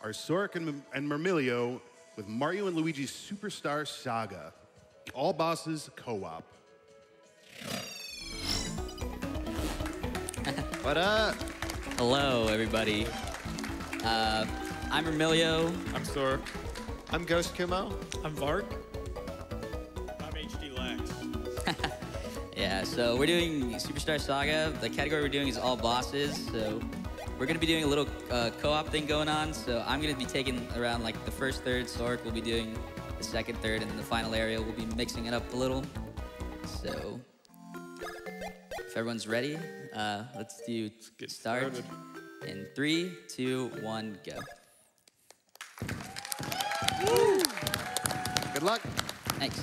are Soric and Mermilio with Mario and Luigi's Superstar Saga. All bosses co-op. What up? Hello, everybody. I'm Remilio. I'm Sor. I'm Ghost Kumo. I'm Vark. I'm HD Lax. Yeah, so we're doing Superstar Saga. The category we're doing is all bosses. So we're gonna be doing a little co-op thing going on. So I'm gonna be taking around like the first third. Soric will be doing the second third, and then the final area we'll be mixing it up a little. So if everyone's ready, let's get start. started. In 3, 2, 1, go. Good luck. Thanks.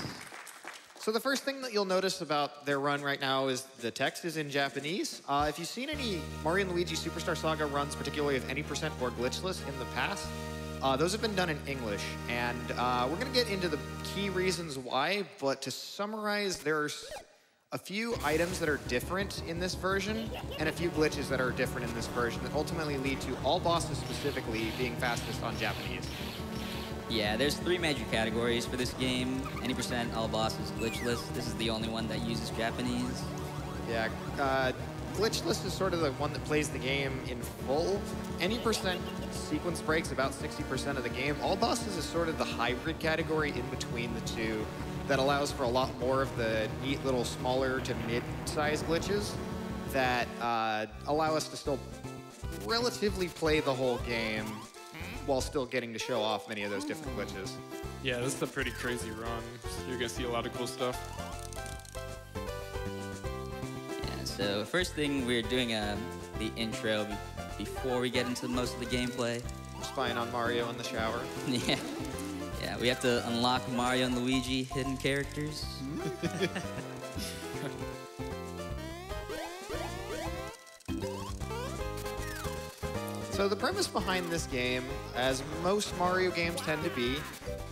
So the first thing that you'll notice about their run right now is the text is in Japanese. If you've seen any Mario and Luigi Superstar Saga runs, particularly of any percent or glitchless in the past, those have been done in English. And we're going to get into the key reasons why, but to summarize, there's a few items that are different in this version and a few glitches that are different in this version that ultimately lead to all bosses specifically being fastest on Japanese. Yeah, there's 3 major categories for this game. Any percent, all bosses, glitchless. This is the only one that uses Japanese. Yeah, glitchless is sort of the one that plays the game in full. Any percent sequence breaks about 60% of the game. All bosses is sort of the hybrid category in between the two that allows for a lot more of the neat little smaller to mid-size glitches that allow us to still relatively play the whole game while still getting to show off many of those different glitches. Yeah, this is a pretty crazy run. You're gonna see a lot of cool stuff. Yeah, so first thing, we're doing the intro before we get into most of the gameplay. Spying on Mario in the shower. Yeah. Yeah, we have to unlock Mario and Luigi hidden characters. So the premise behind this game, as most Mario games tend to be,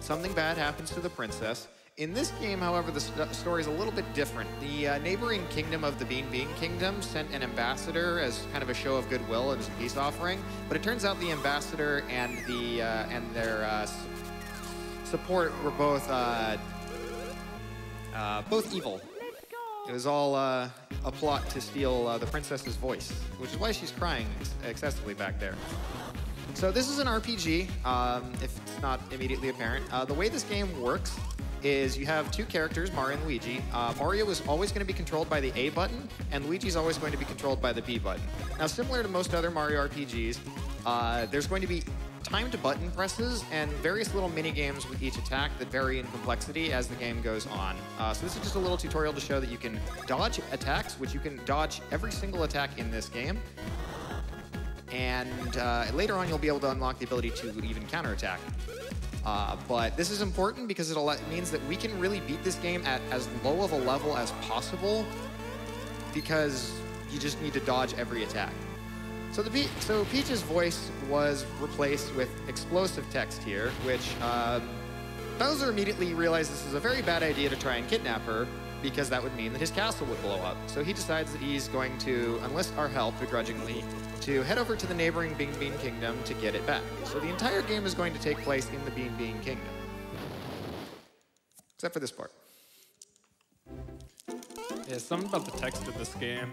something bad happens to the princess. In this game, however, the story is a little bit different. The neighboring kingdom of the Bean Bean Kingdom sent an ambassador as kind of a show of goodwill and as a peace offering, but it turns out the ambassador and their support were both evil. It was all a plot to steal the princess's voice, which is why she's crying excessively back there. So this is an RPG, if it's not immediately apparent. The way this game works is you have 2 characters, Mario and Luigi. Mario is always going to be controlled by the A button, and Luigi's always going to be controlled by the B button. Now, similar to most other Mario RPGs, there's going to be timed button presses and various little mini games with each attack that vary in complexity as the game goes on. So this is just a little tutorial to show that you can dodge attacks, which you can dodge every single attack in this game. And later on, you'll be able to unlock the ability to even counterattack. But this is important because it means that we can really beat this game at as low of a level as possible because you just need to dodge every attack. So Peach's voice was replaced with explosive text here, which Bowser immediately realized this is a very bad idea to try and kidnap her because that would mean that his castle would blow up. So he decides that he's going to enlist our help, begrudgingly, to head over to the neighboring Bean Bean Kingdom to get it back. So the entire game is going to take place in the Bean Bean Kingdom. Except for this part. Yeah, something about the text of this game,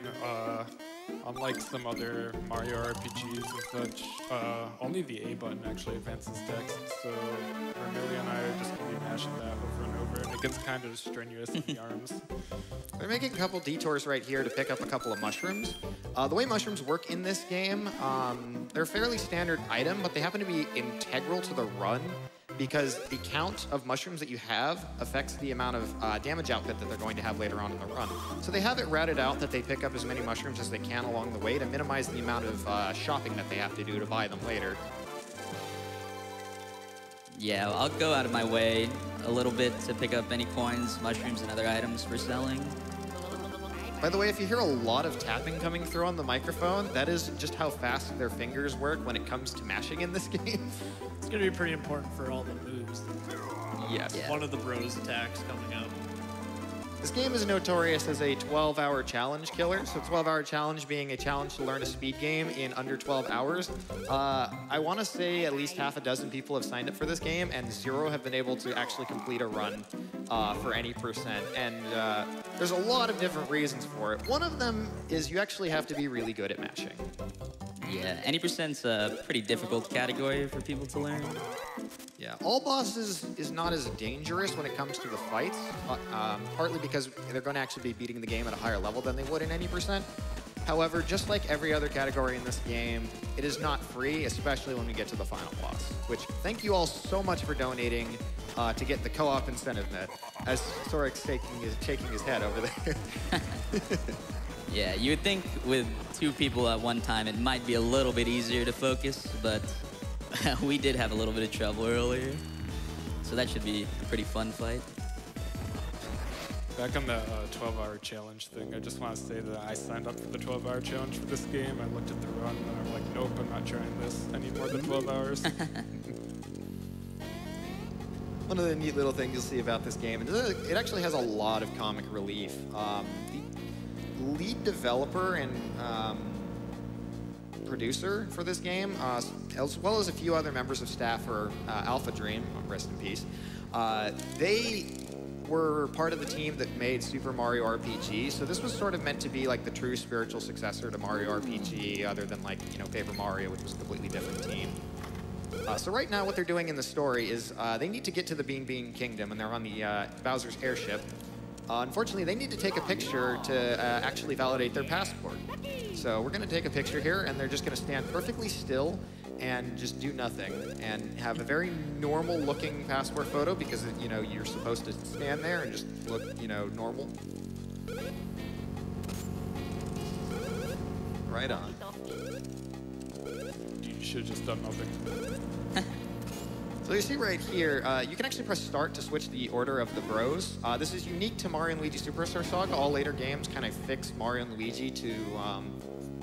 unlike some other Mario RPGs and such, only the A button actually advances text, so Vermillion and I are just going to be mashing that over and over, and it gets kind of strenuous in the arms. We're making a couple detours right here to pick up a couple of mushrooms. The way mushrooms work in this game, they're a fairly standard item, but they happen to be integral to the run because the count of mushrooms that you have affects the amount of damage output that they're going to have later on in the run. So they have it routed out that they pick up as many mushrooms as they can along the way to minimize the amount of shopping that they have to do to buy them later. Yeah, I'll go out of my way a little bit to pick up any coins, mushrooms, and other items for selling. By the way, if you hear a lot of tapping coming through on the microphone, that is just how fast their fingers work when it comes to mashing in this game. It's going to be pretty important for all the moves. Yes. Yeah. One of the bros attacks coming up. This game is notorious as a 12-hour challenge killer. So 12-hour challenge being a challenge to learn a speed game in under 12 hours. I want to say at least half a dozen people have signed up for this game, and 0 have been able to actually complete a run for any percent. And there's a lot of different reasons for it. One of them is you actually have to be really good at mashing. Yeah, any percent's a pretty difficult category for people to learn. Yeah, all bosses is not as dangerous when it comes to the fights, partly because they're going to actually be beating the game at a higher level than they would in any percent. However, just like every other category in this game, it is not free, especially when we get to the final boss, which thank you all so much for donating to get the co-op incentive net, as Sorik's shaking his head over there. Yeah, you would think with 2 people at one time it might be a little bit easier to focus, but we did have a little bit of trouble earlier. So that should be a pretty fun fight. Back on the 12-hour challenge thing, I just want to say that I signed up for the 12-hour challenge for this game. I looked at the run and I'm like, nope, I'm not trying this. I need more than 12 hours. One of the neat little things you'll see about this game, it actually has a lot of comic relief. The lead developer and producer for this game, as well as a few other members of staff for Alpha Dream, rest in peace, they were part of the team that made Super Mario RPG. So this was sort of meant to be like the true spiritual successor to Mario RPG, other than like, you know, Paper Mario, which was a completely different team. So right now what they're doing in the story is they need to get to the Bean Bean Kingdom, and they're on the Bowser's airship. Unfortunately, they need to take a picture to actually validate their passport. So we're going to take a picture here, and they're just going to stand perfectly still and just do nothing and have a very normal-looking passport photo because, you know, you're supposed to stand there and just look, you know, normal. Right on. You should have just done nothing. So you see right here, you can actually press start to switch the order of the bros. This is unique to Mario & Luigi Superstar Saga. All later games kind of fix Mario and Luigi to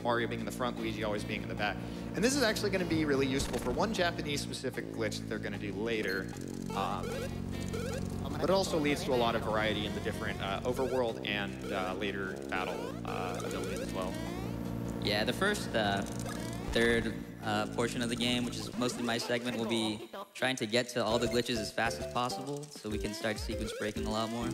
Mario being in the front, Luigi always being in the back. And this is actually going to be really useful for one Japanese-specific glitch that they're going to do later. But it also leads to a lot of variety in the different overworld and later battle abilities as well. Yeah, the first third portion of the game, which is mostly my segment, will be trying to get to all the glitches as fast as possible so we can start sequence breaking a lot more.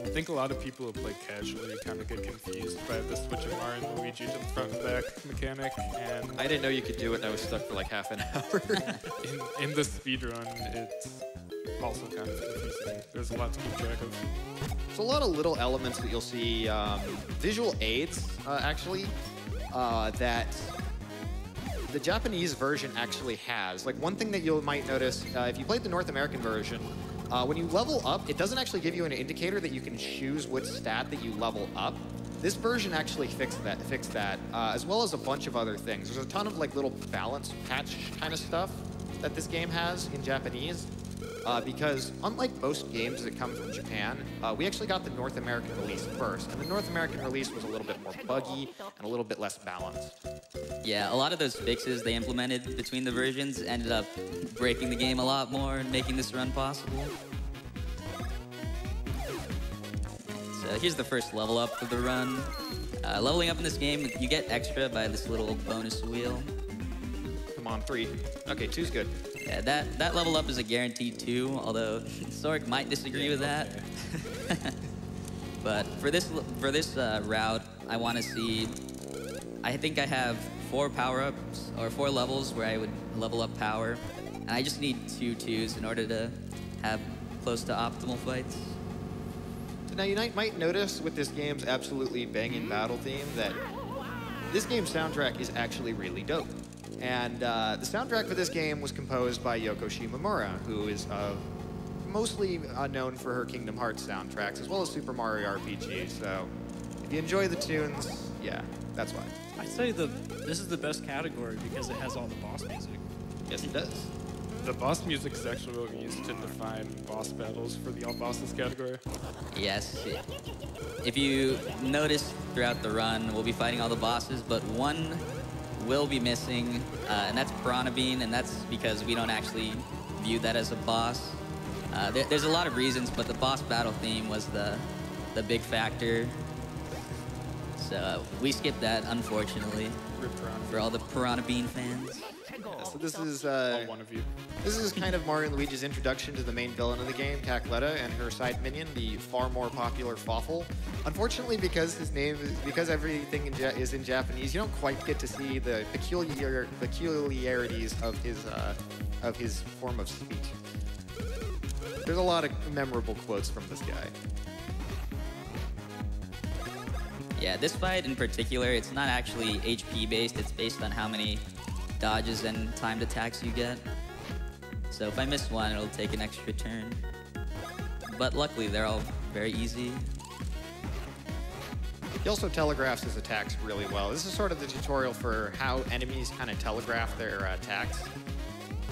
I think a lot of people who play casually kind of get confused by the switch of Mario and Luigi to the front and back mechanic, and I didn't know you could do it, and I was stuck for like half an hour. in the speedrun, it's also kind of confusing. There's a lot to keep track of. There's a lot of little elements that you'll see, visual aids, actually, that the Japanese version actually has. Like, one thing that you might notice, if you played the North American version, when you level up, it doesn't actually give you an indicator that you can choose which stat that you level up. This version actually fixed that, as well as a bunch of other things. There's a ton of like little balance patch kind of stuff that this game has in Japanese. Because unlike most games that come from Japan, we actually got the North American release first. And the North American release was a little bit more buggy and a little bit less balanced. Yeah, a lot of those fixes they implemented between the versions ended up breaking the game a lot more and making this run possible. So here's the first level up of the run. Leveling up in this game, you get extra by this little bonus wheel. Come on, 3. Okay, 2's good. Yeah, that level up is a guaranteed 2, although Sorik might disagree with that. But for this route, I want to see. I think I have 4 power-ups or 4 levels where I would level up power, and I just need 2 2s in order to have close to optimal fights. So now you might notice with this game's absolutely banging battle theme that this game's soundtrack is actually really dope. And the soundtrack for this game was composed by Yoko Shimomura, who is mostly known for her Kingdom Hearts soundtracks, as well as Super Mario RPG. So if you enjoy the tunes, yeah, that's why. I'd say this is the best category because it has all the boss music. Yes, it does. The boss music is actually what we use to define boss battles for the all bosses category. Yes. If you notice throughout the run, we'll be fighting all the bosses, but one will be missing, and that's Piranha Bean, and that's because we don't actually view that as a boss. There's a lot of reasons, but the boss battle theme was the big factor. So we skipped that, unfortunately, for all the Piranha Bean fans. Yeah, so this is All one of you. this is kind of Mario and Luigi's introduction to the main villain of the game, Cackletta, and her side minion, the far more popular Fawful. Unfortunately, because everything is in Japanese, you don't quite get to see the peculiarities of his form of speech. There's a lot of memorable quotes from this guy. Yeah, this fight in particular, it's not actually HP based, it's based on how many dodges and timed attacks you get. So if I miss one, it'll take an extra turn. But luckily, they're all very easy. He also telegraphs his attacks really well. This is sort of the tutorial for how enemies kind of telegraph their attacks.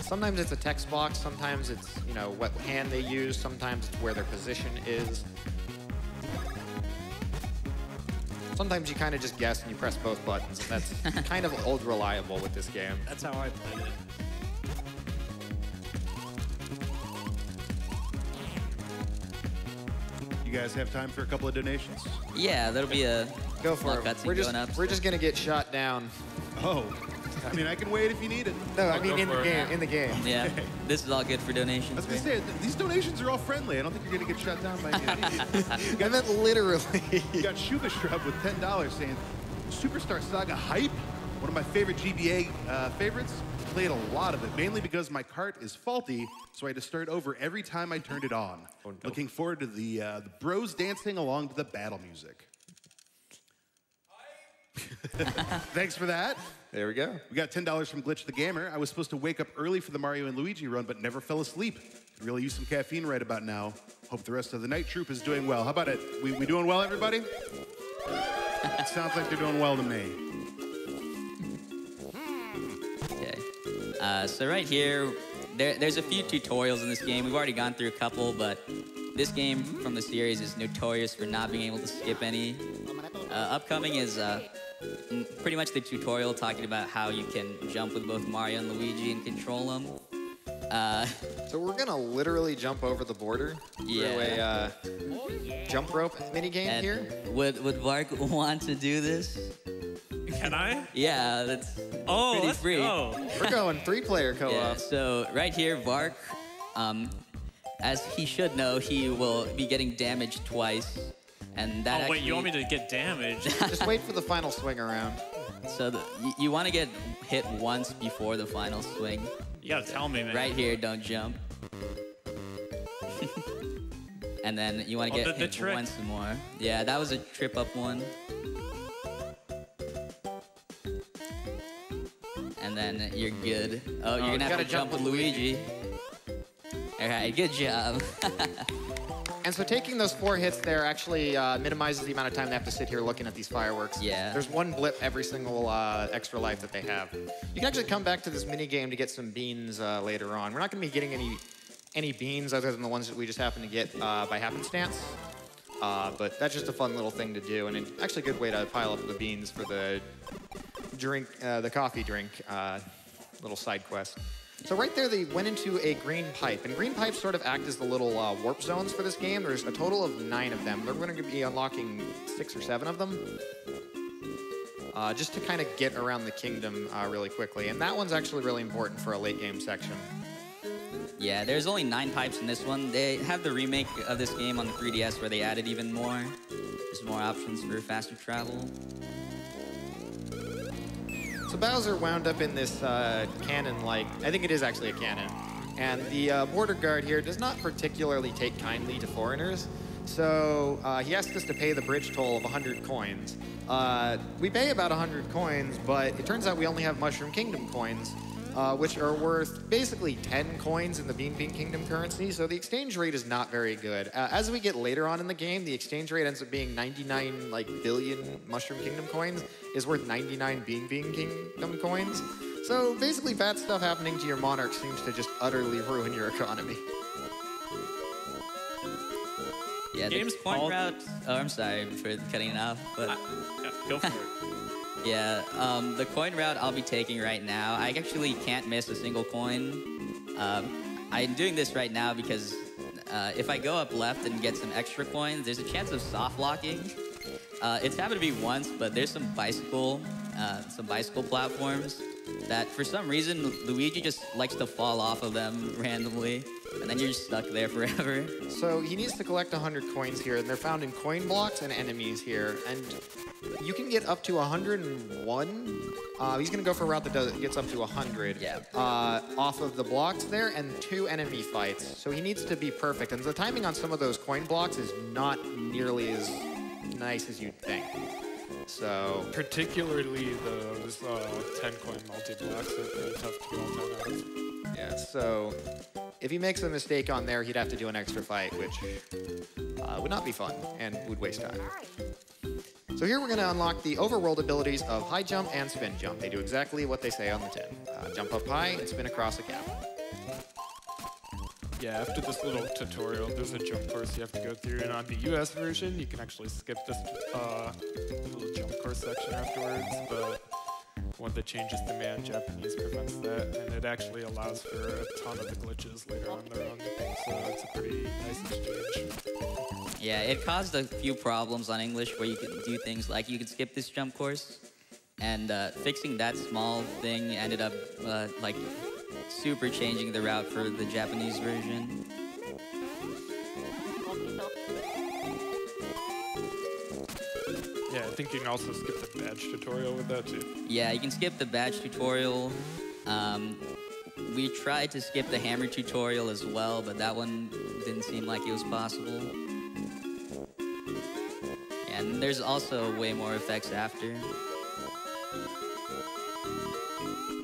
Sometimes it's a text box, sometimes it's, you know, what hand they use, sometimes it's where their position is. Sometimes you kind of just guess and you press both buttons, and that's kind of old reliable with this game. That's how I played it. You guys have time for a couple of donations? Yeah, that'll be a Go for small it. cutscene We're going up. we're just gonna get shot down. Oh, I mean, I can wait if you need it. No, I I'll mean go in the for it. game. In the game. Yeah, this is all good for I donations. was gonna right? say, these donations are all friendly. I don't think you're gonna get shut down by me. I meant literally. You got Shuba Shrub with $10 saying, Superstar Saga hype, one of my favorite GBA favorites. Played a lot of it, mainly because my cart is faulty, so I had to start over every time I turned it on. Oh, no. Looking forward to the bros dancing along to the battle music. Thanks for that. There we go. We got $10 from Glitch the Gamer. I was supposed to wake up early for the Mario and Luigi run, but never fell asleep. Could really use some caffeine right about now. Hope the rest of the night troop is doing well. How about it? We doing well, everybody? It sounds like they're doing well to me. Okay. So right here, there's a few tutorials in this game. We've already gone through a couple, but this game from the series is notorious for not being able to skip any. Upcoming is pretty much the tutorial talking about how you can jump with both Mario and Luigi and control them. So we're gonna literally jump over the border through a jump rope mini game And here. would Vark want to do this? Can I? Yeah, that's Oh, pretty let's free. go. We're going 3-player co-op. Yeah, so right here, Vark, as he should know, he will be getting damaged twice. And that Oh, wait, you want me actually- to get damaged? Just wait for the final swing around. So you want to get hit once before the final swing. You gotta tell me, man. Right here, don't jump. And then you want to get the hit trick. once more. Yeah, that was a trip up one. And then you're good. Oh, you're you gonna have gotta to jump with with Luigi. All right, good job. And so taking those 4 hits there actually minimizes the amount of time they have to sit here looking at these fireworks. Yeah. There's one blip every single extra life that they have. You can actually come back to this mini game to get some beans later on. We're not going to be getting any beans other than the ones that we just happen to get by happenstance. But that's just a fun little thing to do, and it's actually a good way to pile up the beans for the drink, the coffee drink little side quest. So right there, they went into a green pipe, and green pipes sort of act as the little warp zones for this game. There's a total of 9 of them. They're going to be unlocking 6 or 7 of them, just to kind of get around the kingdom really quickly. And that one's actually really important for a late game section. Yeah, there's only 9 pipes in this one. They have the remake of this game on the 3DS where they added even more. There's more options for faster travel. So Bowser wound up in this cannon-like, I think it is actually a cannon. And the border guard here does not particularly take kindly to foreigners. So he asked us to pay the bridge toll of 100 coins. We pay about 100 coins, but it turns out we only have Mushroom Kingdom coins, which are worth basically 10 coins in the Bean Bean Kingdom currency, so the exchange rate is not very good. As we get later on in the game, the exchange rate ends up being 99 billion Mushroom Kingdom coins is worth 99 Bean Bean Kingdom coins. So basically bad stuff happening to your monarch seems to just utterly ruin your economy. Yeah, the Game's coin called- route. Oh, I'm sorry for cutting it off, but Yeah, go for it. yeah, the coin route I'll be taking right now. I actually can't miss a single coin. I'm doing this right now because if I go up left and get some extra coins, there's a chance of soft locking. It's happened to me once, but there's some bicycle platforms that for some reason Luigi just likes to fall off of them randomly, and then you're just stuck there forever. So he needs to collect 100 coins here, and they're found in coin blocks and enemies here. And you can get up to 101. He's going to go for a route that gets up to 100 off of the blocks there, and 2 enemy fights. So he needs to be perfect. And the timing on some of those coin blocks is not nearly as nice as you'd think. So Particularly those 10 coin multi-blocks are pretty tough to get all 10 out of. yeah, so if he makes a mistake on there, he'd have to do an extra fight, which would not be fun and would waste time. So here we're going to unlock the overworld abilities of high jump and spin jump. They do exactly what they say on the tin. Jump up high and spin across a gap. Yeah, after this little tutorial, there's a jump course you have to go through, and on the US version, you can actually skip this little jump course section afterwards, but one of the changes to man Japanese prevents that, and it actually allows for a ton of the glitches later on in the run, so it's a pretty nice exchange. Yeah, it caused a few problems on English where you could do things like you could skip this jump course, and fixing that small thing ended up like super changing the route for the Japanese version. Yeah, I think you can also skip the badge tutorial with that too. Yeah, you can skip the badge tutorial. We tried to skip the hammer tutorial as well, but that one didn't seem like it was possible. And there's also way more effects after.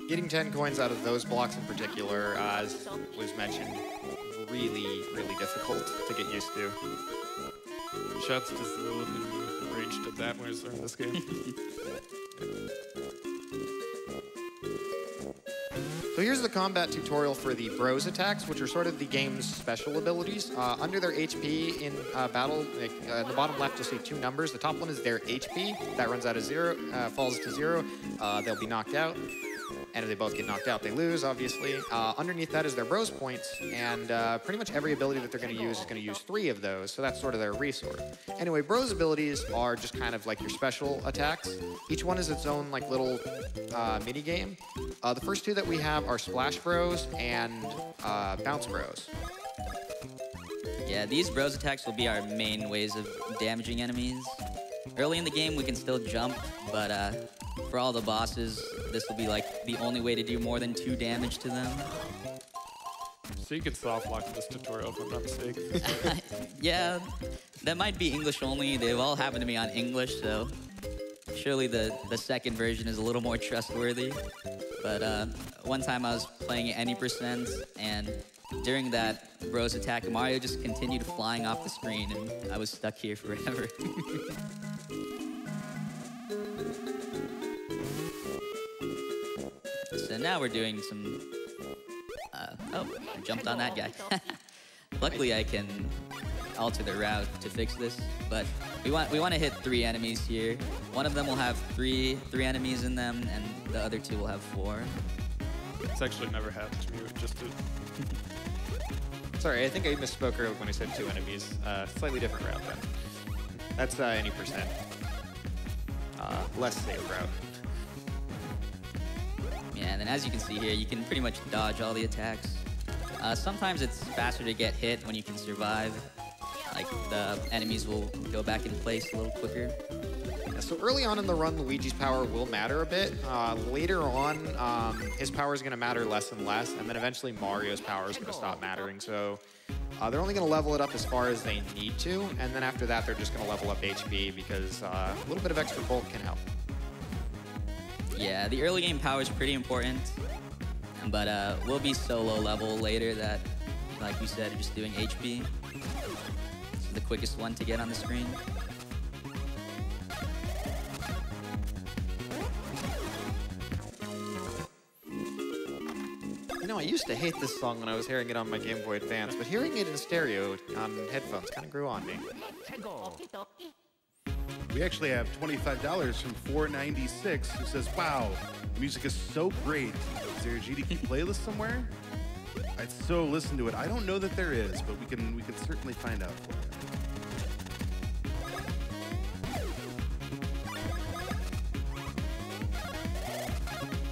Getting 10 coins out of those blocks in particular, as was mentioned, really, really difficult to get used to. Shouts to Zil, who raged at that when he was learning this game. So here's the combat tutorial for the bros attacks, which are sort of the game's special abilities. Under their HP in battle, in the bottom left you'll see 2 numbers. The top one is their HP. That runs out of 0, falls to 0. They'll be knocked out. And if they both get knocked out, they lose, obviously. Underneath that is their bros points, and pretty much every ability that they're going to use is going to use 3 of those, so that's sort of their resource. Anyway, bros abilities are just kind of like your special attacks. Each one is its own like little mini game. The first 2 that we have are Splash Bros and Bounce Bros. Yeah, these bros attacks will be our main ways of damaging enemies. Early in the game, we can still jump, but for all the bosses, this will be like the only way to do more than 2 damage to them. So you could soft lock this tutorial if I'm not mistaken. Yeah, that might be English only. They've all happened to me on English, so surely the second version is a little more trustworthy. But one time I was playing at any percent, and during that bros attack, Mario just continued flying off the screen, and I was stuck here forever. So now we're doing some... oh, I jumped on that guy. Luckily, I can alter the route to fix this, but we want to hit 3 enemies here. One of them will have three enemies in them, and the other 2 will have 4. It's actually never happened to me with just a... Sorry, I think I misspoke earlier when I said 2 enemies. Slightly different route then. That's any percent. Less safe route. Yeah, and then as you can see here, you can pretty much dodge all the attacks. Sometimes it's faster to get hit when you can survive. Like, the enemies will go back in place a little quicker. Yeah, so early on in the run, Luigi's power will matter a bit. Later on, his power is going to matter less and less, and then eventually Mario's power is going to stop mattering. So they're only going to level it up as far as they need to, and then after that, they're just going to level up HP because a little bit of extra bulk can help. Yeah, the early game power is pretty important, but we'll be solo level later that, like we said, are just doing HP. It's the quickest one to get on the screen. You know, I used to hate this song when I was hearing it on my Game Boy Advance, but hearing it in stereo on headphones kind of grew on me. We actually have $25 from 496 who says, wow, the music is so great. Is there a GDQ playlist somewhere? I'd so listen to it. I don't know that there is, but we can certainly find out for you.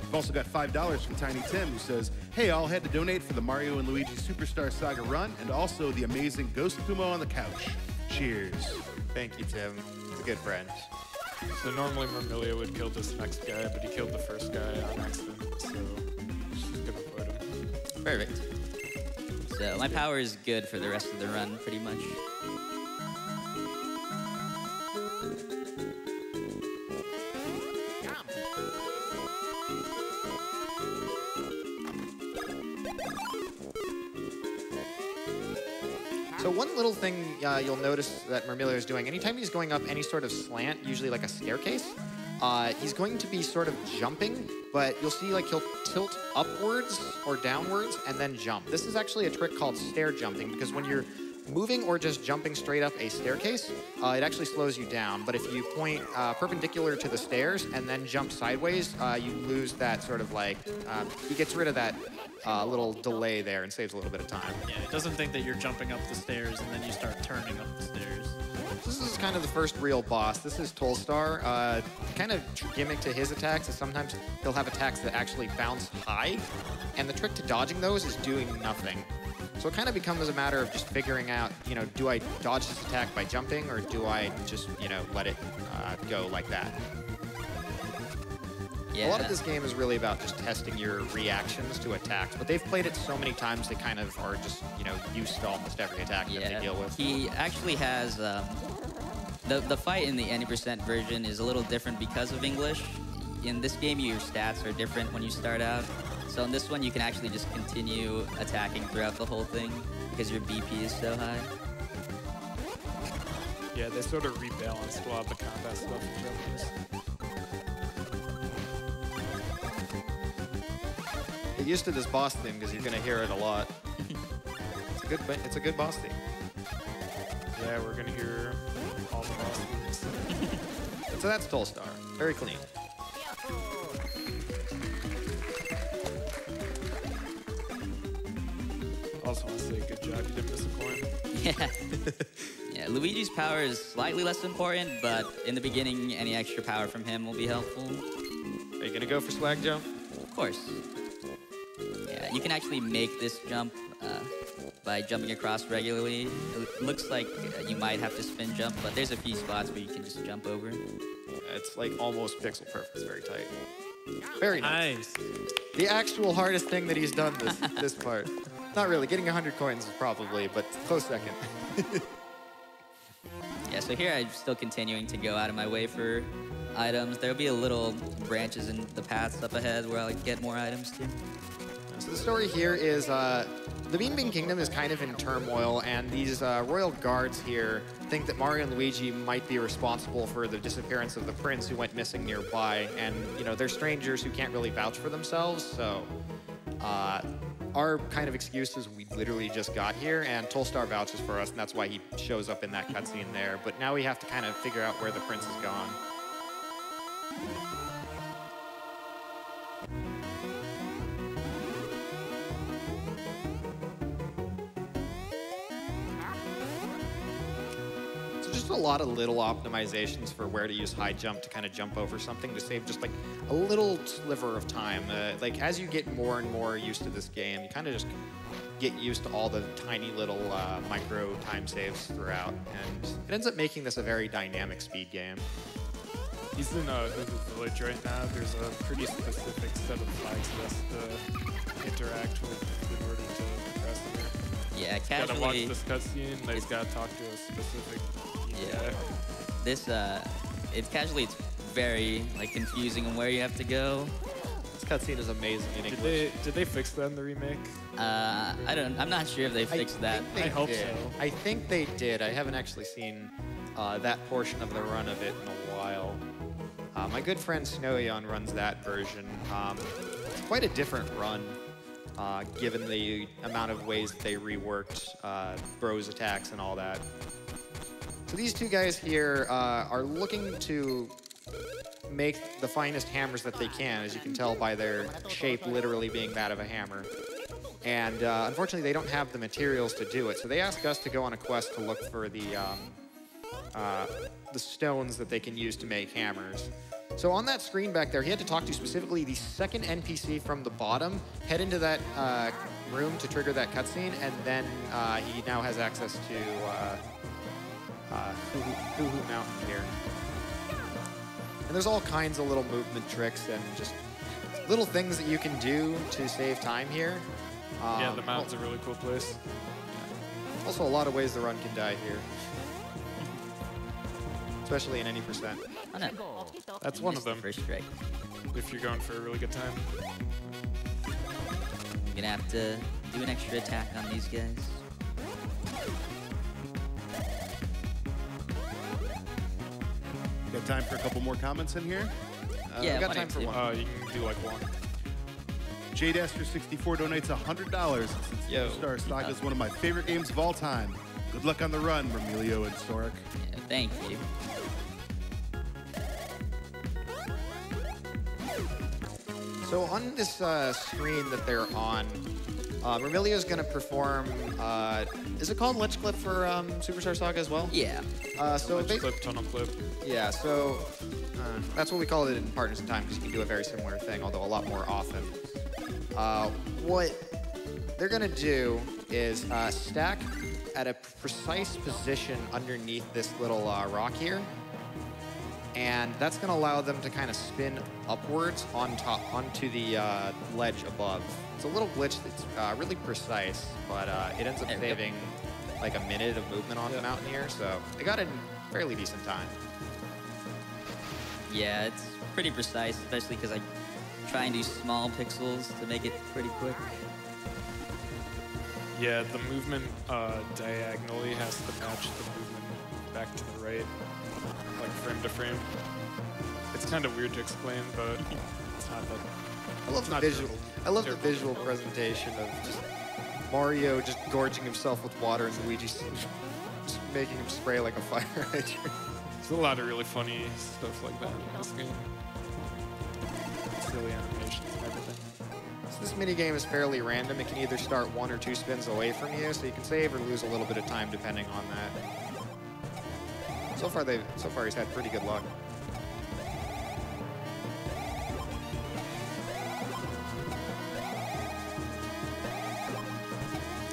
We've also got $5 from Tiny Tim, who says, "Hey, all had to donate for the Mario and Luigi Superstar Saga run, and also the amazing Ghost Kumo on the couch. Cheers." Thank you, Tim. He's a good friend. So normally Mermilia would kill this next guy, but he killed the first guy on accident, so she's gonna avoid him. Perfect. So my power is good for the rest of the run, pretty much. So one little thing you'll notice that Mermilia is doing, anytime he's going up any sort of slant, usually like a staircase, he's going to be sort of jumping, but you'll see like he'll tilt upwards or downwards and then jump. This is actually a trick called stair jumping, because when you're moving or just jumping straight up a staircase, it actually slows you down. But if you point perpendicular to the stairs and then jump sideways, you lose that sort of like, he gets rid of that little delay there and saves a little bit of time. Yeah, it doesn't think that you're jumping up the stairs and then you start turning up the stairs. This is kind of the first real boss. This is Tolstar. Kind of gimmick to his attacks is sometimes he'll have attacks that actually bounce high, and the trick to dodging those is doing nothing. So it kind of becomes a matter of just figuring out, you know, do I dodge this attack by jumping, or do I just, you know, let it go like that? Yeah. A lot of this game is really about just testing your reactions to attacks, but they've played it so many times they kind of are just, you know, used to almost every attack that they deal with. He actually has the fight in the any % version is a little different because of English. In this game, your stats are different when you start out. So in this one, you can actually just continue attacking throughout the whole thing because your BP is so high. Yeah, they sort of rebalanced a lot of the combat stuff in Japanese. Get used to this boss theme because you're going to hear it a lot. It's a good boss theme. Yeah, we're gonna hear all the boss themes. So that's Tolstar. Very clean. Also want to say good job, you didn't miss a coin. Yeah. Yeah, Luigi's power is slightly less important, but in the beginning, any extra power from him will be helpful. Are you going to go for swag jump? Of course. Yeah, you can actually make this jump by jumping across regularly. It looks like you might have to spin jump, but there's a few spots where you can just jump over. It's like almost pixel perfect. It's very tight. Very nice. Nice. The actual hardest thing that he's done this part. Not really. Getting 100 coins is probably, but close second. Yeah, so here I'm still continuing to go out of my way for items. There'll be a little branches in the paths up ahead where I'll get more items too. So the story here is the Bean Bean Kingdom is kind of in turmoil, and these royal guards here think that Mario and Luigi might be responsible for the disappearance of the prince who went missing nearby. And, you know, they're strangers who can't really vouch for themselves, so our kind of excuse is we literally just got here, and Tolstar vouches for us, and that's why he shows up in that cutscene there. But now we have to kind of figure out where the prince is gone. Just a lot of little optimizations for where to use high jump to kind of jump over something to save just like a little sliver of time. Like as you get more and more used to this game, you kind of just get used to all the tiny little micro time saves throughout, and it ends up making this a very dynamic speed game. He's in the village right now. There's a pretty specific set of flags he has to interact with in order to progress there. Yeah, Gotta watch casually. this cutscene, and he's gotta talk to a specific Yeah. guy. This it's very like confusing on where you have to go. This cutscene is amazing in English. Did they fix that in the remake? I'm not sure if they fixed that. think they I hope did. so. I think they did. I haven't actually seen that portion of the run of it in a while. My good friend Snowion runs that version. It's quite a different run, given the amount of ways that they reworked Bros attacks and all that. So these two guys here are looking to make the finest hammers that they can, as you can tell by their shape literally being that of a hammer. And unfortunately, they don't have the materials to do it. So they ask us to go on a quest to look for the stones that they can use to make hammers. So on that screen back there, he had to talk to specifically the second NPC from the bottom, head into that room to trigger that cutscene, and then he now has access to Hoo Hoo Mountain here. And there's all kinds of little movement tricks and just little things that you can do to save time here. Yeah, the mountain's a really cool place. Also, a lot of ways the run can die here. Especially in any percent. Oh, no. That's one of Missed the them, First strike. if you're going for a really good time. I'm gonna have to do an extra attack on these guys. Got time for a couple more comments in here? Yeah, we got one time or for two. one. You can do like one. JDaster64 donates $100 since Yo. Superstar Saga is one of my favorite games of all time. Good luck on the run, Remilio and Storic. Yeah, thank you. So on this screen that they're on, Remilio's going to perform, is it called Ledge Clip for Superstar Saga as well? Yeah. So Ledge they- clip, tunnel clip. Yeah, so that's what we call it in Partners in Time because you can do a very similar thing, although a lot more often. What they're going to do is stack at a precise position underneath this little rock here. And that's going to allow them to kind of spin upwards on top onto the ledge above. It's a little glitch that's really precise, but it ends up There we go. saving like a minute of movement on the mountain here. So they got it in fairly decent time. Yeah, it's pretty precise, especially because I try and do small pixels to make it pretty quick. Yeah, the movement diagonally has to match the movement back to the right, like frame to frame. It's kind of weird to explain, but it's not that. I love the visual. I love the visual presentation of just Mario just gorging himself with water and Luigi just making him spray like a fire hydrant. There's a lot of really funny stuff like that in this game. Silly animations and everything. So this mini game is fairly random. It can either start 1 or 2 spins away from you, so you can save or lose a little bit of time depending on that. So far he's had pretty good luck.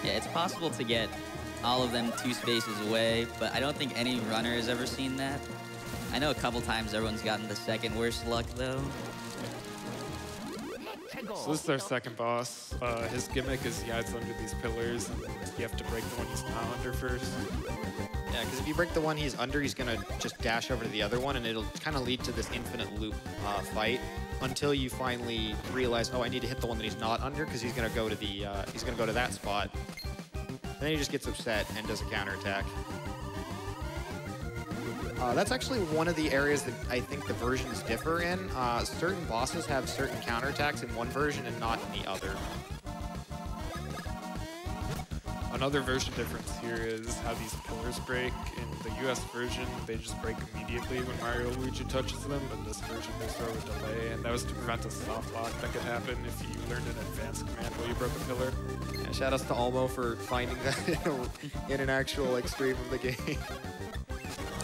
Yeah, it's possible to get all of them 2 spaces away, but I don't think any runner has ever seen that. I know a couple times everyone's gotten the second worst luck, though. So this is our second boss. His gimmick is he hides under these pillars, and you have to break the one he's not under first. Yeah, because if you break the one he's under, he's gonna just dash over to the other one, and it'll kind of lead to this infinite loop fight until you finally realize, oh, I need to hit the one that he's not under because he's gonna go to the that spot. And then he just gets upset and does a counterattack. That's actually one of the areas that I think the versions differ in. Certain bosses have certain counterattacks in one version and not in the other. Another version difference here is how these pillars break. In the US version, they just break immediately when Mario or Luigi touches them, but this version there's sort of a delay, and that was to prevent a soft lock that could happen if you learned an advanced command while you broke a pillar. Yeah, shout outs to Almo for finding that in an actual stream of the game.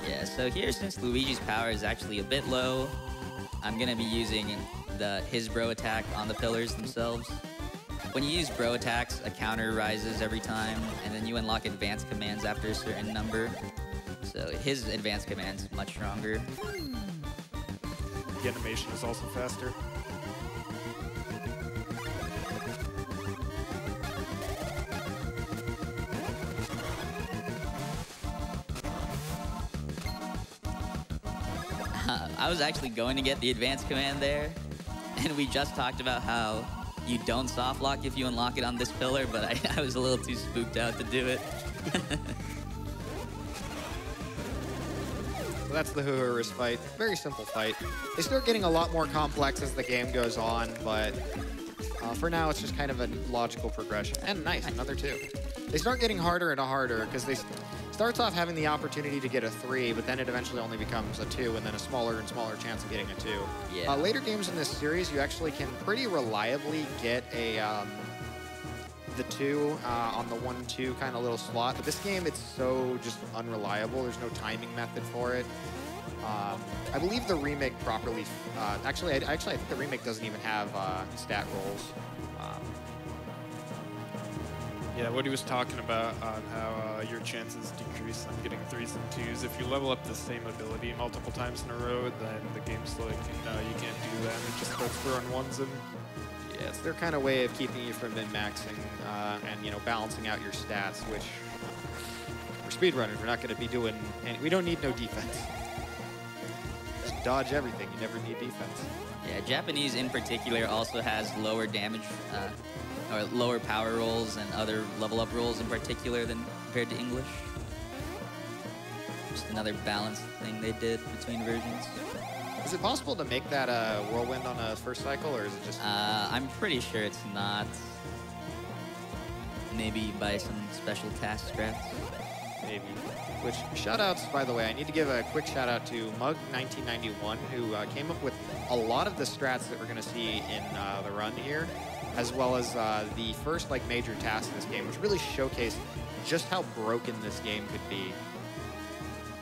Yeah, so here, since Luigi's power is actually a bit low, I'm gonna be using his bro attack on the pillars themselves. When you use bro attacks, a counter rises every time, and then you unlock advanced commands after a certain number. So his advanced command's much stronger. The animation is also faster. I was actually going to get the advanced command there, and we just talked about how you don't soft lock if you unlock it on this pillar, but I was a little too spooked out to do it. So that's the Hoo-Hoo fight. Very simple fight. They start getting a lot more complex as the game goes on, but for now it's just kind of a logical progression. And nice, another 2. They start getting harder and harder because they starts off having the opportunity to get a 3, but then it eventually only becomes a 2, and then a smaller and smaller chance of getting a 2. Yeah. Later games in this series, you actually can pretty reliably get a the two on the 1-2 kind of little slot. But this game, it's so just unreliable. There's no timing method for it. I believe the remake properly. Actually, I think the remake doesn't even have stat rolls. Yeah, what he was talking about on how your chances decrease on getting 3s and 2s. If you level up the same ability multiple times in a row, then the game's like, no, you can't do that. And it just starts throwing 1s in. Yeah, it's their kind of way of keeping you from min-maxing and, you know, balancing out your stats, which for speedrunners, we're not going to be doing. And we don't need no defense. Just dodge everything. You never need defense. Yeah, Japanese in particular also has lower damage or lower power rolls and other level up rolls in particular than compared to English. Just another balance thing they did between versions. Is it possible to make that a whirlwind on a first cycle, or is it just... I'm pretty sure it's not. Maybe by some special task scraps. Maybe. Which, shout-outs, by the way, I need to give a quick shout-out to Mug1991, who came up with a lot of the strats that we're going to see in the run here, as well as the first like major task in this game, which really showcased just how broken this game could be.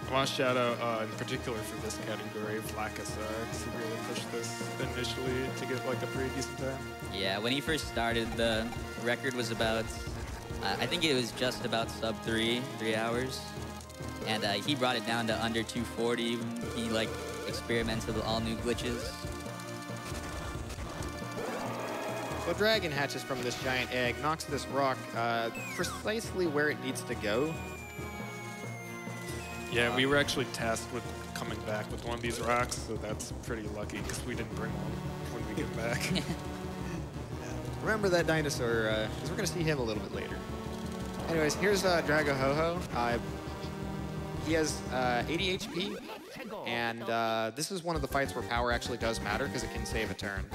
I want to shout out in particular for this category, Vlakasar, because he really pushed this initially to get like a pretty decent time. Yeah, when he first started, the record was about, I think it was just about sub 3 hours. And he brought it down to under 240. He like experimented with all new glitches. So Dragon hatches from this giant egg, knocks this rock precisely where it needs to go. Yeah, we were actually tasked with coming back with one of these rocks, so that's pretty lucky because we didn't bring one when we get back. Remember that dinosaur, because we're going to see him a little bit later. Anyways, here's Drago Ho-Ho. He has 80 HP, and this is one of the fights where power actually does matter because it can save a turn.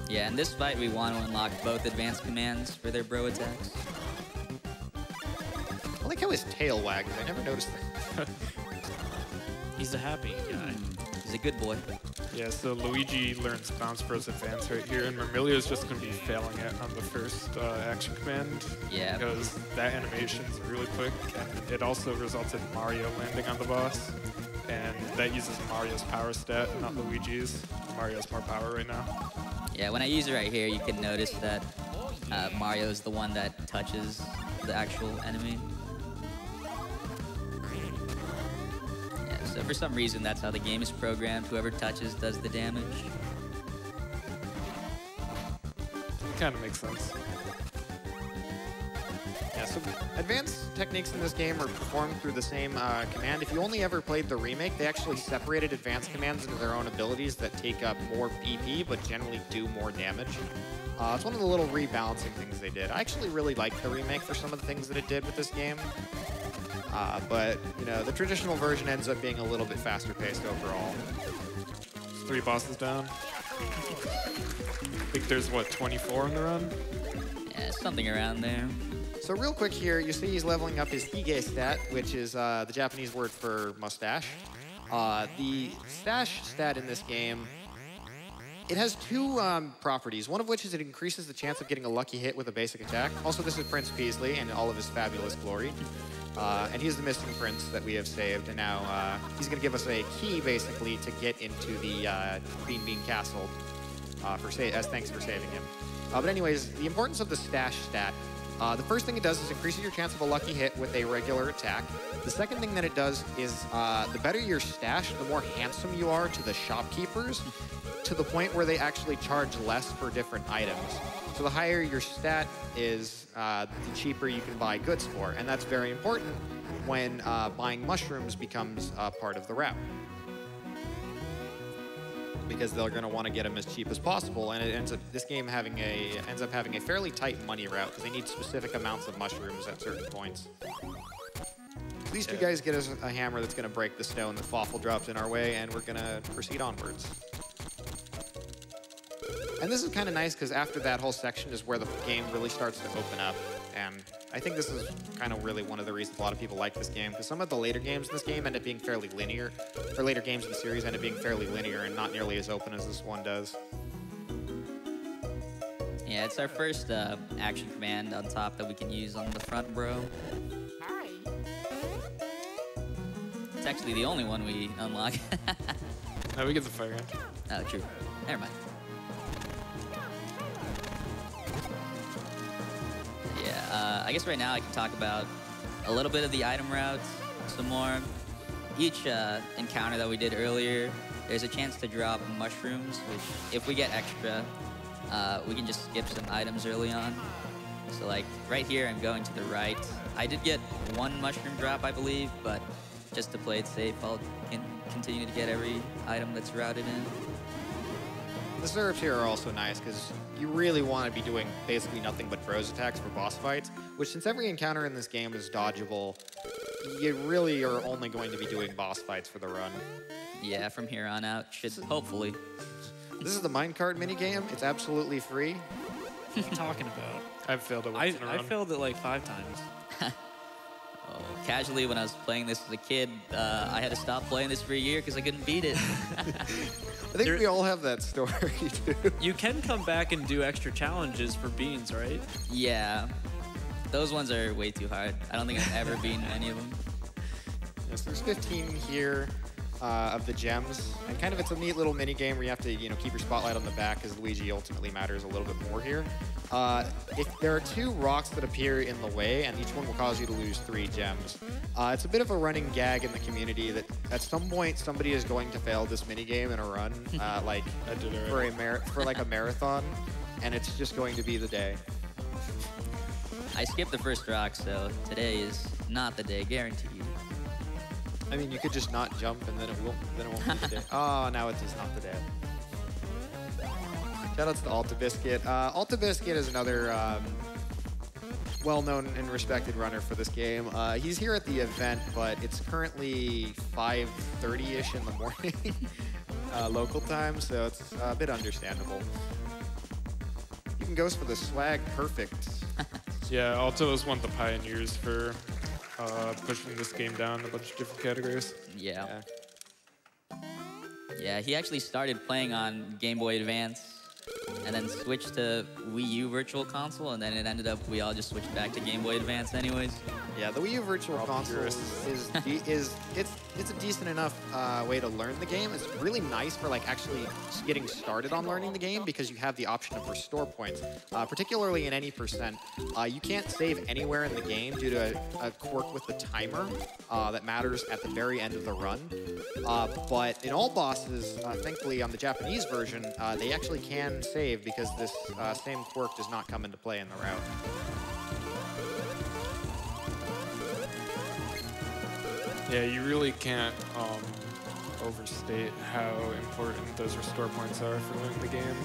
Yeah, in this fight, we want to unlock both advanced commands for their bro attacks. I like how his tail wags. I never noticed that. He's a happy guy. He's a good boy. Yeah, so Luigi learns Bounce Bros Advance right here, and Mermilio's just going to be failing it on the first action command. Yeah. Because that animation's really quick, and it also results in Mario landing on the boss. And that uses Mario's power stat, not Luigi's. Mario has more power right now. Yeah, when I use it right here, you can notice that Mario is the one that touches the actual enemy. Yeah, so for some reason, that's how the game is programmed. Whoever touches does the damage. It kind of makes sense. Yeah, so advanced techniques in this game are performed through the same command. If you only ever played the remake, they actually separated advanced commands into their own abilities that take up more BP, but generally do more damage. It's one of the little rebalancing things they did. I actually really liked the remake for some of the things that it did with this game. But, you know, the traditional version ends up being a little bit faster paced overall. 3 bosses down. I think there's, what, 24 in the run? Yeah, something around there. So real quick here, you see he's leveling up his Hige stat, which is the Japanese word for mustache. The stash stat in this game, it has 2 properties, one of which is it increases the chance of getting a lucky hit with a basic attack. Also, this is Prince Peasley and all of his fabulous glory. And he's the missing prince that we have saved, and now he's going to give us a key, basically, to get into the Bean Bean Castle as thanks for saving him. But anyways, the importance of the stash stat. The first thing it does is increases your chance of a lucky hit with a regular attack. The second thing that it does is the better your stash, the more handsome you are to the shopkeepers, to the point where they actually charge less for different items. So the higher your stat is, the cheaper you can buy goods for. And that's very important when buying mushrooms becomes part of the route. Because they're going to want to get them as cheap as possible, and it ends up ends up having a fairly tight money route because they need specific amounts of mushrooms at certain points. At least you guys get us a hammer that's going to break the stone that Fawful drops in our way, and we're going to proceed onwards. And this is kind of nice because after that whole section is where the game really starts to open up, and I think this is kind of really one of the reasons a lot of people like this game, because some of the later games in this game end up being fairly linear, or later games in the series end up being fairly linear and not nearly as open as this one does. Yeah, it's our first action command on top that we can use on the front, bro. It's actually the only one we unlock. Now we get the fire ant. Oh, true. Never mind. Yeah, I guess right now I can talk about a little bit of the item routes, some more. Each encounter that we did earlier, there's a chance to drop mushrooms, which if we get extra, we can just skip some items early on. So like right here, I'm going to the right. I did get one mushroom drop, I believe, but just to play it safe, I'll continue to get every item that's routed in. The serves here are also nice because you really want to be doing basically nothing but froze attacks for boss fights, which since every encounter in this game is dodgeable, you really are only going to be doing boss fights for the run. Yeah, from here on out, should hopefully. This is the minecart minigame. It's absolutely free. What are you talking about? I've failed it once in a I run. failed it like 5 times. Oh, casually, when I was playing this as a kid, I had to stop playing this for a year because I couldn't beat it. I think we all have that story, too. You can come back and do extra challenges for beans, right? Yeah, those ones are way too hard. I don't think I've ever beaten any of them. Yes, there's 15 here of the gems, and kind of it's a neat little mini game where you have to, keep your spotlight on the back because Luigi ultimately matters a little bit more here. If there are 2 rocks that appear in the way, and each one will cause you to lose 3 gems. It's a bit of a running gag in the community that at some point somebody is going to fail this mini game in a run, like I did it for like a marathon, and it's just going to be the day. I skipped the first rock, so today is not the day, guaranteed. I mean, you could just not jump, and then it won't be the day. Oh, now it's just not the day. Shout out to the Alta Biscuit. Alta Biscuit is another well-known and respected runner for this game. He's here at the event, but it's currently 5:30-ish in the morning local time, so it's a bit understandable. Even goes for the swag perfect. Yeah, Alto is one of the pioneers for pushing this game down a bunch of different categories. Yeah. Yeah, he actually started playing on Game Boy Advance and then switched to Wii U Virtual Console, and then it ended up we all just switched back to Game Boy Advance anyways. Yeah, the Wii U Virtual Console it's a decent enough way to learn the game. It's really nice for like actually getting started on learning the game because you have the option of restore points, particularly in any percent. You can't save anywhere in the game due to a quirk with the timer that matters at the very end of the run. But in all bosses, thankfully on the Japanese version, they actually can save because this same quirk does not come into play in the route. Yeah, you really can't overstate how important those restore points are for learning the game.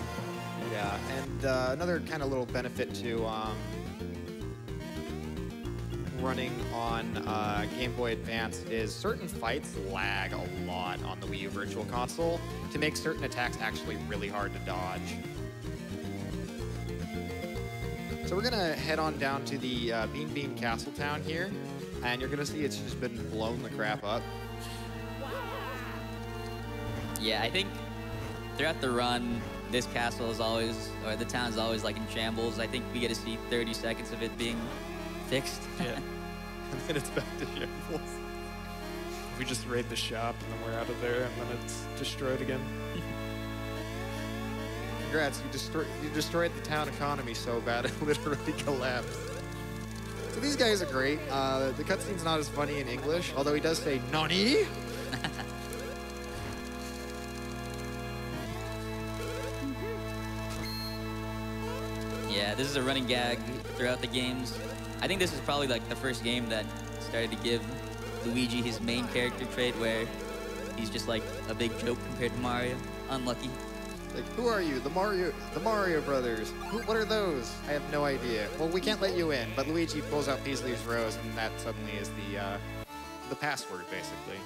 Yeah, and another kind of little benefit to running on Game Boy Advance is certain fights lag a lot on the Wii U Virtual Console to make certain attacks actually really hard to dodge. So we're gonna head on down to the Bean Bean Castle Town here, and you're gonna see it's just been blown the crap up. Yeah, I think throughout the run, this castle is always, or the town is always like in shambles. I think we get to see 30 seconds of it being fixed. Yeah. And then it's back to shambles. We just raid the shop and then we're out of there and then it's destroyed again. Congrats, you destroyed the town economy so bad it literally collapsed. So these guys are great. The cutscene's not as funny in English, although he does say "Nani?" Yeah, this is a running gag throughout the games. I think this is probably like the first game that started to give Luigi his main character trait where he's just like a big joke compared to Mario. Unlucky. Like, who are you? The Mario brothers. What are those? I have no idea. Well, we can't let you in, but Luigi pulls out Peasley's Rose, and that suddenly is the password, basically.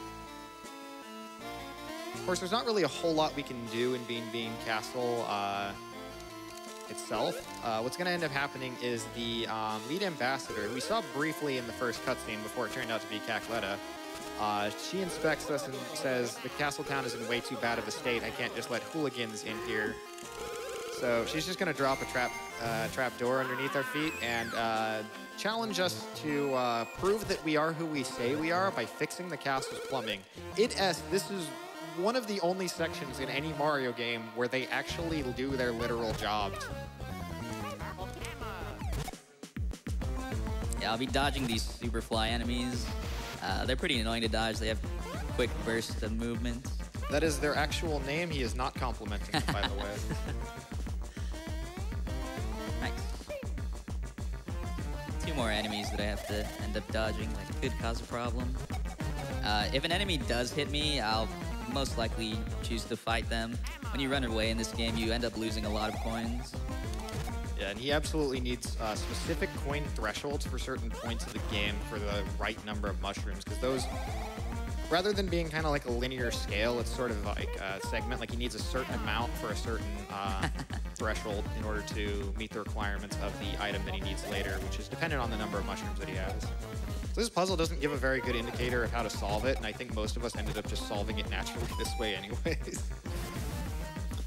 Of course, there's not really a whole lot we can do in Bean Bean Castle itself. What's going to end up happening is the lead ambassador, who we saw briefly in the first cutscene before it turned out to be Cackletta. She inspects us and says, the castle town is in way too bad of a state. I can't just let hooligans in here. So she's just going to drop a trap trap door underneath our feet and challenge us to prove that we are who we say we are by fixing the castle's plumbing. This is one of the only sections in any Mario game where they actually do their literal jobs. Yeah, I'll be dodging these super fly enemies. They're pretty annoying to dodge. They have quick bursts of movement. That is their actual name. He is not complimenting it, by the way. Nice. 2 more enemies that I have to end up dodging. That could cause a problem. If an enemy does hit me, I'll most likely choose to fight them. When you run away in this game, you end up losing a lot of coins. Yeah, and he absolutely needs specific coin thresholds for certain points of the game for the right number of mushrooms, because those, rather than being kind of like a linear scale, it's sort of like a segment. Like he needs a certain amount for a certain threshold in order to meet the requirements of the item that he needs later, which is dependent on the number of mushrooms that he has. So this puzzle doesn't give a very good indicator of how to solve it, and I think most of us ended up just solving it naturally this way anyways.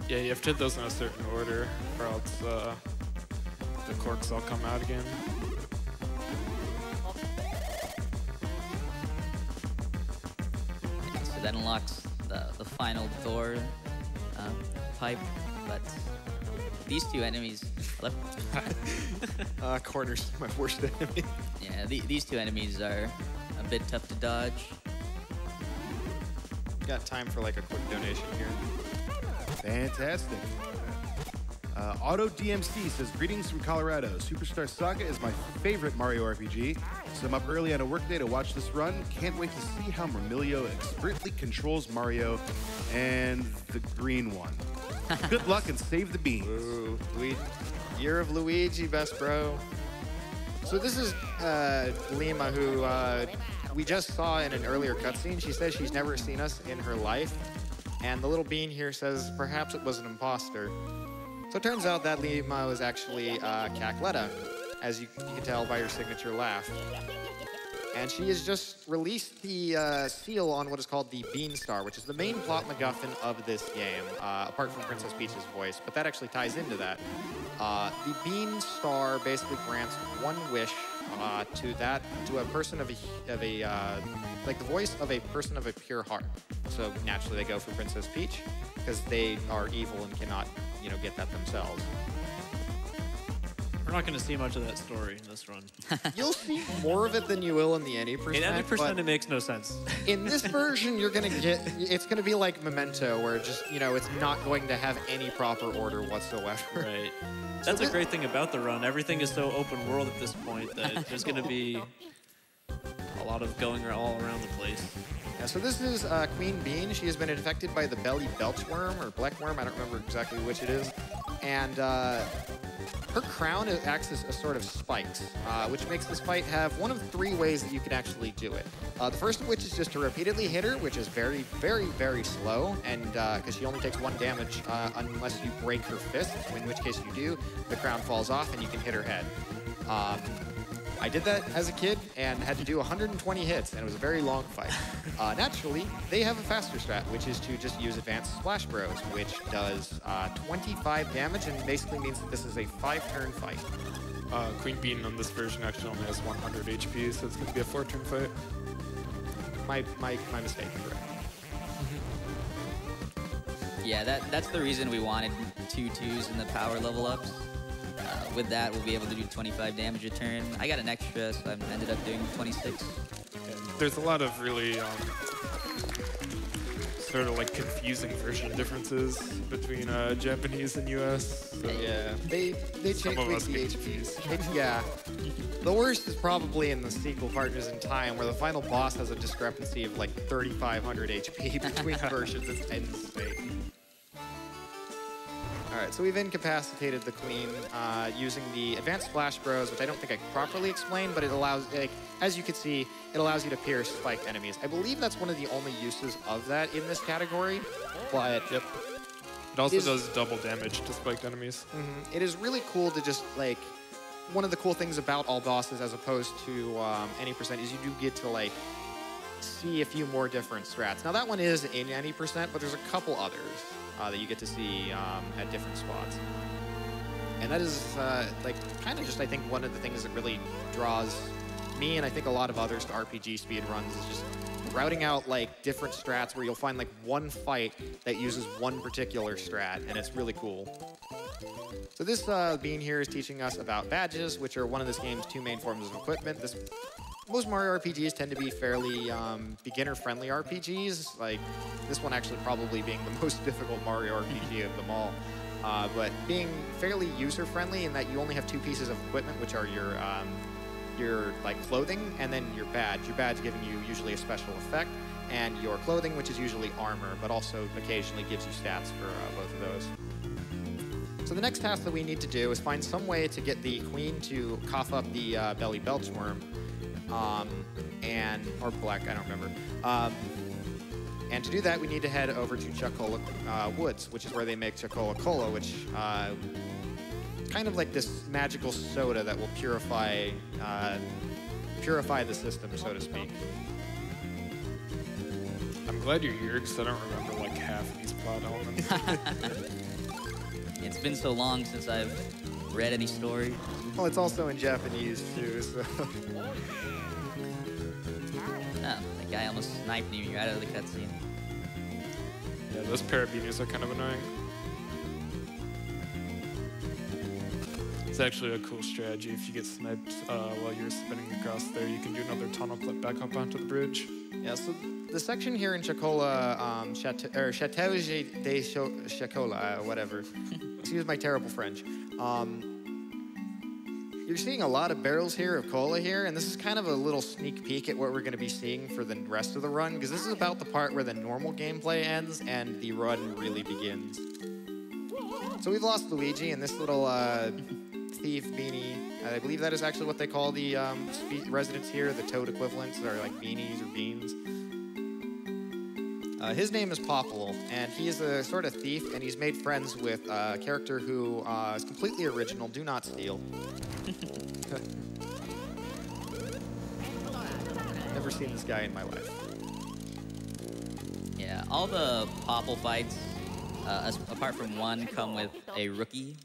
Yeah, you have to hit those in a certain order, or else the corks all come out again. So that unlocks the final door pipe, but these 2 enemies... Corner's my worst enemy. Yeah, these 2 enemies are a bit tough to dodge. Got time for like a quick donation here. Fantastic. Auto DMC says, greetings from Colorado. Superstar Saga is my favorite Mario RPG, so I'm up early on a workday to watch this run. Can't wait to see how Mermilio expertly controls Mario and the green one. Good luck and save the beans. Ooh, Year of Luigi, best bro. So this is Lima, who we just saw in an earlier cutscene. She says she's never seen us in her life. And the little bean here says perhaps it was an imposter. So it turns out that Lima was actually Cackletta, as you can tell by her signature laugh. And she has just released the seal on what is called the Bean Star, which is the main plot MacGuffin of this game, apart from Princess Peach's voice. But that actually ties into that. The Bean Star basically grants one wish to a person of a like the voice of a person of a pure heart. So naturally they go for Princess Peach because they are evil and cannot, get that themselves. We're not going to see much of that story in this run. You'll see more of it than you will in the any percent. In any percent, it makes no sense. In this version, you're going to get, it's going to be like Memento, where just, it's not going to have any proper order whatsoever. Right. That's a great thing about the run. Everything is so open world at this point that there's going to be a lot of going all around the place. Yeah, so this is Queen Bean. She has been infected by the belly belchworm or blackworm. I don't remember exactly which it is. And her crown acts as a sort of spikes, which makes this fight have one of 3 ways that you can actually do it. The first of which is just to repeatedly hit her, which is very, very, very slow, and because she only takes 1 damage unless you break her fist, in which case you do, the crown falls off and you can hit her head. I did that as a kid and had to do 120 hits, and it was a very long fight. Naturally, they have a faster strat, which is to just use Advanced Splash Bros, which does 25 damage and basically means that this is a 5-turn fight. Queen Bean on this version actually only has 100 HP, so it's going to be a 4-turn fight. My mistake, correct. Yeah, that's the reason we wanted 2 2s in the power level ups. With that, we'll be able to do 25 damage a turn. I got an extra, so I ended up doing 26. There's a lot of really sort of like confusing version differences between Japanese and US. So Yeah, they some change of us the get HP. Yeah. The worst is probably in the sequel Partners in Time, where the final boss has a discrepancy of like 3,500 HP between versions. It's insane. All right, so we've incapacitated the Queen using the Advanced Splash Bros, which I don't think I properly explained, but it allows, like, as you can see, it allows you to pierce spiked enemies. I believe that's one of the only uses of that in this category, but... Yep. It also does double damage to spiked enemies. It is really cool to just, like, one of the cool things about all bosses as opposed to any percent is you do get to, like, see a few more different strats. Now, that one is in any percent, but there's a couple others that you get to see at different spots. And that is like kind of just, I think, one of the things that really draws me and I think a lot of others to RPG speedruns is just routing out like different strats where you'll find like one fight that uses one particular strat, and it's really cool. So this bean here is teaching us about badges, which are one of this game's two main forms of equipment. Most Mario RPGs tend to be fairly beginner-friendly RPGs, like this one actually probably being the most difficult Mario RPG of them all. But being fairly user-friendly in that you only have two pieces of equipment, which are your like clothing and then your badge. Your badge giving you usually a special effect, and your clothing, which is usually armor, but also occasionally gives you stats for both of those. So the next task that we need to do is find some way to get the queen to cough up the belly belchworm, or black, I don't remember. And to do that, we need to head over to Chocola Woods, which is where they make Chocola Cola, which kind of like this magical soda that will purify the system, so to speak. I'm glad you're here because I don't remember like half of these plot elements. It's been so long since I've read any story. Well, it's also in Japanese too, so. Oh, that guy almost sniped me right out of the cutscene. Yeah, those Parabeanies are kind of annoying. It's actually a cool strategy. If you get sniped while you're spinning across there, you can do another tunnel clip back up onto the bridge. Yeah, so the section here in Chocola, Chateau de Chocola, whatever. Excuse my terrible French. You're seeing a lot of barrels here of cola here, and this is kind of a little sneak peek at what we're going to be seeing for the rest of the run, because this is about the part where the normal gameplay ends and the run really begins. So we've lost Luigi, and this little thief beanie, I believe that is actually what they call the residents here, the toad equivalents, that are like beanies or beans. His name is Popple, and he is a sort of thief, and he's made friends with a character who is completely original. Do not steal. Never seen this guy in my life. Yeah, all the Popple fights, apart from one, come with a rookie,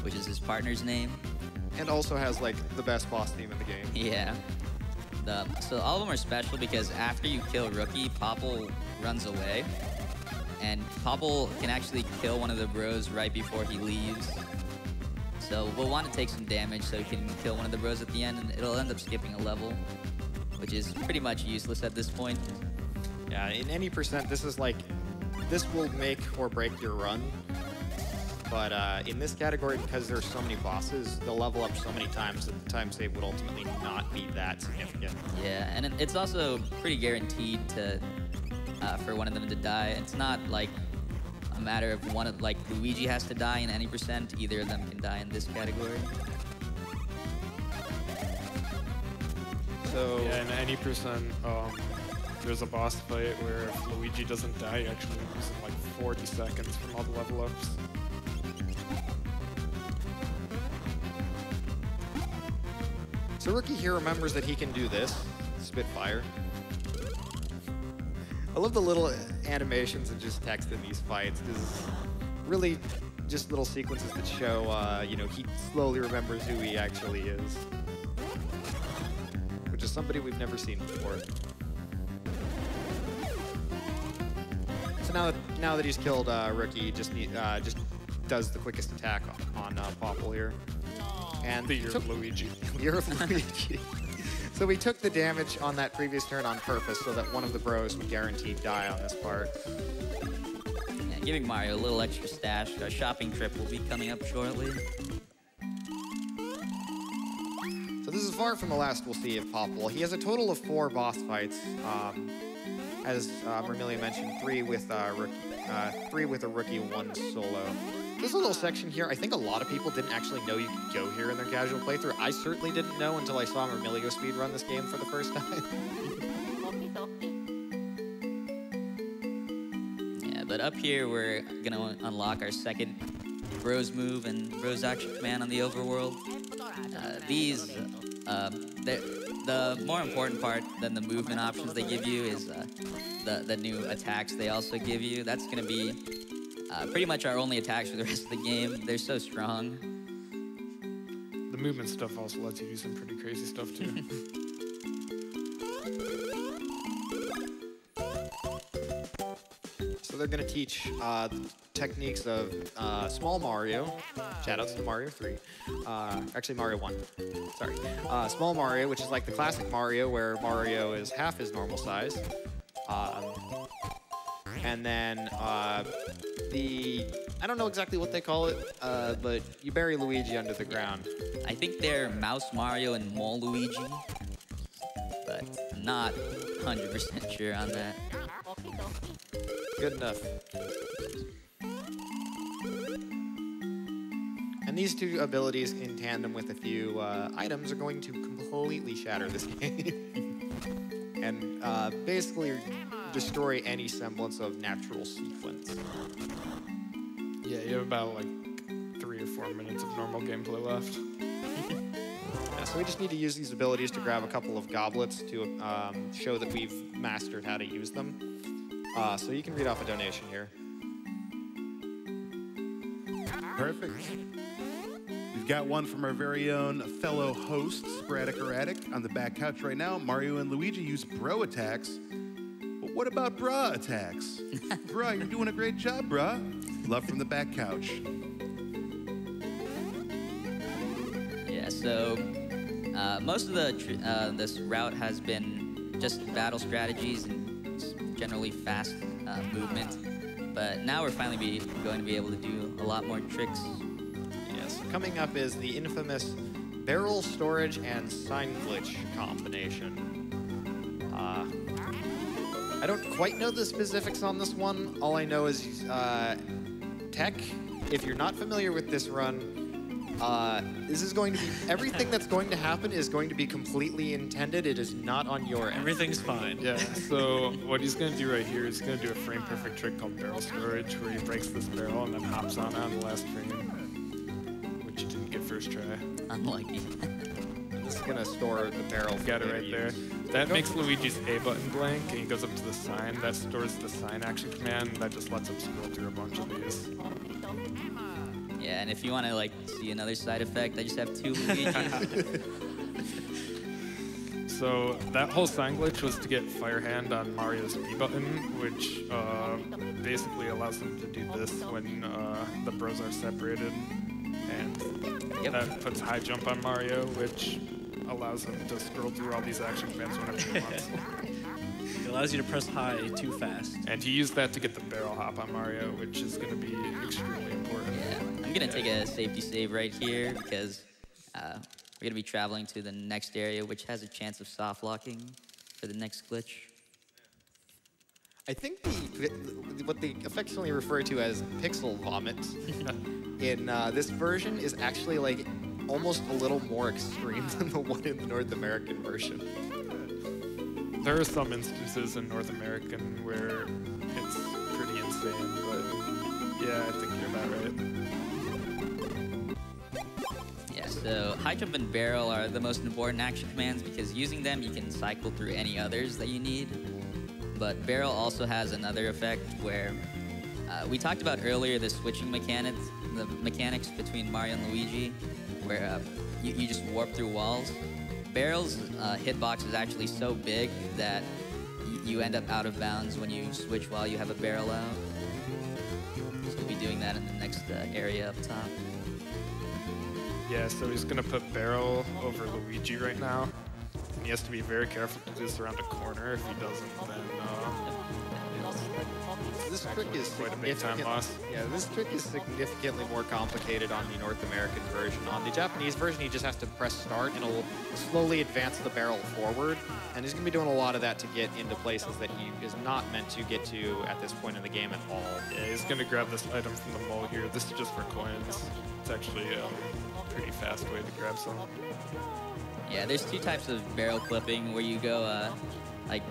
which is his partner's name. And also has like the best boss theme in the game. Yeah. So all of them are special because after you kill Rookie, Popple runs away. And Popple can actually kill one of the bros right before he leaves. So we'll want to take some damage so he can kill one of the bros at the end, and it'll end up skipping a level, which is pretty much useless at this point. Yeah, in any percent, this is like, this will make or break your run. But in this category, because there's so many bosses, they'll level up so many times that the time save would ultimately not be that significant. Yeah, and it's also pretty guaranteed to for one of them to die. It's not like a matter of like Luigi has to die in any percent. Either of them can die in this category. So yeah, in any percent, there's a boss fight where if Luigi doesn't die, you actually lose in like 40 seconds from all the level ups. So Rookie here remembers that he can do this, Spitfire. I love the little animations and just text in these fights. This is really just little sequences that show, you know, he slowly remembers who he actually is. Which is somebody we've never seen before. So now that he's killed Rookie, he just does the quickest attack on Popple here. And The year of Luigi. Year of Luigi. So we took the damage on that previous turn on purpose so that one of the bros would guaranteed die on this part. Yeah, giving Mario a little extra stash. Our shopping trip will be coming up shortly. So this is far from the last we'll see of Popple. He has a total of 4 boss fights. As Mermilia mentioned, 3 with a rookie, 1 solo. This little section here, I think a lot of people didn't actually know you could go here in their casual playthrough. I certainly didn't know until I saw Mermilio speedrun this game for the first time. Yeah, but up here we're gonna unlock our second Bros move and Bros action command on the overworld. The more important part than the movement options they give you is the new attacks they also give you. That's gonna be pretty much our only attacks for the rest of the game. They're so strong. The movement stuff also lets you do some pretty crazy stuff too. So they're going to teach the techniques of Small Mario. Shout outs to Mario 3. Actually, Mario 1. Sorry. Small Mario, which is like the classic Mario, where Mario is half his normal size. And then I don't know exactly what they call it, but you bury Luigi under the ground. I think they're Mouse Mario and Mole Luigi, but I'm not 100% sure on that. Good enough. And these two abilities, in tandem with a few items, are going to completely shatter this game. And basically destroy any semblance of natural sequence. Yeah, you have about like 3 or 4 minutes of normal gameplay left. Yeah, so we just need to use these abilities to grab a couple of goblets to show that we've mastered how to use them. So you can read off a donation here. Perfect. We've got one from our very own fellow host, Sporadic Erratic, on the back couch right now. Mario and Luigi use bro attacks. But what about bra attacks? Bruh, you're doing a great job, bruh. Love from the back couch. Yeah, so most of this route has been just battle strategies and generally fast movement. But now we're finally going to be able to do a lot more tricks. Yes, coming up is the infamous barrel storage and sign glitch combination. I don't quite know the specifics on this one. All I know is tech. If you're not familiar with this run, this is going to be, everything that's going to happen is going to be completely intended. It is not on your end. Everything's fine. Yeah, so what he's going to do right here is going to do a frame perfect trick called barrel storage, where he breaks this barrel and then hops on the last frame, which you didn't get first try. Unlucky. This is going to store the barrel. Got it right there. That makes Luigi's A button blank, and he goes up to the sign. That stores the sign action command. That just lets him scroll through a bunch of these. Yeah, and if you want to like see another side effect, I just have 2 Luigis. So that whole sign glitch was to get Fire Hand on Mario's B button, which basically allows him to do this when the bros are separated. And that puts high jump on Mario, which allows him to scroll through all these action commands whenever he wants. It allows you to press high too fast. And he used that to get the barrel hop on Mario, which is going to be extremely important. Yeah, I'm gonna take a safety save right here because we're gonna be traveling to the next area, which has a chance of soft locking for the next glitch. I think what they affectionately refer to as pixel vomit in this version is actually like almost a little more extreme than the one in the North American version. There are some instances in North American where it's pretty insane, but yeah, I think you're about right. Yeah, so high jump and barrel are the most important action commands because using them you can cycle through any others that you need. But barrel also has another effect where we talked about earlier the switching mechanics between Mario and Luigi, where you just warp through walls. Barrel's hitbox is actually so big that you end up out of bounds when you switch while you have a barrel out. So we'll be doing that in the next area up top. Yeah, so he's gonna put barrel over Luigi right now. And he has to be very careful to do this around a corner. If he doesn't, then This trick is quite a big time loss. Yeah, this trick is significantly more complicated on the North American version. On the Japanese version, he just has to press start and it'll slowly advance the barrel forward. And he's going to be doing a lot of that to get into places that he is not meant to get to at this point in the game at all. Yeah, he's gonna grab this item from the mole here. This is just for coins. It's actually a pretty fast way to grab some. Yeah, there's 2 types of barrel clipping where you go like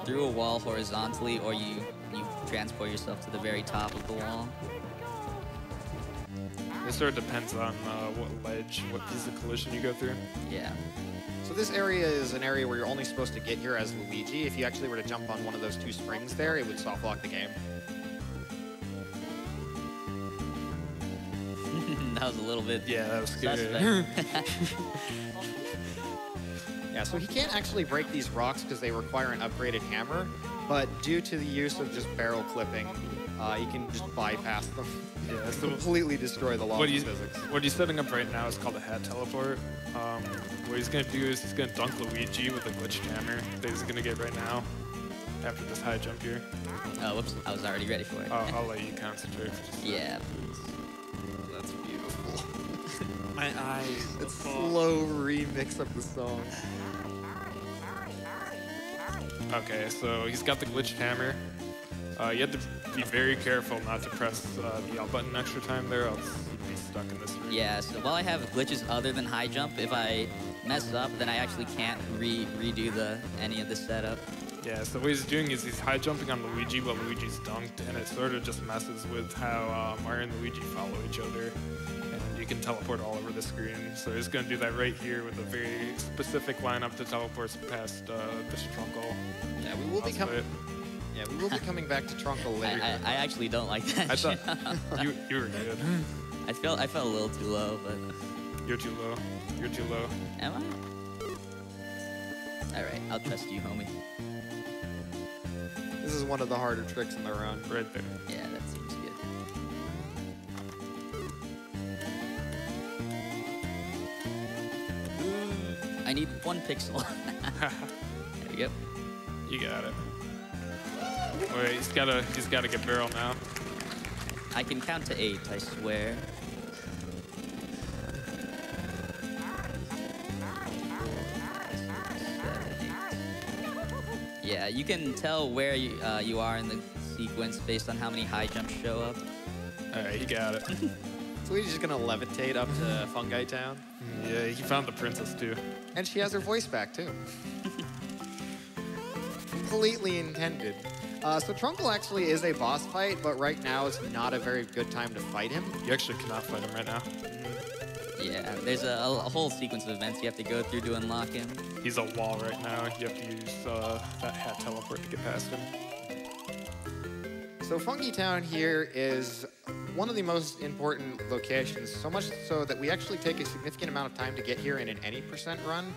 through a wall horizontally or you transport yourself to the very top of the wall. It sort of depends on what ledge, what piece of collision you go through. Yeah. So this area is an area where you're only supposed to get here as Luigi. If you actually were to jump on one of those 2 springs there, it would soft lock the game. That was a little bit Yeah, that was scary. suspect. Yeah, so he can't actually break these rocks because they require an upgraded hammer, but due to the use of just barrel clipping, he can just bypass them. Yeah, so Completely destroy the laws what of he's, physics. what he's setting up right now is called a hat teleport. What he's going to do is he's going to dunk Luigi with a glitched hammer that he's going to get right now after this high jump here. Oh, whoops. I was already ready for it. I'll let you concentrate for just a Yeah, please. Oh, that's beautiful. My eyes. It's slow remix of the song. Okay, so he's got the glitched hammer. You have to be very careful not to press the L button extra time there, else you'd be stuck in this room. Yeah, so while I have glitches other than high jump, if I mess up, then I actually can't redo any of the setup. Yeah, so what he's doing is he's high jumping on Luigi while Luigi's dunked, and it sort of just messes with how Mario and Luigi follow each other. And you can teleport all over the screen. So he's going to do that right here with a very specific lineup to teleport past this Trunkle. Yeah, we will be coming back to Trunkle later. I actually don't like that. I thought you were good. I felt a little too low, but You're too low. You're too low. am I? All right, I'll trust you, homie. This is one of the harder tricks in the run. Right there. Yeah, that seems good. I need 1 pixel. There we go. You got it. Wait, he's gotta get barrel now. I can count to 8, I swear. Yeah, you can tell where you are in the sequence based on how many high jumps show up. All right, he got it. So he's just gonna levitate up to Fungi Town. Yeah, he found the princess too. And she has her voice back too. Completely intended. So Trunkle actually is a boss fight, but right now is not a very good time to fight him. You actually cannot fight him right now. Yeah, there's a whole sequence of events you have to go through to unlock him. He's a wall right now. You have to use that hat teleport to get past him. So Fungi Town here is one of the most important locations, so much so that we actually take a significant amount of time to get here in an any % run,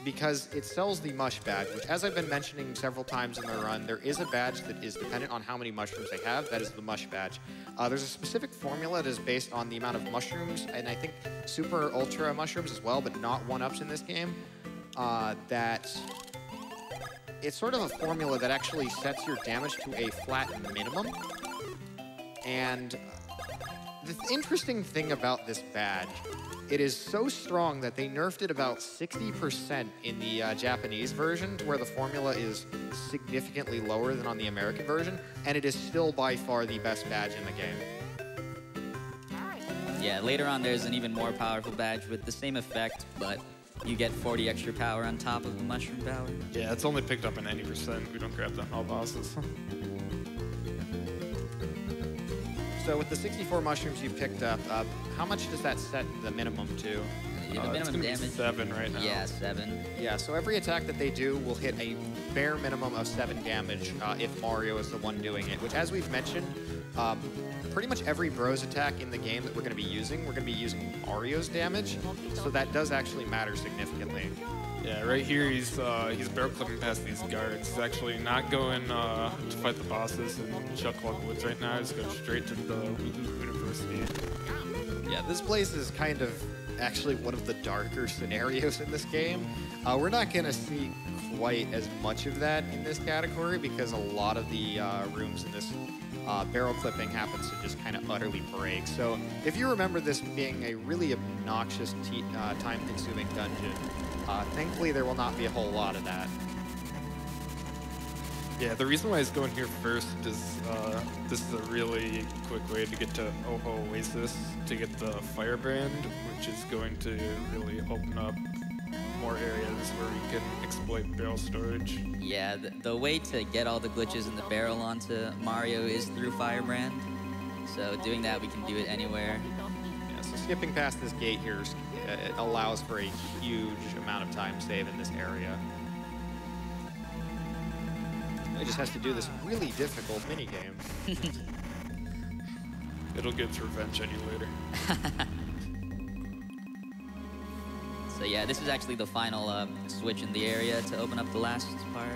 because it sells the mush badge, which, as I've been mentioning several times in the run, there is a badge that is dependent on how many mushrooms they have. That is the mush badge. There's a specific formula that is based on the amount of mushrooms, and I think super ultra mushrooms as well, but not 1-ups in this game, that it's sort of a formula that actually sets your damage to a flat minimum. And the interesting thing about this badge, it is so strong that they nerfed it about 60% in the Japanese version, to where the formula is significantly lower than on the American version, and it is still by far the best badge in the game. Yeah, later on there's an even more powerful badge with the same effect, but you get 40 extra power on top of the mushroom power. Yeah, it's only picked up in 90%. We don't grab that in all bosses. So with the 64 mushrooms you picked up, how much does that set the minimum to? The It's minimum gonna be damage. 7 right now. Yeah, 7. Yeah, so every attack that they do will hit a bare minimum of 7 damage if Mario is the one doing it, which, as we've mentioned, pretty much every Bros attack in the game that we're going to be using Mario's damage, so that does actually matter significantly. Yeah, right here he's barrel clipping past these guards. He's actually not going to fight the bosses in Chuckwalk Woods right now. He's going straight to the Woohoo University. Yeah, this place is kind of actually one of the darker scenarios in this game. We're not going to see quite as much of that in this category because a lot of the rooms in this barrel clipping happens to just kind of utterly break. So if you remember this being a really obnoxious, time-consuming dungeon, thankfully there will not be a whole lot of that. Yeah, the reason why he's going here first is this is a really quick way to get to Oho Oasis to get the Firebrand, which is going to really open up more areas where we can exploit barrel storage. Yeah, the way to get all the glitches in the barrel onto Mario is through Firebrand. So doing that, we can do it anywhere. Yeah, so skipping past this gate here it allows for a huge amount of time save in this area. It just has to do this really difficult minigame. It'll get its revenge any later. So yeah, this is actually the final switch in the area to open up the last part.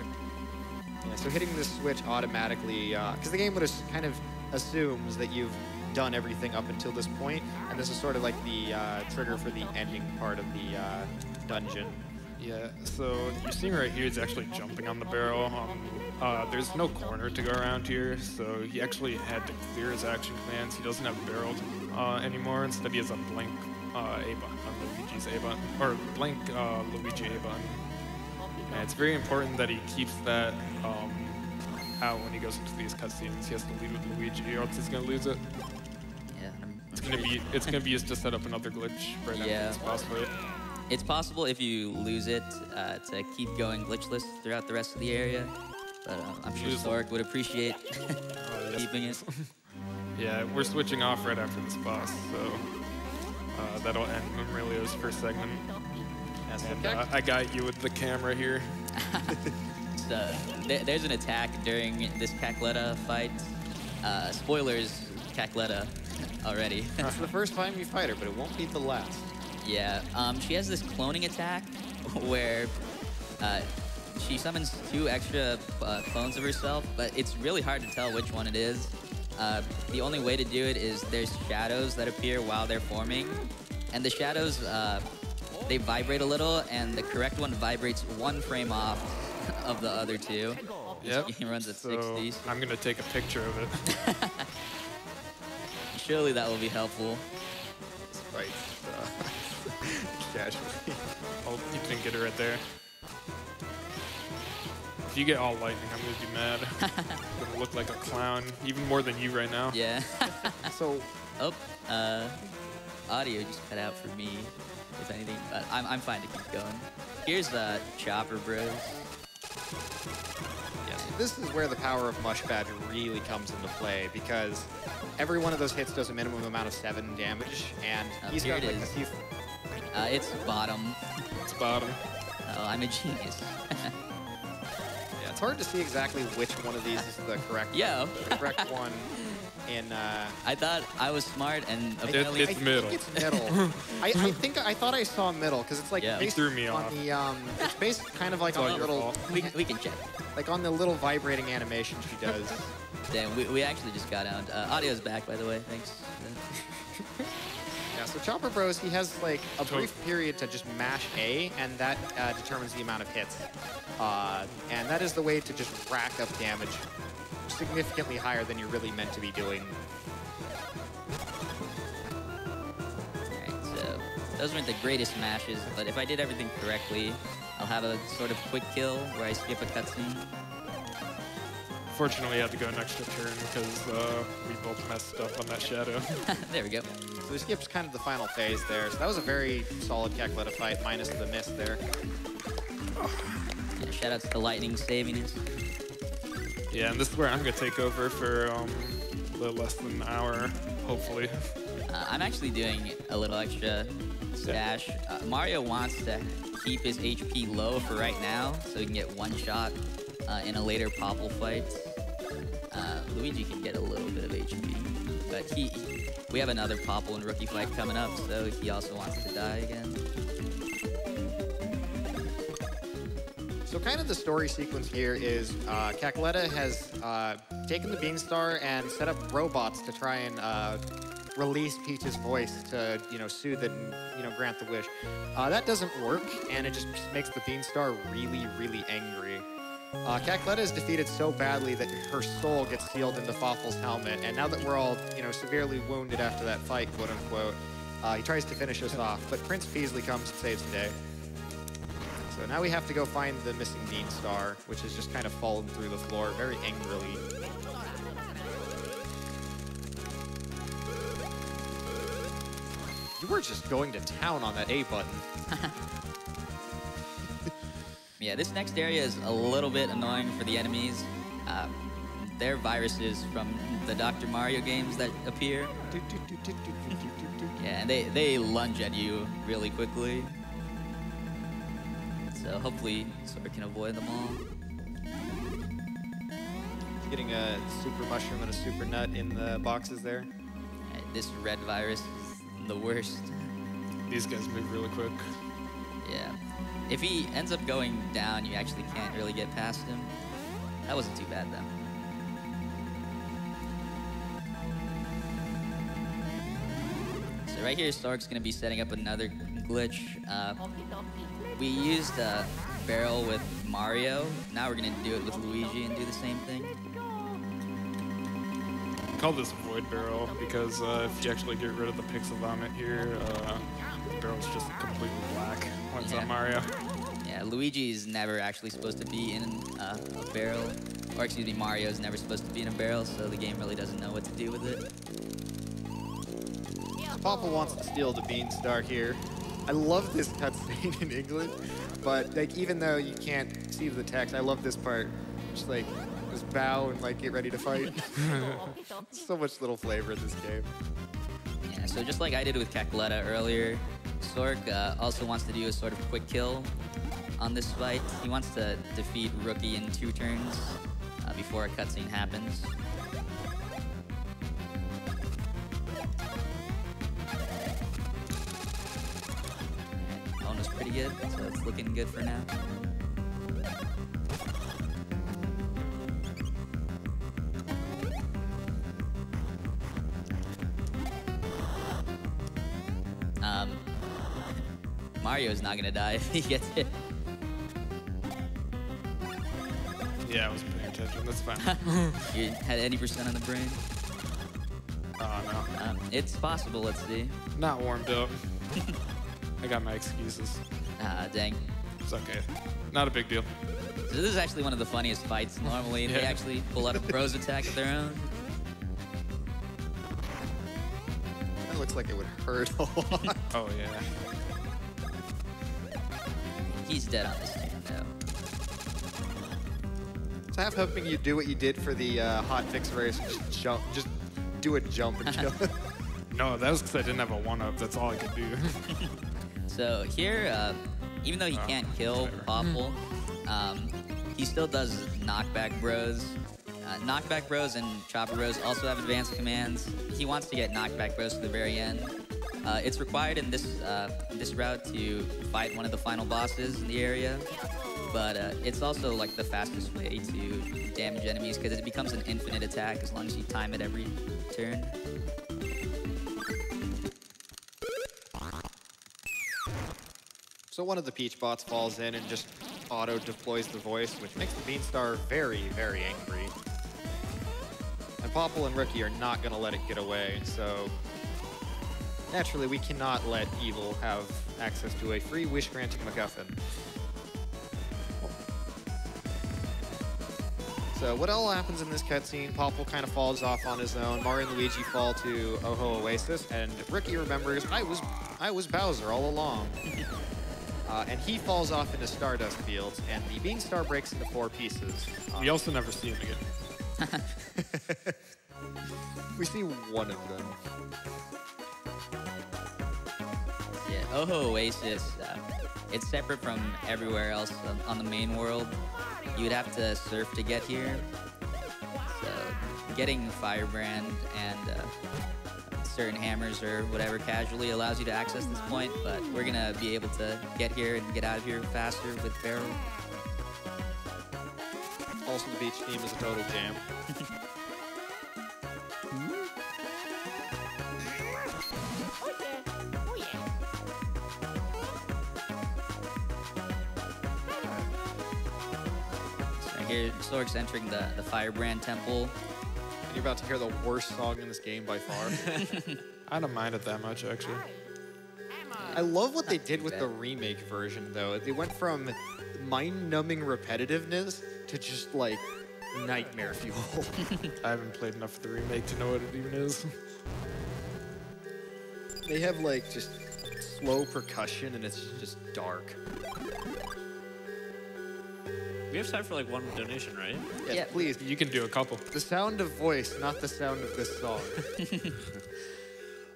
Yeah, so hitting this switch automatically, because the game would kind of assumes that you've done everything up until this point, and this is sort of like the trigger for the ending part of the dungeon. Yeah, so you're seeing right here is actually jumping on the barrel. There's no corner to go around here, so he actually had to clear his action commands. He doesn't have barreled anymore. Instead, he has a blank A button, or Luigi's A button, or blank Luigi A button. And it's very important that he keeps that out when he goes into these cutscenes. He has to lead with Luigi, or else he's gonna lose it. Yeah. It's gonna be used to set up another glitch right after this boss fight. It's possible if you lose it to keep going glitchless throughout the rest of the area, but I'm sure Zork would appreciate keeping it. Yeah, we're switching off right after this boss, so that'll end Mamrillio's first segment. And I got you with the camera here. So, there's an attack during this Cackletta fight. Spoilers, Cackletta already. It's the first time you fight her, but it won't be the last. Yeah, she has this cloning attack where she summons 2 extra clones of herself, but it's really hard to tell which one it is. The only way to do it is there's shadows that appear while they're forming, and the shadows, they vibrate a little, and the correct one vibrates 1 frame off of the other 2. Yep. He runs at so 60s. I'm gonna take a picture of it. Surely that will be helpful. Right. Casually. Oh, you can get her right there. If you get all lightning, I'm gonna be mad. I'm gonna look like a clown, even more than you right now. Yeah. So, Audio just cut out for me, if anything, but I'm fine to keep going. Here's Chopper Bros. yes, this is where the power of Mush Badge really comes into play, because every one of those hits does a minimum amount of 7 damage, and he's here got it like a is. few. It's bottom. It's bottom. Oh, I'm a genius. Yeah, it's hard to see exactly which one of these is the correct one. In I thought I was smart, and It's apparently I middle. think it's middle. I thought I saw middle because it's like Yeah. based Threw me on off. the it's based kind of like on all the your little fault. we can check. like on the little vibrating animation she does. Damn, we actually just got out. Audio's back, by the way. Thanks. Yeah, so Chopper Bros, he has like a brief period to just mash A, and that determines the amount of hits. And that is the way to just rack up damage significantly higher than you're really meant to be doing. Alright, so those weren't the greatest mashes, but if I did everything correctly, I'll have a sort of quick kill where I skip a cutscene. Fortunately, I had to go an extra turn because we both messed up on that shadow. There we go. So he skips kind of the final phase there. So that was a very solid Cackletta fight, minus the miss there. Yeah, shout out to the lightning saving us. Yeah, and this is where I'm gonna take over for a little less than an hour, hopefully. I'm actually doing a little extra stash. Mario wants to keep his HP low for right now, so he can get 1 shot in a later Popple fight. Luigi can get a little bit of HP, but we have another Popple and Rookie fight coming up, so he also wants to die again. So kind of the story sequence here is Cackletta has taken the Beanstar and set up robots to try and release Peach's voice to, soothe it and, grant the wish. That doesn't work, and it just makes the Beanstar really, really angry. Cackletta is defeated so badly that her soul gets sealed into Fawful's helmet, and now that we're all, severely wounded after that fight, quote unquote, he tries to finish us off, but Prince Peasley comes and saves the day. So now we have to go find the missing Beanstar, which has just kind of fallen through the floor very angrily. You were just going to town on that A button. Yeah, this next area is a little bit annoying for the enemies. They're viruses from the Dr. Mario games that appear. Yeah, and they lunge at you really quickly. So hopefully Sora can avoid them all. Getting a super mushroom and a super nut in the boxes there. This red virus is the worst. These guys move really quick. If he ends up going down, you actually can't really get past him. That wasn't too bad, though. So right here, Stork's going to be setting up another glitch. We used Barrel with Mario. Now we're going to do it with Luigi and do the same thing. I call this Void Barrel because if you actually get rid of the pixel vomit here, the barrel's just completely black when it's on Mario. Yeah, Luigi is never actually supposed to be in a barrel. Or excuse me, Mario is never supposed to be in a barrel, so the game really doesn't know what to do with it. Popple wants to steal the Beanstar here. I love this cutscene in England, but like even though you can't see the text, I love this part. Just like just bow and like get ready to fight. So much little flavor in this game. Yeah, so just like I did with Cackletta earlier, Stork also wants to do a sort of quick kill on this fight. He wants to defeat Rookie in 2 turns before a cutscene happens. Almost pretty good, so it's looking good for now. Mario's not gonna die if he gets hit. Yeah, I was paying attention. That's fine. You had any % on the brain? Oh, no. It's possible, let's see. Not warmed up. I got my excuses. Dang. It's okay. Not a big deal. So this is actually one of the funniest fights. Normally, they actually pull out a bro's attack of their own. That looks like it would hurt a lot. Oh, yeah. He's dead on this turn, though. So I'm hoping you do what you did for the hot fix race. Just jump, just do a jump and kill it. No, that was because I didn't have a 1-up. That's all I could do. So here, even though he can't kill Popple, he still does knockback bros. Knockback bros and chopper bros also have advanced commands. He wants to get knockback bros to the very end. It's required in this route to fight one of the final bosses in the area, but it's also like the fastest way to damage enemies because it becomes an infinite attack as long as you time it every turn. So one of the Peach bots falls in and just auto deploys the voice, which makes the Beanstar very, very angry. And Popple and Rookie are not going to let it get away, so naturally we cannot let Evil have access to a free wish-granting MacGuffin. So what all happens in this cutscene, Popple kind of falls off on his own, Mario and Luigi fall to Oho Oasis, and Rookie remembers, I was Bowser all along. And he falls off into Stardust Fields, and the Beanstar breaks into 4 pieces. We also never see him again. We see one of them. Yeah, Oho Oasis, it's separate from everywhere else on the main world. You would have to surf to get here. So getting Firebrand and certain hammers or whatever casually allows you to access this point, but we're gonna be able to get here and get out of here faster with Barrel. Also, the beach theme is a total jam. So here, Stork's entering the Firebrand Temple. You're about to hear the worst song in this game by far. I don't mind it that much, actually. I love what they did with the remake version, though. They went from mind-numbing repetitiveness to just, like, nightmare fuel. I haven't played enough of the remake to know what it even is. They have, like, just slow percussion, and it's just dark. We have time for like one donation, right? Yes, Yeah. please. You can do a couple. The sound of voice, not the sound of this song.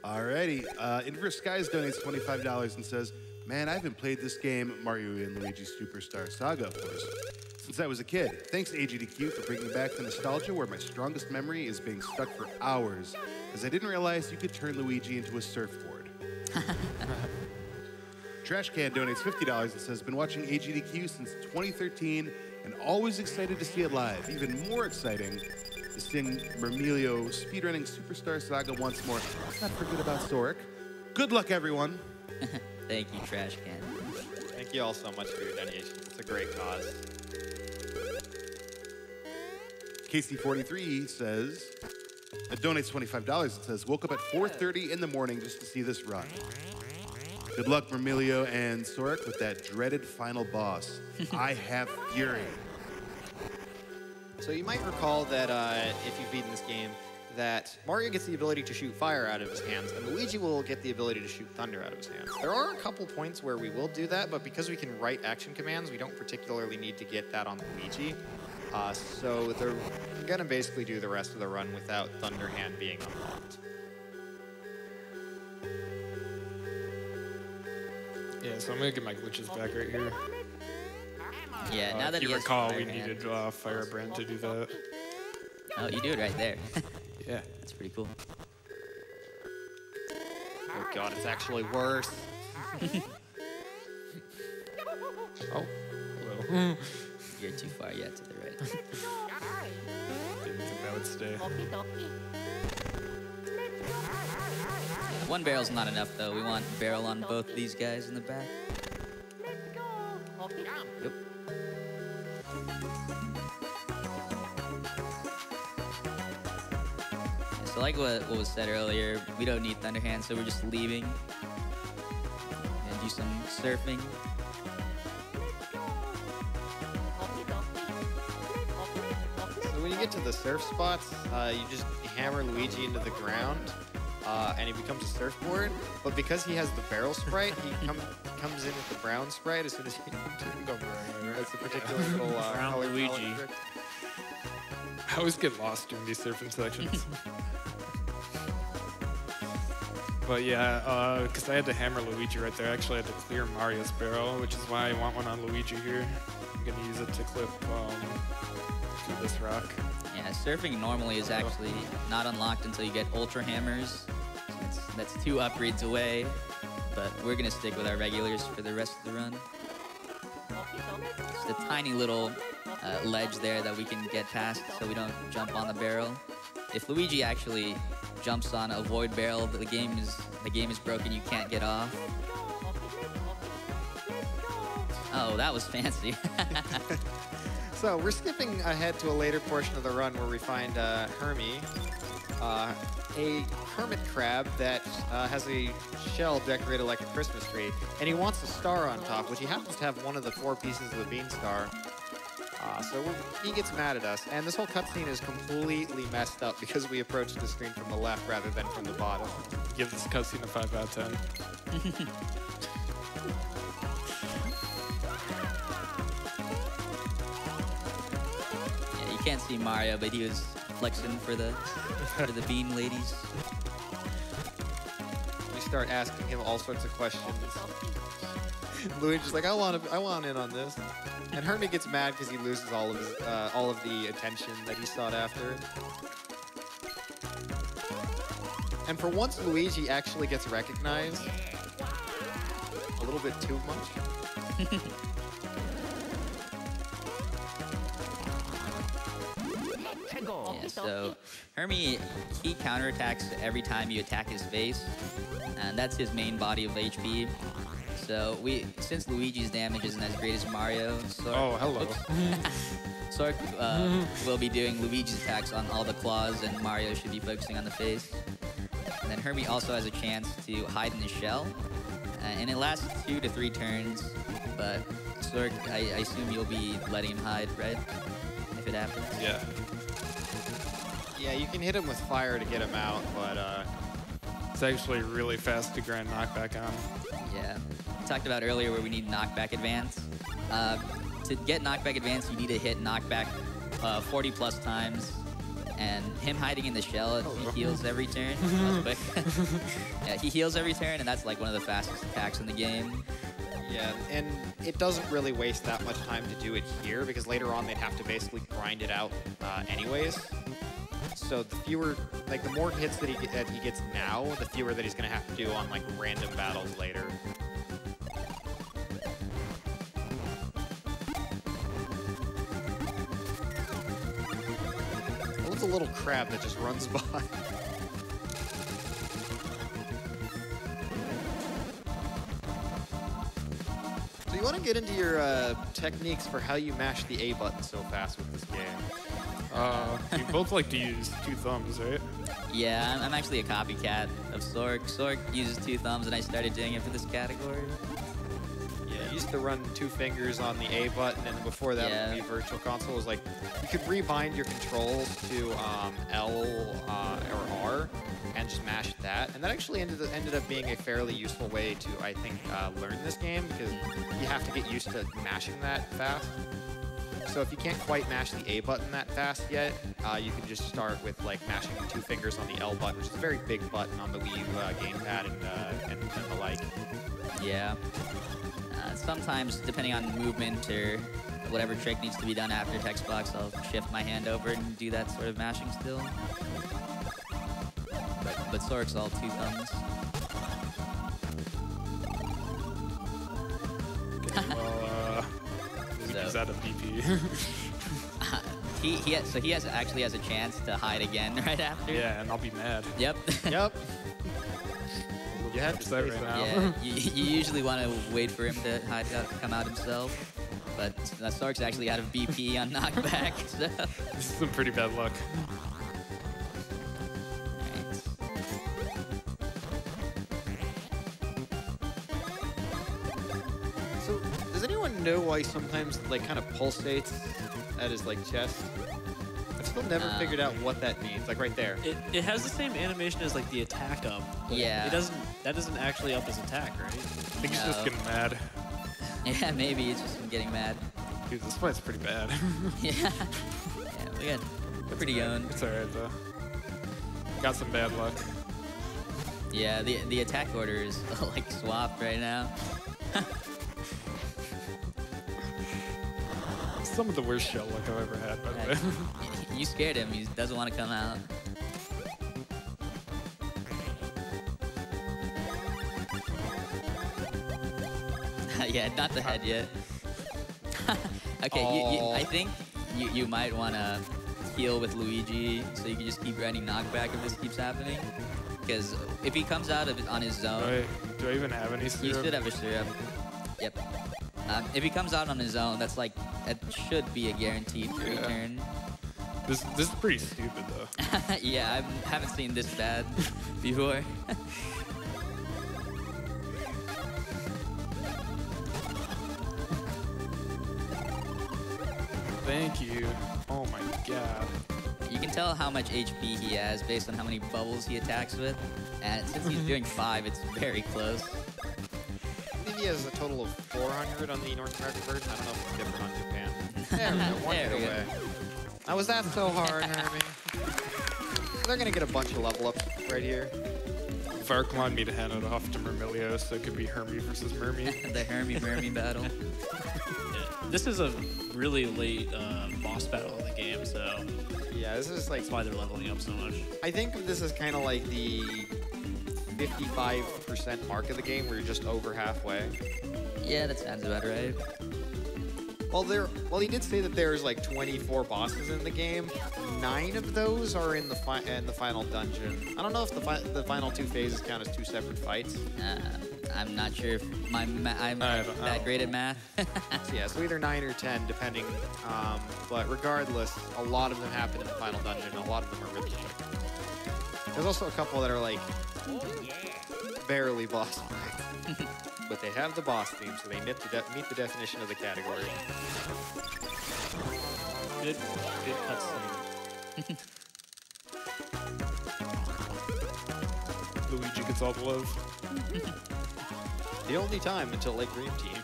Alrighty. Inverse Skies donates $25 and says, man, I haven't played this game, Mario and Luigi Superstar Saga, of course, since I was a kid. Thanks to AGDQ for bringing back the nostalgia where my strongest memory is being stuck for hours, as I didn't realize you could turn Luigi into a surfboard. Trash Can donates $50 and says, been watching AGDQ since 2013 and always excited to see it live. Even more exciting to sing Mermelio speedrunning Superstar Saga once more. Let's not forget about Soric. Good luck, everyone. Thank you, Trash Can. Thank you all so much for your donations. It's a great cause. KC43 says, it donates $25 and says, woke up at 4:30 in the morning just to see this run. Good luck, Mermelio and Soric, with that dreaded final boss. I have fury. So you might recall that if you've beaten this game, that Mario gets the ability to shoot fire out of his hands, and Luigi will get the ability to shoot thunder out of his hands. There are a couple points where we will do that, but because we can write action commands, we don't particularly need to get that on Luigi. So they're gonna basically do the rest of the run without Thunder Hand being unlocked. Yeah, so I'm gonna get my glitches back right here. Yeah, now that if you he has recall, Fire we Hand. needed Firebrand to do that. Oh, you do it right there. Yeah. That's pretty cool. Oh god, it's actually worse. Oh, hello. You're too far yet to the right. Didn't think that would stay. One barrel's not enough, though. We want barrel on both these guys in the back. Yep. Yeah, so like what was said earlier, we don't need Thunderhand, so we're just leaving and do some surfing. So when you get to the surf spots, you just hammer Luigi into the ground, and he becomes a surfboard. But because he has the barrel sprite, he comes in with the brown sprite as soon as he That's a particular little Brown color Luigi. palette trick. I always get lost during these surfing sections. But yeah, because I had to hammer Luigi right there, I actually had to clear Mario's barrel, which is why I want one on Luigi here. I'm gonna use it to clip through this rock. Yeah, surfing normally is actually not unlocked until you get Ultra Hammers. That's 2 upgrades away, but we're gonna stick with our regulars for the rest of the run. Just a tiny little ledge there that we can get past so we don't jump on the barrel. If Luigi actually jumps on a void barrel, the game is broken. You can't get off. Oh, that was fancy. So we're skipping ahead to a later portion of the run where we find Hermie, a hermit crab that has a shell decorated like a Christmas tree, and he wants a star on top, which he happens to have one of the 4 pieces of the bean star. So he gets mad at us, and this whole cutscene is completely messed up because we approached the screen from the left rather than from the bottom. Give this cutscene a 5 out of 10. Yeah, you can't see Mario, but he was flexing for the bean ladies. We start asking him all sorts of questions. Luigi's like, I want in on this. And Hermie gets mad because he loses all of the attention that he sought after. And for once, Luigi actually gets recognized. A little bit too much. Yeah, so Hermie, he counterattacks every time you attack his face, and that's his main body of HP. So since Luigi's damage isn't as great as Mario, Soric will be doing Luigi's attacks on all the claws, and Mario should be focusing on the face. And then Hermie also has a chance to hide in the shell, and it lasts 2 to 3 turns. But Soric, I assume you'll be letting him hide, right? If it happens. Yeah. Yeah, you can hit him with fire to get him out, but It's actually really fast to grind knockback on. Yeah. We talked about earlier where we need knockback advance. To get knockback advance, you need to hit knockback 40 plus times. And him hiding in the shell, he heals every turn. That was quick. Yeah, he heals every turn, and that's like one of the fastest attacks in the game. yeah, and it doesn't really waste that much time to do it here because later on they'd have to basically grind it out anyways. So the more hits that he gets now, the fewer that he's gonna have to do on like random battles later. with a little crab that just runs by. So you want to get into your techniques for how you mash the A button so fast with this game. You both like to use 2 thumbs, right? Yeah, I'm actually a copycat of Sork. Sork uses 2 thumbs, and I started doing it for this category. Yeah, I used to run 2 fingers on the A button, and before that, Yeah. the Virtual Console was like, you could rebind your controls to L or R and just mash that. And that actually ended up being a fairly useful way to, I think, learn this game, because you have to get used to mashing that fast. So if you can't quite mash the A button that fast yet, you can just start with like mashing 2 fingers on the L button, which is a very big button on the Wii U gamepad and the like. Yeah. Sometimes, depending on movement or whatever trick needs to be done after text box, I'll shift my hand over and do that sort of mashing still. But Sork's all 2 thumbs. Okay, well, is that a BP? He actually has a chance to hide again right after. Yeah, and I'll be mad. Yep. Yep. You had to Upset say right so. now. Yeah, you usually want to wait for him to come out himself. But Sork's actually out of BP on knockback, so. This is some pretty bad luck. So, does anyone know why sometimes like kind of pulsates at his like chest? I've still never figured out what that means. Like right there. It has the same animation as like the attack up. But Yeah. That doesn't actually up his attack, right? I think he's just No. getting mad. Yeah, maybe it's just him getting mad. Dude, this fight's pretty bad. Yeah. Yeah, we're pretty going. It's alright though. Got some bad luck. Yeah, the attack order is like swapped right now. Some of the worst shell luck I've ever had, by the way. You scared him. He doesn't want to come out. Yeah, not the head yet. Okay, I think you might want to heal with Luigi so you can just keep grinding knockback if this keeps happening. Because if he comes out of it on his zone, Do I even have any you syrup? should have a syrup. Yep. If he comes out on his own, that's like, it should be a guaranteed free Yeah. turn. This is pretty stupid though. Yeah, I haven't seen this bad before. Thank you. Oh my god. You can tell how much HP he has based on how many bubbles he attacks with. And since he's doing 5, it's very close. I think he has a total of 400 on the North American version. I don't know if it's different on Japan. There we go. One There hit we go. away. Now, was that so hard, Hermie? They're gonna get a bunch of level ups right here. Vark wanted me to hand it off to Mermilio, so it could be Hermie versus Mermie. The Hermie battle. Yeah. This is a really late boss battle in the game, so Yeah, this is like. that's why they're leveling up so much. I think of this as kind of like the 55% mark of the game, where you're just over halfway. Yeah, that sounds about right. Well, he did say that there's like 24 bosses in the game. 9 of those are in the final dungeon. I don't know if the final 2 phases count as 2 separate fights. I'm not sure if I'm I don't that know. great at math. So yeah, so either 9 or 10, depending. But regardless, a lot of them happen in the final dungeon. A lot of them are really quick. There's also a couple that are like barely boss fights. But they have the boss theme, so they meet the definition of the category. Good cutscene. Luigi gets all the love. The only time until like Dream Team.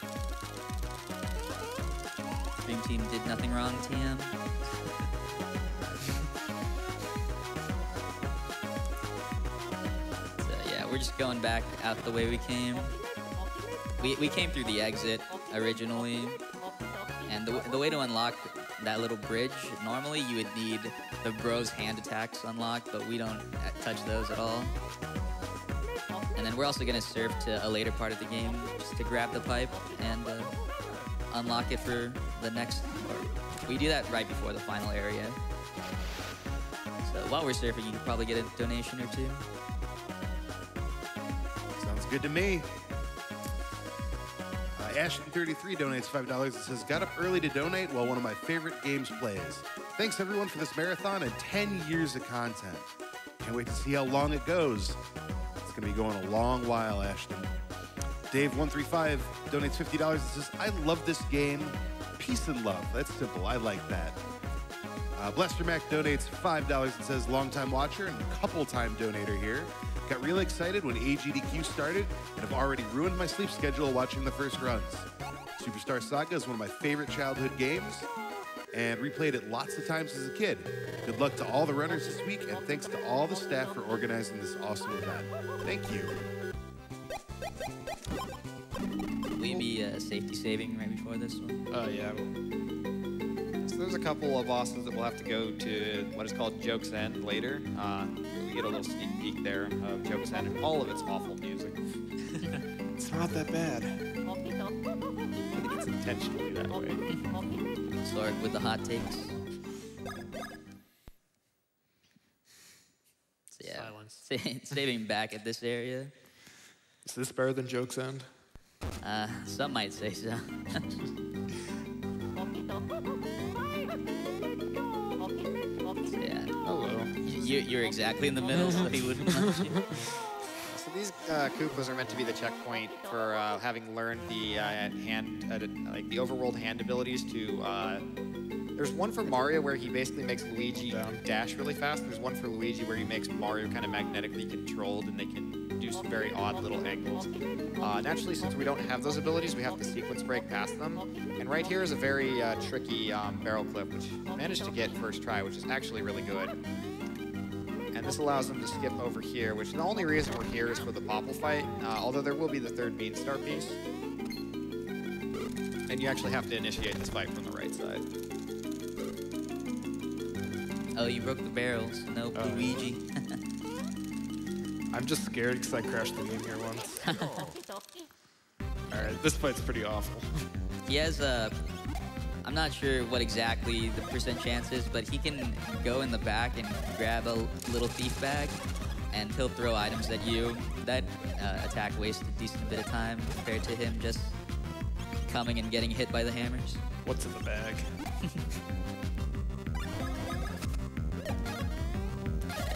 Dream Team did nothing wrong, TM. So yeah, we're just going back out the way we came. We came through the exit originally, and the way to unlock that little bridge, normally you would need the bros hand attacks unlocked, but we don't touch those at all. And then we're also gonna surf to a later part of the game just to grab the pipe and unlock it for the next part. We do that right before the final area. So while we're surfing, you can probably get a donation or two. Sounds good to me. Ashton33 donates $5 and says, got up early to donate while one of my favorite games plays. Thanks everyone for this marathon and 10 years of content. Can't wait to see how long it goes. It's gonna be going a long while, Ashton. Dave135 donates $50 and says, I love this game. Peace and love. That's simple. I like that. Blester Mac donates $5 and says, longtime watcher and couple-time donator here. Got really excited when AGDQ started and have already ruined my sleep schedule watching the first runs. Superstar Saga is one of my favorite childhood games and replayed it lots of times as a kid. Good luck to all the runners this week and thanks to all the staff for organizing this awesome event. Thank you. Will you be safety saving right before this one? Yeah. So there's a couple of bosses that we'll have to go to what is called Joke's End later. We get a little sneak peek there of Joke's End and all of its awful music. It's not that bad. I think it's intentionally that way. Start with the hot takes. So yeah, Silence. saving back at this area. Is this better than Joke's End? Some might say so. Yeah. Hello. You're exactly in the middle, so he wouldn't punch you. So these Koopas are meant to be the checkpoint for having learned the like the overworld hand abilities to. There's one for Mario where he basically makes Luigi dash really fast. There's one for Luigi where he makes Mario kind of magnetically controlled, and they can do some very odd little angles. Naturally, since we don't have those abilities, we have to sequence break past them. And right here is a very tricky barrel clip, which I managed to get first try, which is actually really good. And this allows them to skip over here, which the only reason we're here is for the Popple fight, although there will be the third Bean Star piece. And you actually have to initiate this fight from the right side. Oh, you broke the barrels. No Luigi. I'm just scared because I crashed the game here once. Alright, this fight's pretty awful. He has I'm not sure what exactly the percent chance is, but he can go in the back and grab a little thief bag, and he'll throw items at you. That attack wastes a decent bit of time compared to him just coming and getting hit by the hammers. What's in the bag?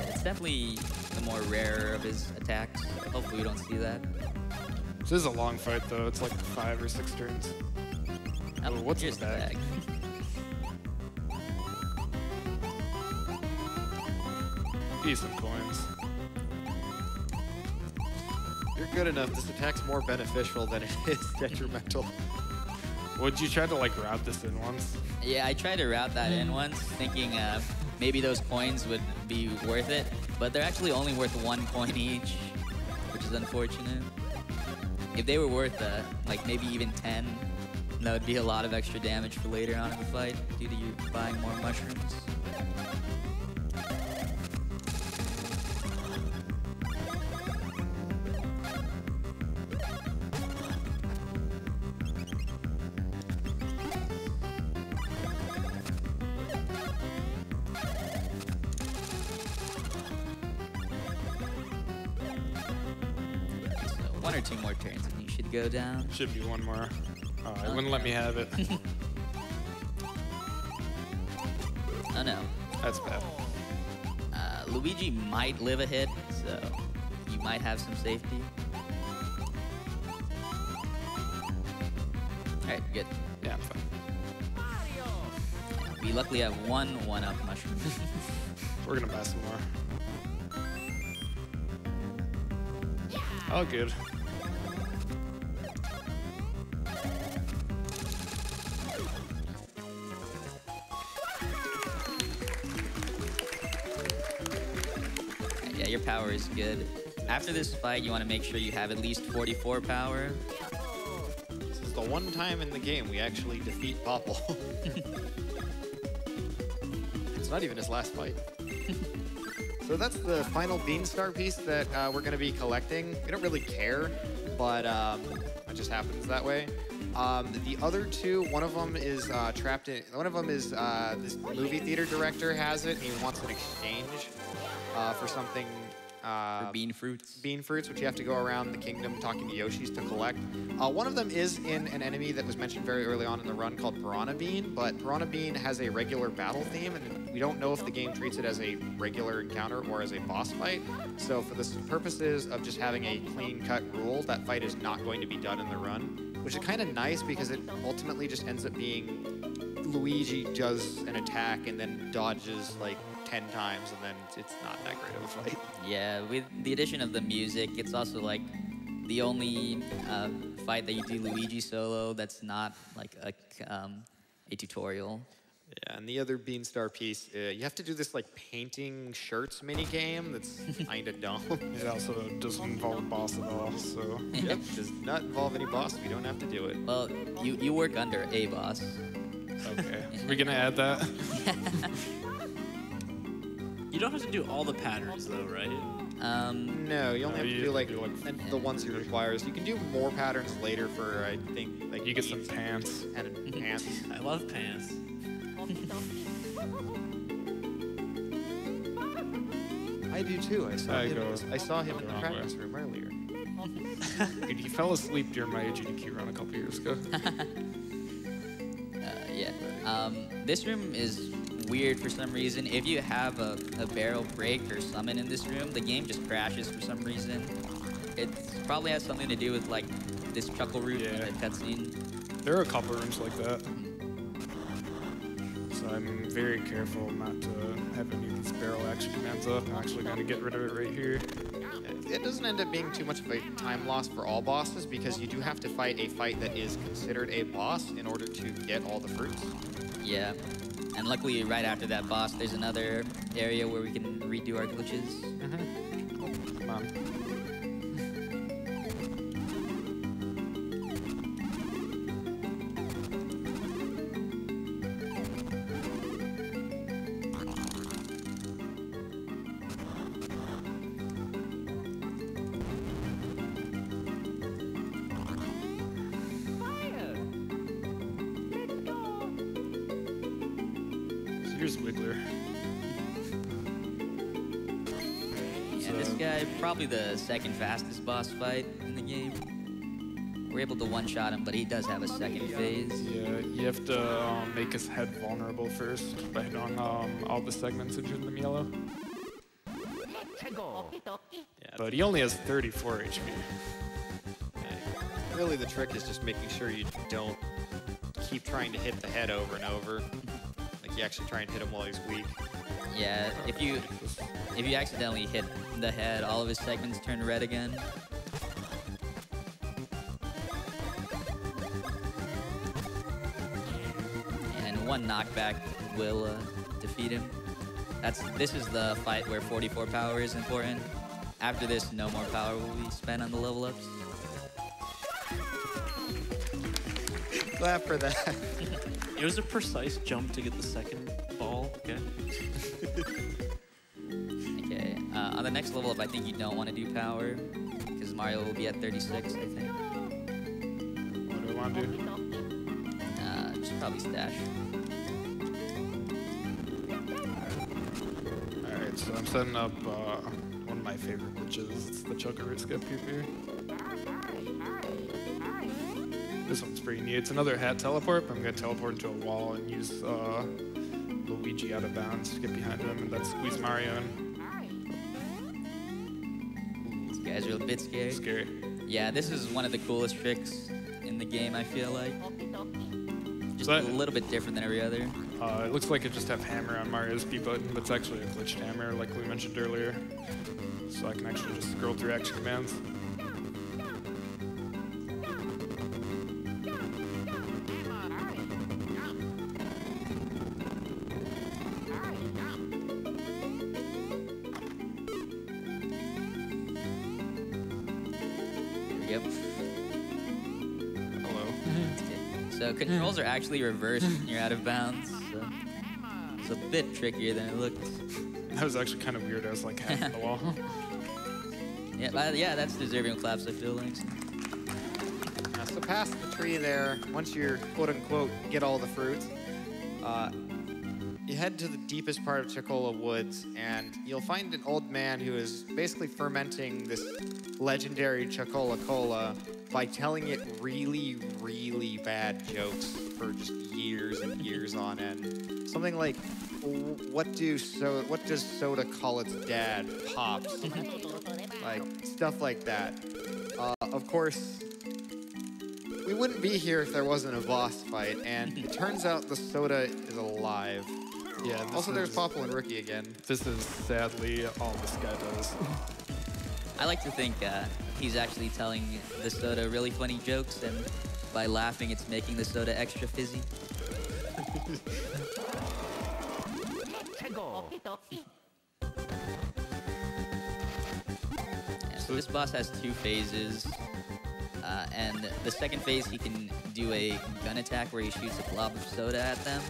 It's definitely the more rarer of his attacks. Hopefully we don't see that. This is a long fight though. It's like 5 or 6 turns. Oh, what's in here's the bag? Decent coins. You're good enough. This attack's more beneficial than it is detrimental. Would you try to like route this in once? Yeah, I tried to route that in once, thinking maybe those coins would be worth it, but they're actually only worth 1 coin each, which is unfortunate. If they were worth like maybe even 10, that would be a lot of extra damage for later on in the fight due to you buying more mushrooms. So 1 or 2 more turns and you should go down. Should be 1 more. Oh, it wouldn't let me have it. Oh no. That's bad. Luigi might live a hit, so you might have some safety. Alright, good. Yeah, I'm fine. We luckily have 1 1-up mushroom. We're gonna buy some more. Oh, good. Yeah, your power is good. After this fight, you want to make sure you have at least 44 power. This is the one time in the game we actually defeat Popple. It's not even his last fight. So that's the final Bean Star piece that we're going to be collecting. We don't really care, but it just happens that way. The other two, one of them is trapped in. One of them is this movie theater director has it. And he wants an exchange for something. For bean fruits. Bean fruits, which you have to go around the kingdom talking to Yoshis to collect. One of them is in an enemy that was mentioned very early on in the run called Piranha Bean, but Piranha Bean has a regular battle theme, and we don't know if the game treats it as a regular encounter or as a boss fight. So for the purposes of just having a clean-cut rule, that fight is not going to be done in the run, which is kind of nice because it ultimately just ends up being Luigi does an attack and then dodges like 10 times, and then it's not that great of a fight. Yeah, with the addition of the music, it's also like the only fight that you do Luigi solo that's not like a tutorial. Yeah, and the other Beanstar piece, you have to do this like painting shirts mini game that's kind of dumb. It also doesn't involve a boss at all, so. Yep, does not involve any boss. We don't have to do it. Well, you work under a boss. Okay. We're gonna add that? You don't have to do all the patterns though, right? No, you only have to you do like do, like, the ones he requires. You can do more patterns later for I think like You get some pants. and pants. I love pants. I do too. I I saw him in the wrong practice way. room earlier. Dude, he fell asleep during my AGDQ run a couple years ago. Yeah. This room is weird for some reason. If you have a barrel break or summon in this room, the game just crashes for some reason. It probably has something to do with like this chuckle root in the cutscene. There are a couple rooms like that. So I'm very careful not to have any of these barrel action commands up. I'm actually going to get rid of it right here. It doesn't end up being too much of a time loss for all bosses because you do have to fight a fight that is considered a boss in order to get all the fruits. Yeah. And luckily, right after that boss, there's another area where we can redo our glitches. Come on. Here's Wiggler. Yeah, this guy, probably the second fastest boss fight in the game. We're able to one-shot him, but he does have a second phase. Yeah, you have to make his head vulnerable first by hitting all the segments into the yellow. But he only has 34 HP. Really, the trick is just making sure you don't keep trying to hit the head over and over. Like you actually try and hit him while he's weak. Yeah, if you accidentally hit the head, all of his segments turn red again. And one knockback will defeat him. This is the fight where 44 power is important. After this, no more power will be spent on the level ups. Glad for that. It was a precise jump to get the second ball. Okay. Okay, on the next level up, I think you don't want to do power, because Mario will be at 36, I think. What do I want to do? Just probably stash. Alright, so I'm setting up one of my favorite glitches. It's the Chocoroot skip here. This one's pretty neat. It's another hat teleport, but I'm going to teleport into a wall and use Luigi out of bounds to get behind him and then squeeze Mario in. These guys are a bit scary. Scary. Yeah, this is one of the coolest tricks in the game, I feel like. Just So a little bit different than every other. It looks like it just have hammer on Mario's B button, but it's actually a glitched hammer like we mentioned earlier. So I can actually just scroll through action commands. Yep. Hello. So controls are actually reversed when you're out of bounds. So it's a bit trickier than it looked. That was actually kind of weird. I was like half the wall. Yeah, yeah, that's deserving of claps, I feel like. So past the tree there, once you're quote-unquote get all the fruits, you head to the deepest part of Chocola Woods, and you'll find an old man who is basically fermenting this legendary Chocola Cola by telling it really, really bad jokes for just years and years on end. Something like, what does soda call its dad? Pops. Like, stuff like that. Of course, we wouldn't be here if there wasn't a boss fight, and it turns out the soda is alive. Yeah. Also, there's Popple and Rookie again. This is sadly all this guy does. I like to think he's actually telling the soda really funny jokes, and by laughing, it's making the soda extra fizzy. Yeah, so this boss has 2 phases, and the second phase he can do a gun attack where he shoots a blob of soda at them.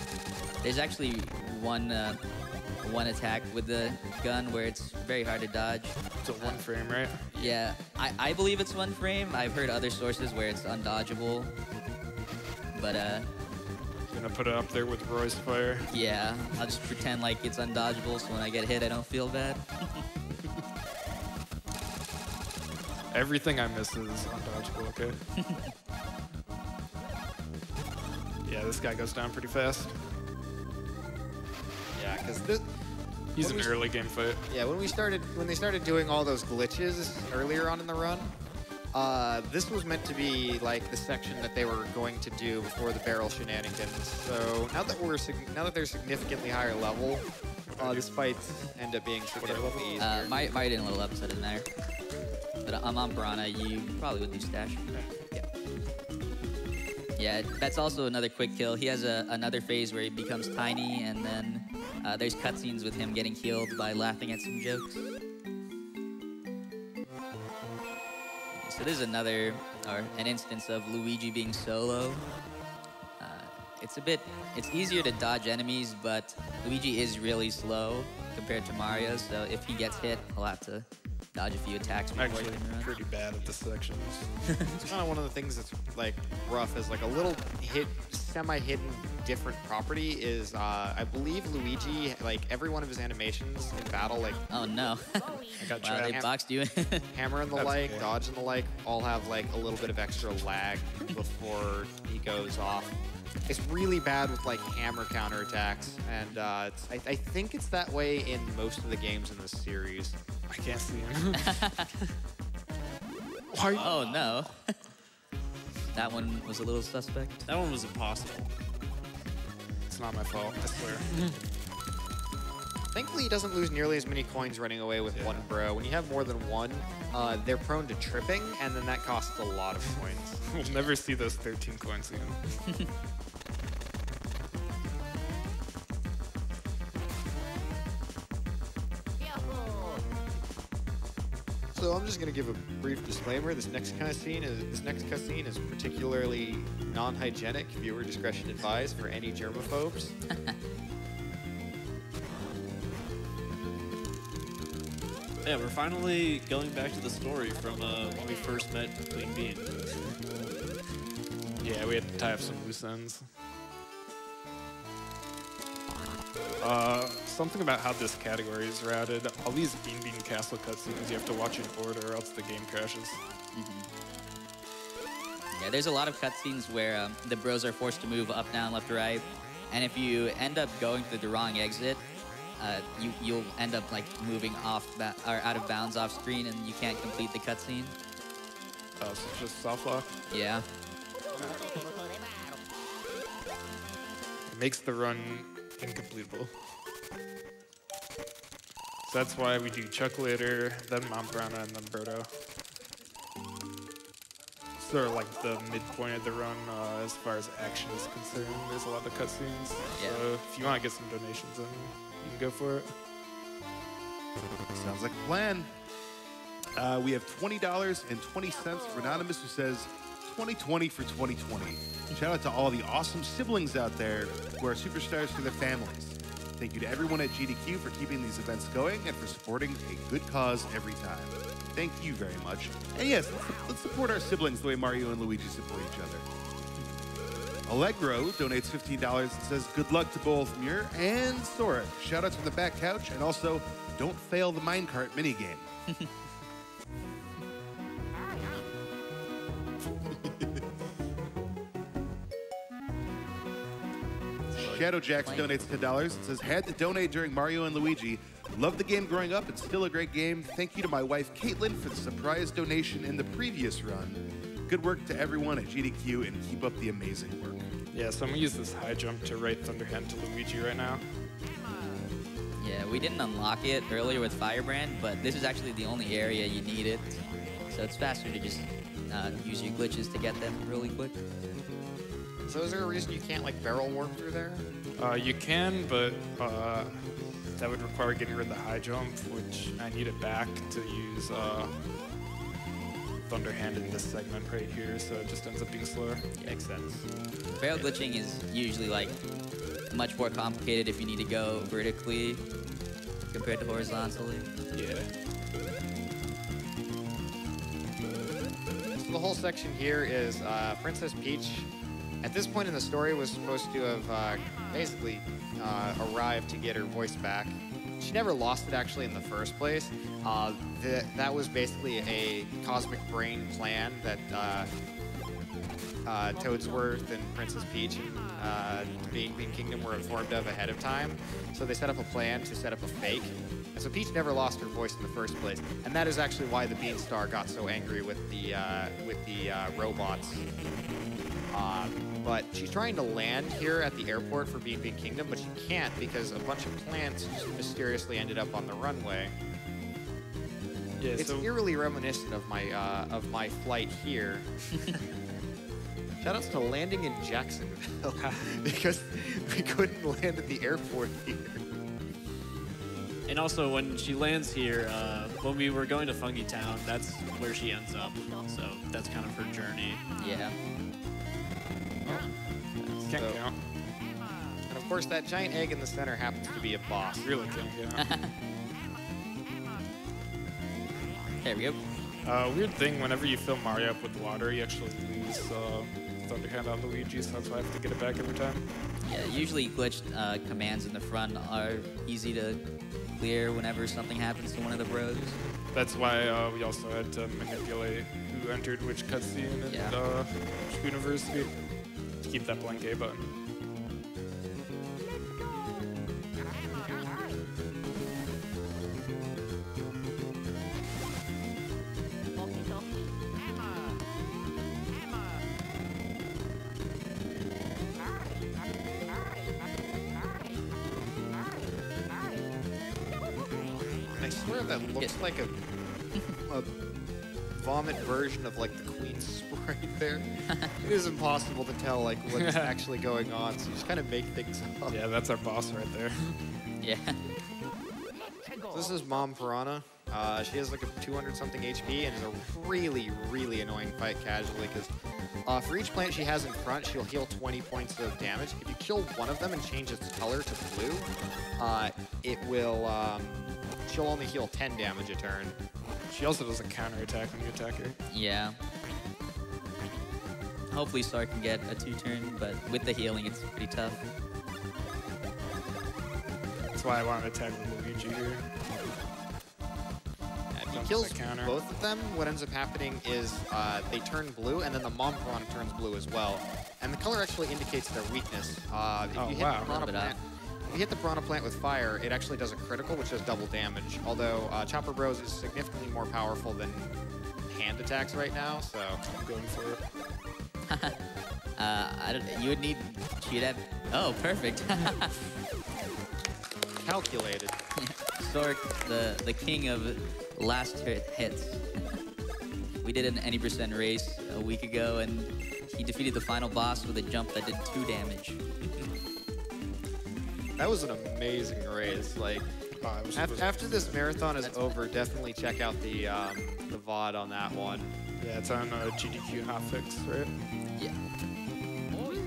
There's actually one attack with the gun where it's very hard to dodge. It's a 1 frame, right? Yeah, I believe it's 1 frame. I've heard other sources where it's undodgeable. But, Gonna put it up there with Roy's Fire. yeah, I'll just pretend like it's undodgeable so when I get hit, I don't feel bad. Everything I miss is undodgeable, okay? Yeah, this guy goes down pretty fast. Yeah, because this. He's When an we- early game fight. Yeah, when they started doing all those glitches earlier on in the run, this was meant to be like the section that they were going to do before the barrel shenanigans. So now that they're significantly higher level, these fights end up being significantly easier. Mario didn't level up, so it doesn't matter. But I'm on Piranha, you probably would do Stash. Yeah, that's also another quick kill. He has another phase where he becomes tiny, and then there's cutscenes with him getting killed by laughing at some jokes. So this is an instance of Luigi being solo. It's easier to dodge enemies, but Luigi is really slow compared to Mario, so if he gets hit, he'll have to dodge a few attacks before Actually, he can run. pretty bad at this section. It's kind of one of the things that's like rough is like a little semi-hidden different property is I believe Luigi, like every one of his animations in battle, like Oh no. I got Wow, they trapped. boxed you in. hammer and the That's like, okay. dodge and the like, all have like a little bit of extra lag before he goes off. It's really bad with like hammer counterattacks, and I think it's that way in most of the games in this series. I can't see him. Why? Oh no. That one was a little suspect. That one was impossible. It's not my fault, I swear. Thankfully, he doesn't lose nearly as many coins running away with one bro. When you have more than one, they're prone to tripping, and then that costs a lot of coins. We'll never see those 13 coins again. So I'm just gonna give a brief disclaimer. This next cutscene is particularly non-hygienic. Viewer discretion advised for any germaphobes. Yeah, we're finally going back to the story from when we first met Queen Bean. Yeah, we had to tie up some loose ends. Something about how this category is routed. All these Bean Bean Castle cutscenes, you have to watch in order or else the game crashes. Yeah, there's a lot of cutscenes where the bros are forced to move up, down, left, right, and if you end up going through the wrong exit, you'll end up like moving or out of bounds off screen, and you can't complete the cutscene. So it's just soft lock. Yeah. It makes the run incompletable. So that's why we do Chuck later, then Mom Piranha, and then Birdo. Sort of like the midpoint of the run as far as action is concerned. There's a lot of cutscenes. Yeah. So if you want to get some donations in, you can go for it. Sounds like a plan. We have $20.20 for Anonymous, who says 2020 for 2020. Shout out to all the awesome siblings out there who are superstars for their families. Thank you to everyone at GDQ for keeping these events going and for supporting a good cause every time. Thank you very much. And yes, let's support our siblings the way Mario and Luigi support each other. Allegro donates $15 and says, good luck to both Muir and Sora. Shoutouts from the back couch, and also, don't fail the minecart minigame. Shadow Jax donates $10 and says, had to donate during Mario and Luigi. Loved the game growing up. It's still a great game. Thank you to my wife, Caitlin, for the surprise donation in the previous run. Good work to everyone at GDQ, and keep up the amazing work. Yeah, so I'm gonna use this high jump to right thunder hand to Luigi right now. Yeah, we didn't unlock it earlier with Firebrand, but this is actually the only area you need it. So it's faster to just use your glitches to get them really quick. So is there a reason you can't like barrel warp through there? You can, but that would require getting rid of the high jump, which I need it back to use thunder hand in this segment right here, so it just ends up being slower. Makes sense. Barrel glitching is usually like much more complicated if you need to go vertically compared to horizontally. Yeah. So the whole section here is Princess Peach. At this point in the story, was supposed to have basically arrived to get her voice back. She never lost it actually in the first place. That was basically a cosmic brain plan that Toadsworth and Princess Peach and Bean Kingdom were informed of ahead of time. So they set up a plan to set up a fake. And so Peach never lost her voice in the first place. And that is actually why the Beanstar got so angry with the robots. But she's trying to land here at the airport for Bean Kingdom, but she can't because a bunch of plants just mysteriously ended up on the runway. Yeah, It's so eerily reminiscent of my flight here. Shoutouts to landing in Jacksonville because we couldn't land at the airport here. And also, when she lands here, when we were going to Fungi Town, that's where she ends up. So that's kind of her journey. Yeah. can't So- count. And of course, that giant egg in the center happens to be a boss. Really can't count. There we go. Weird thing, whenever you fill Mario up with water, you actually lose Thunder Hand on Luigi, so that's why I have to get it back every time. Yeah, usually glitched commands in the front are easy to clear whenever something happens to one of the bros. That's why we also had to manipulate who entered which cutscene and Yeah. which university to keep that blank A button. I swear that looks like a vomit version of like the Queen's Sprite there. It is impossible to tell like what's actually going on, so you just kind of make things up. Yeah, that's our boss right there. Yeah. So this is Mom Piranha. She has like a 200-something HP and is a really, really annoying fight casually because for each plant she has in front, she'll heal 20 points of damage. If you kill one of them and change its color to blue, it will, she'll only heal 10 damage a turn. She also does a counterattack when you attack her. Yeah. Hopefully Star can get a 2-turn, but with the healing, it's pretty tough. That's why I want to attack with Luigi here. If he Jumps kills the counter. both of them, what ends up happening is they turn blue, and then the Mom Piranha turns blue as well. And the color actually indicates their weakness. If Oh, you hit wow. the Piranha Look it up. plant, if you hit the Piranha plant with fire, it actually does a critical, which does double damage. Although Chopper Bros is significantly more powerful than hand attacks right now, so I'm going for it. I don't. You would need. She'd have. Oh, perfect. calculated. Stork, the king of last hits. We did an any percent race a week ago, and he defeated the final boss with a jump that did 2 damage. That was an amazing race. Like Oh, it was after this marathon is over, definitely check out the VOD on that one. Yeah, it's on GDQ Hotfix, right? Yeah.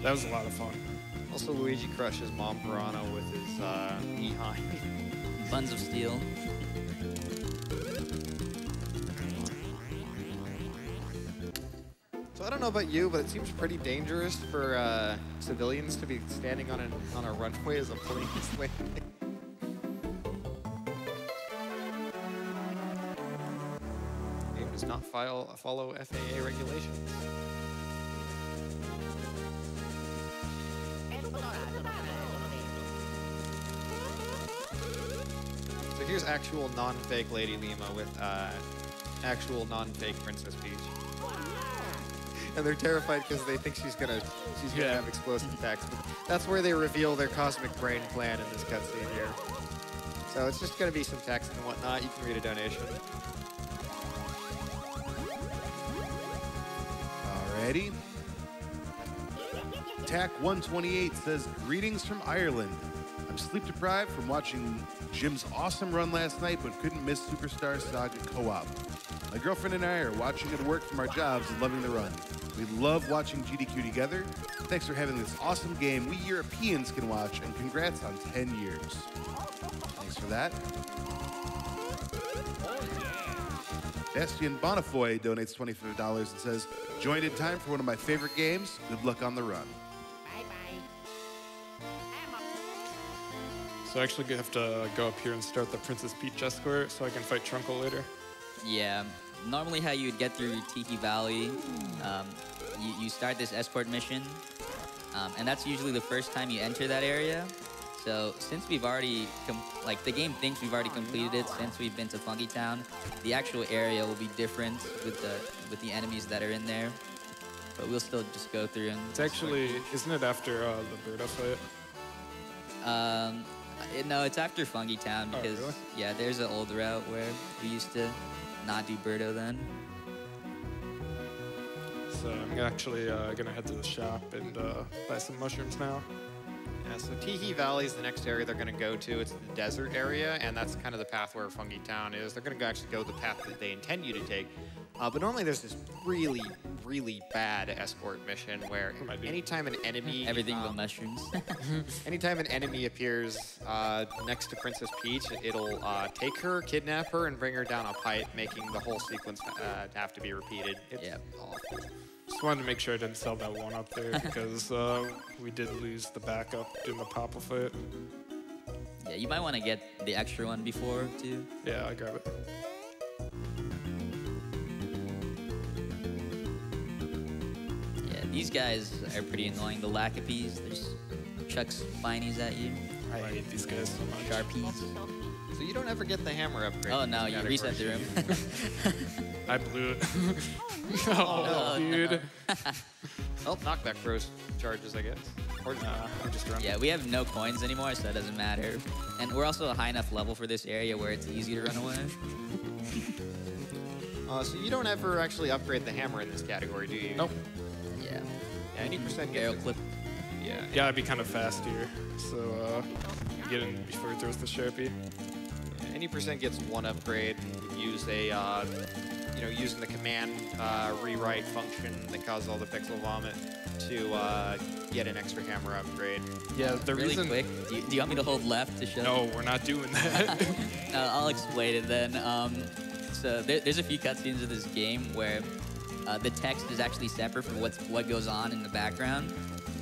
That was a lot of fun. Also, Luigi crushes Mom Piranha with his E-High. Buns of Steel. don't know about you, but it seems pretty dangerous for civilians to be standing on a runway as a plane is landing. Game does not follow FAA regulations. So here's actual non-fake Lady Lima with actual non-fake Princess Peach. And they're terrified because they think she's gonna have explosive attacks. But that's where they reveal their cosmic brain plan in this cutscene here. So it's just gonna be some text and whatnot. You can read a donation. Alrighty. TAC 128 says, greetings from Ireland. I'm sleep deprived from watching Jim's awesome run last night, but couldn't miss Superstar Saga co-op. My girlfriend and I are watching it at work from our jobs and loving the run. We love watching GDQ together. Thanks for having this awesome game we Europeans can watch, and congrats on 10 years. Thanks for that. Bastian Bonifoy donates $25 and says, joined in time for one of my favorite games. Good luck on the run. So I actually have to go up here and start the Princess Peach escort so I can fight Trunkle later. Yeah, normally how you would get through Tiki Valley, you start this escort mission, and that's usually the first time you enter that area. So since we've already, the game thinks we've already completed it since we've been to Funky Town, the actual area will be different with the enemies that are in there. But we'll still just go through and... It's actually, isn't it after the Birdo fight? No, it's after Funky Town because, really? yeah, there's an old route where we used to not do Birdo then. So I'm actually gonna head to the shop and buy some mushrooms now. Yeah, so Tiki Valley is the next area they're going to go to. It's the desert area, and that's kind of the path where Funky Town is. They're going to actually go the path that they intend you to take. But normally there's this really, really bad escort mission where anytime an enemy... Everything but mushrooms. Anytime an enemy appears next to Princess Peach, it'll take her, kidnap her, and bring her down a pipe, making the whole sequence have to be repeated. It's awful. Just wanted to make sure I didn't sell that one up there because we did lose the backup in the Papa fight. Yeah, you might want to get the extra one before, too. Yeah, I grab it. Yeah, these guys are pretty annoying. The Lacapes, they just chuck spinies at you. I hate these guys so much. Sharpies. So you don't ever get the hammer upgrade. Oh, no, you reset the room. I blew it. Oh, dude. Oh, knockback throws charges, I guess. Or I'm just running. Yeah, we have no coins anymore, so that doesn't matter. And we're also a high enough level for this area where it's easy to run away. So you don't ever actually upgrade the hammer in this category, do you? Nope. Yeah. Yeah, any percent Barrel gets clip. Yeah. Yeah, I'd be kind of fast here. So get in before it throws the Sharpie. Yeah, any percent gets one upgrade. You use a, using the command rewrite function that causes all the pixel vomit to get an extra hammer upgrade. Yeah, the Really reason... quick, do you want me to hold left to show? No, we're not doing that. I'll explain it then. So there's a few cutscenes of this game where the text is actually separate from what goes on in the background.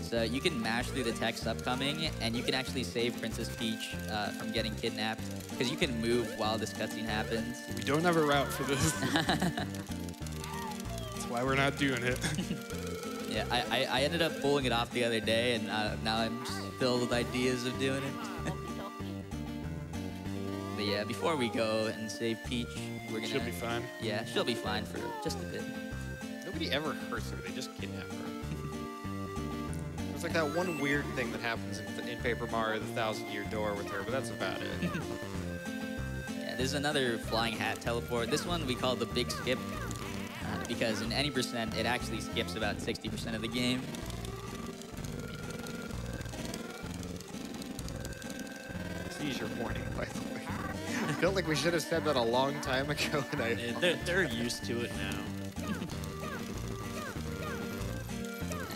So you can mash through the text upcoming, and you can actually save Princess Peach from getting kidnapped, because you can move while this cutscene happens. We don't have a route for this. That's why we're not doing it. Yeah, I ended up pulling it off the other day, and now I'm just filled with ideas of doing it. But yeah, before we go and save Peach, we're gonna... She'll be fine. Yeah, she'll be fine for just a bit. Nobody ever hurts her, they just kidnap her. It's like that one weird thing that happens in Paper Mario, the 1,000-Year Door with her, but that's about it. Yeah, there's another flying hat teleport. This one we call the Big Skip, because in any percent, it actually skips about 60% of the game. Seizure warning, by the way. I felt like we should have said that a long time ago, and They're used to it now.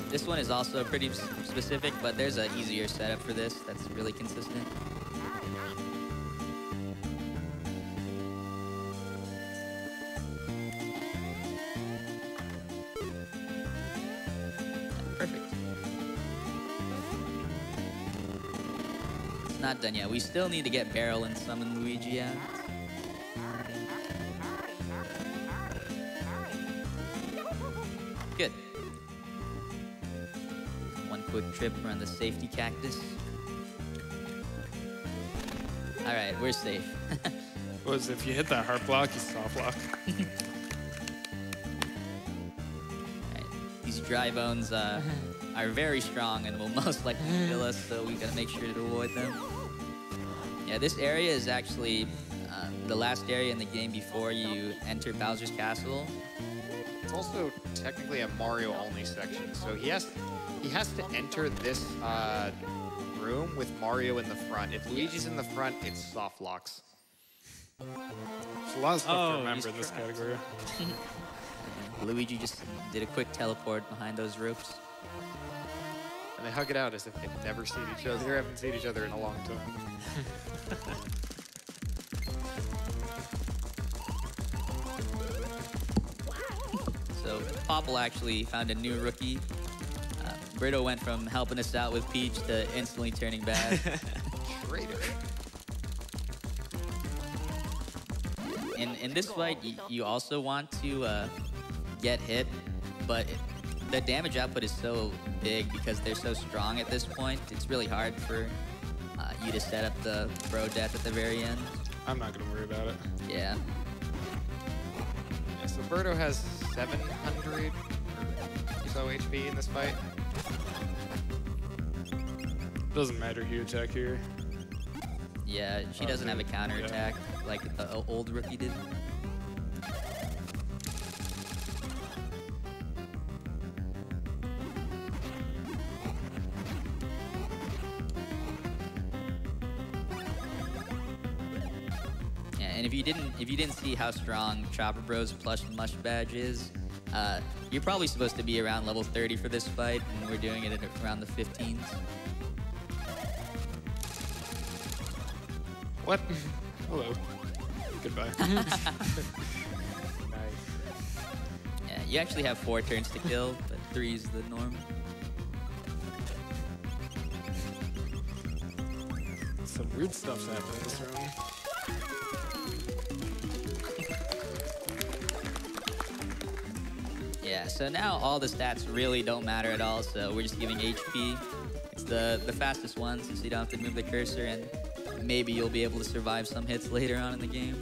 This one is also pretty specific, but there's an easier setup for this that's really consistent. not done yet. We still need to get Barrel and summon Luigi out. Good. One quick trip around the safety cactus. All right, we're safe. Was if you hit that heart block, you soft lock. Alright, these dry bones are very strong and will most likely kill us, so we gotta make sure to avoid them. Yeah, this area is actually the last area in the game before you enter Bowser's Castle. It's also technically a Mario-only section, so he has to enter this room with Mario in the front. If Luigi's in the front, it's soft locks. There's a lot of stuff to remember in this category. Luigi just did a quick teleport behind those ropes. And they hug it out as if they've never seen each other. They haven't seen each other in a long time. So Popple actually found a new rookie. Brito went from helping us out with Peach to instantly turning bad. Traitor. In this fight, you also want to get hit, but the damage output is so big because they're so strong at this point. It's really hard for you to set up the Bro Death at the very end. I'm not gonna worry about it. Yeah. Yeah, so Birdo has 700 or so HP in this fight. Doesn't matter who you attack here. Yeah, she doesn't have a counterattack like the old rookie did. Yeah, and if you didn't see how strong Chopper Bros plush mush badge is, you're probably supposed to be around level 30 for this fight, and we're doing it at around the 15s. What? Hello. Goodbye. Nice. Yeah, you actually have 4 turns to kill, but 3 is the norm. Some weird stuff's happening this round. Yeah, so now all the stats really don't matter at all, so we're just giving HP. It's the fastest ones, so you don't have to move the cursor, and maybe you'll be able to survive some hits later on in the game.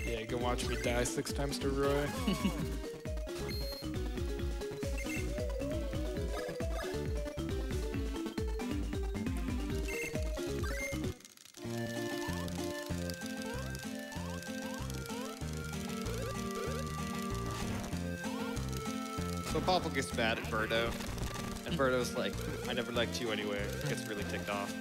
Yeah, you can watch me die 6 times to Roy. So Popple gets mad at Birdo, and Birdo's like, I never liked you anyway. Gets really ticked off.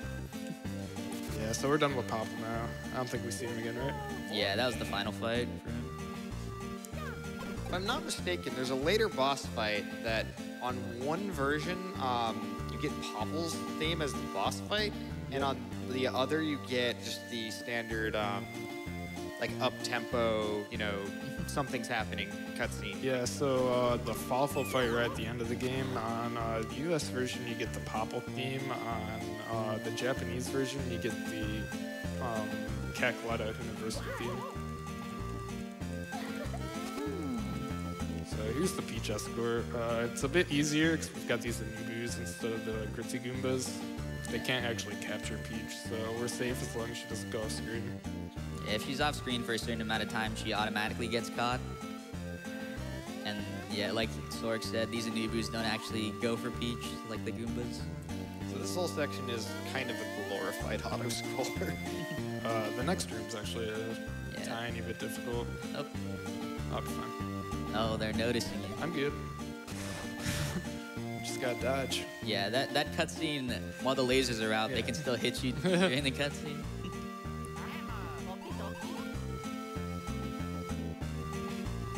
Yeah, so we're done with Popple now. I don't think we see him again, right? Yeah, that was the final fight for him. If I'm not mistaken, there's a later boss fight that on one version, you get Popple's theme as the boss fight, and on the other you get just the standard, like up-tempo, you know, something's happening cutscene. Yeah, so the Falfel fight right at the end of the game. On the US version, you get the Popple theme. On the Japanese version, you get the Cackletta University theme. So here's the Peach Escort. It's a bit easier because we've got these Anubus instead of the Gritzy Goombas. They can't actually capture Peach, so we're safe as long as she doesn't go off screen. Yeah, if she's off screen for a certain amount of time, she automatically gets caught. And yeah, like Sorg said, these Anubus don't actually go for Peach like the Goombas. So this whole section is kind of a glorified auto-scroller. The next room's actually a tiny bit difficult. Oh. I'll be fine. Oh, they're noticing you. I'm good. Just gotta dodge. Yeah, that cutscene, while the lasers are out, they can still hit you during the cutscene.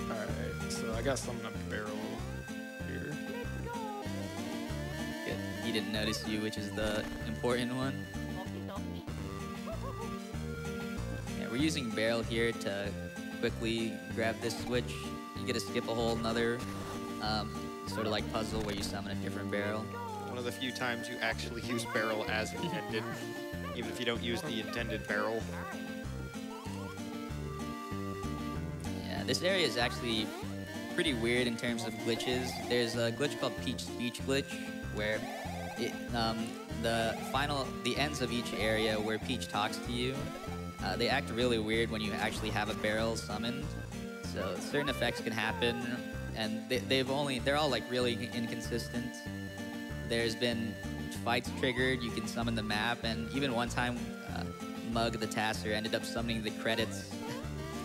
Alright, so I got something up barrel here. Good. He didn't notice you, which is the important one. Yeah, we're using barrel here to quickly grab this switch. You get to skip a whole another sort of like puzzle where you summon a different barrel. One one of the few times you actually use barrel as intended, even if you don't use the intended barrel. Yeah, this area is actually pretty weird in terms of glitches. There's a glitch called Peach Speech Glitch, where the ends of each area where Peach talks to you, they act really weird when you actually have a barrel summoned. So certain effects can happen, and they're all like really inconsistent. There's been fights triggered, you can summon the map, and even one time, Mug the Tasser ended up summoning the credits,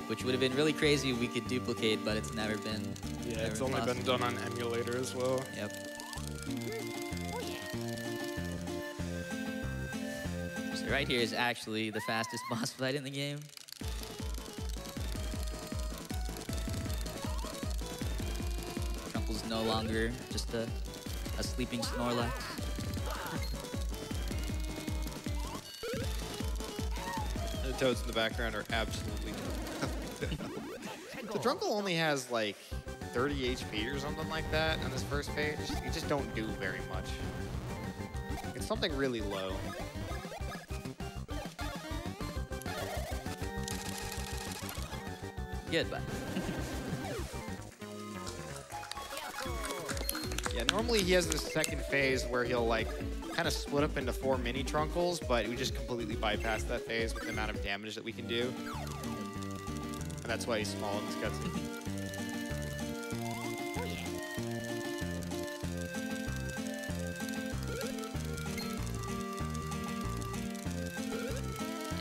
which would have been really crazy if we could duplicate, but it's never been. Yeah, it's only been done on emulator as well. Yep. So right here is actually the fastest boss fight in the game. Trunkle's no longer just a sleeping Snorlax. The toads in the background are absolutely The Drunkle only has like 30 HP or something like that on this first page. You just don't do very much. It's something really low. Goodbye. Yeah, normally he has this second phase where he'll like kind of split up into 4 mini Trunkles, but we just completely bypass that phase with the amount of damage that we can do. And that's why he's small in this cutscene.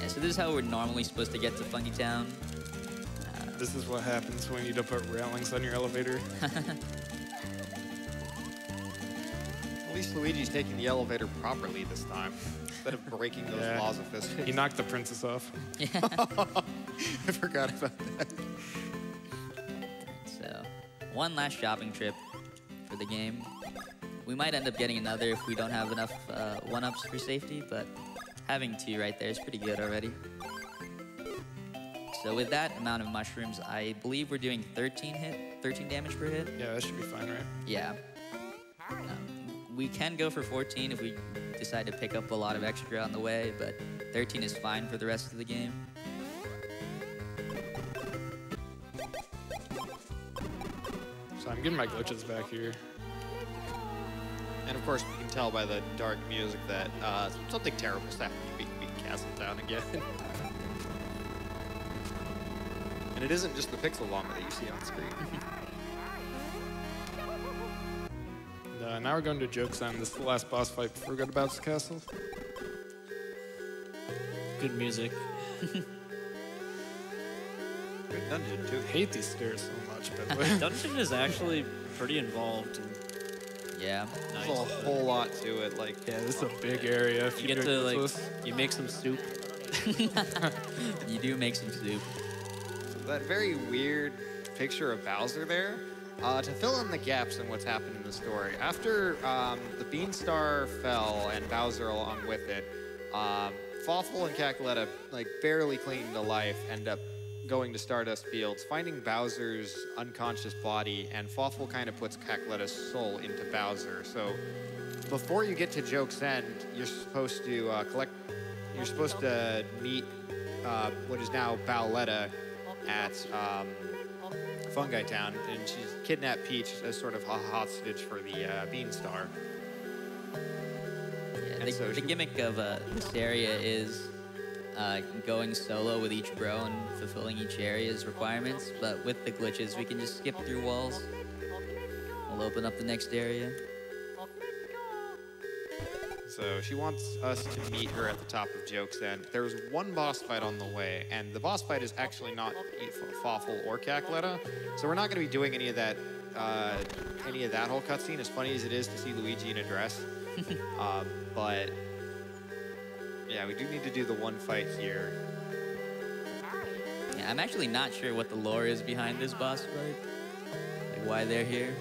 Yeah, so this is how we're normally supposed to get to Funky Town. This is what happens when you don't put railings on your elevator. At least Luigi's taking the elevator properly this time, instead of breaking those laws of physics. He knocked the princess off. I forgot about that. So, one last shopping trip for the game. We might end up getting another if we don't have enough one-ups for safety, but having 2 right there is pretty good already. So with that amount of mushrooms, I believe we're doing 13 damage per hit. Yeah, that should be fine, right? Yeah. We can go for 14 if we decide to pick up a lot of extra on the way, but 13 is fine for the rest of the game. So I'm getting my glitches back here. And of course, we can tell by the dark music that something terrible is happening to be Castletown again. And it isn't just the pixel llama that you see on screen. And, now we're going to Joke's End. This is the last boss fight before we go to Bowser's Castle. Good music. Good dungeon, too. I hate these stairs so much, by the way. Dungeon is actually pretty involved. And Yeah. nice. There's a whole lot to it. Like, Yeah, this is a big area. If You get to drink like, this. you make some soup. You do make some soup. that very weird picture of Bowser there, to fill in the gaps in what's happened in the story. After the Beanstar fell and Bowser along with it, Fawful and Cackletta, like barely clinging to life, end up going to Stardust Fields, finding Bowser's unconscious body, and Fawful kind of puts Cackletta's soul into Bowser. So before you get to Joke's End, you're supposed to You're supposed to meet what is now Bowletta at Fungi Town, and she's kidnapped Peach as sort of a hostage for the Beanstar. Yeah, And so the she- gimmick of this area is going solo with each bro and fulfilling each area's requirements, but with the glitches, we can just skip through walls. We'll open up the next area. So she wants us to meet her at the top of Joke's End. There's one boss fight on the way, and the boss fight is actually not Fawful or Cackletta, so we're not going to be doing any of that whole cutscene, as funny as it is to see Luigi in a dress. But yeah, we do need to do the one fight here. Yeah, I'm actually not sure what the lore is behind this boss fight. Like why they're here.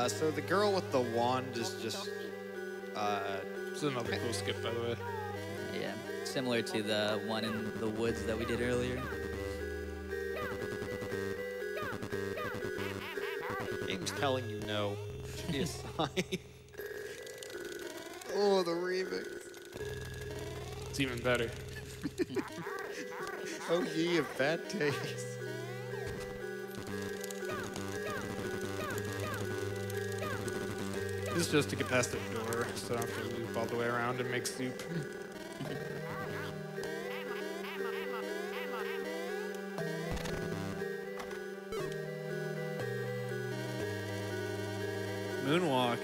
So the girl with the wand is just This is another cool skip, by the way. Yeah, similar to the one in the woods that we did earlier. game's telling you no. It should be a sign. Oh, the remix. It's even better. Oh, ye of bad taste. This is just to get past the door, so I don't have to loop all the way around and make soup. Moonwalk.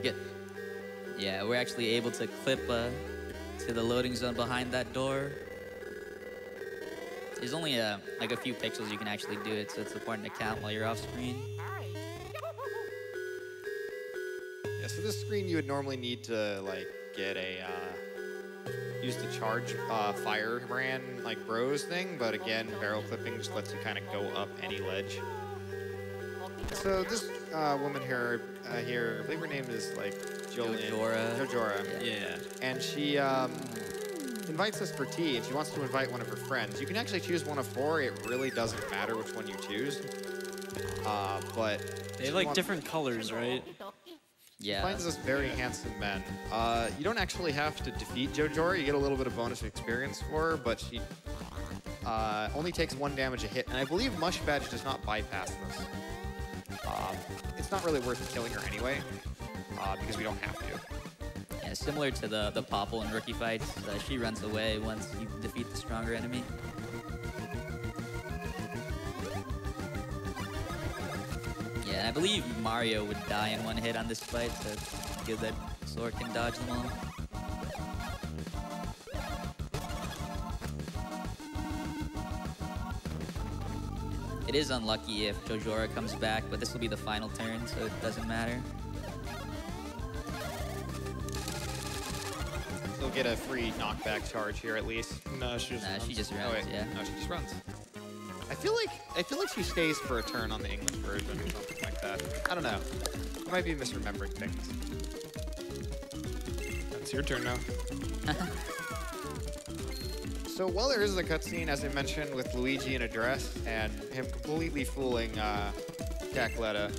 Good. Yeah, we're actually able to clip to the loading zone behind that door. There's only like a few pixels you can actually do it, so it's important to count while you're off screen. Yeah, so this screen you would normally need to like get a use the charge firebrand like bros thing, but again, barrel clipping just lets you kind of go up any ledge. So this woman here, I believe her name is like Jolene. Jojora. Yeah. And she invites us for tea, and she wants to invite one of her friends. You can actually choose one of 4. It really doesn't matter which one you choose. But They have like different colors, right? Yeah. finds us very handsome men. You don't actually have to defeat Jojora. You get a little bit of bonus experience for her, but she only takes 1 damage a hit. And I believe Mush Badge does not bypass this. It's not really worth killing her anyway, because we don't have to. Yeah, similar to the Popple in rookie fights, she runs away once you defeat the stronger enemy. Yeah, and I believe Mario would die in 1 hit on this fight, so it's good that Sora can dodge them all. It is unlucky if Jojora comes back, but this will be the final turn, so it doesn't matter. She'll get a free knockback charge here at least. No, she just Nah, runs. she just Oh runs, wait, yeah. no, she just runs. I feel like she stays for a turn on the English version or something like that. I don't know. I might be misremembering things. It's your turn now. So while there is a cutscene, as I mentioned, with Luigi in a dress and him completely fooling Cackletta,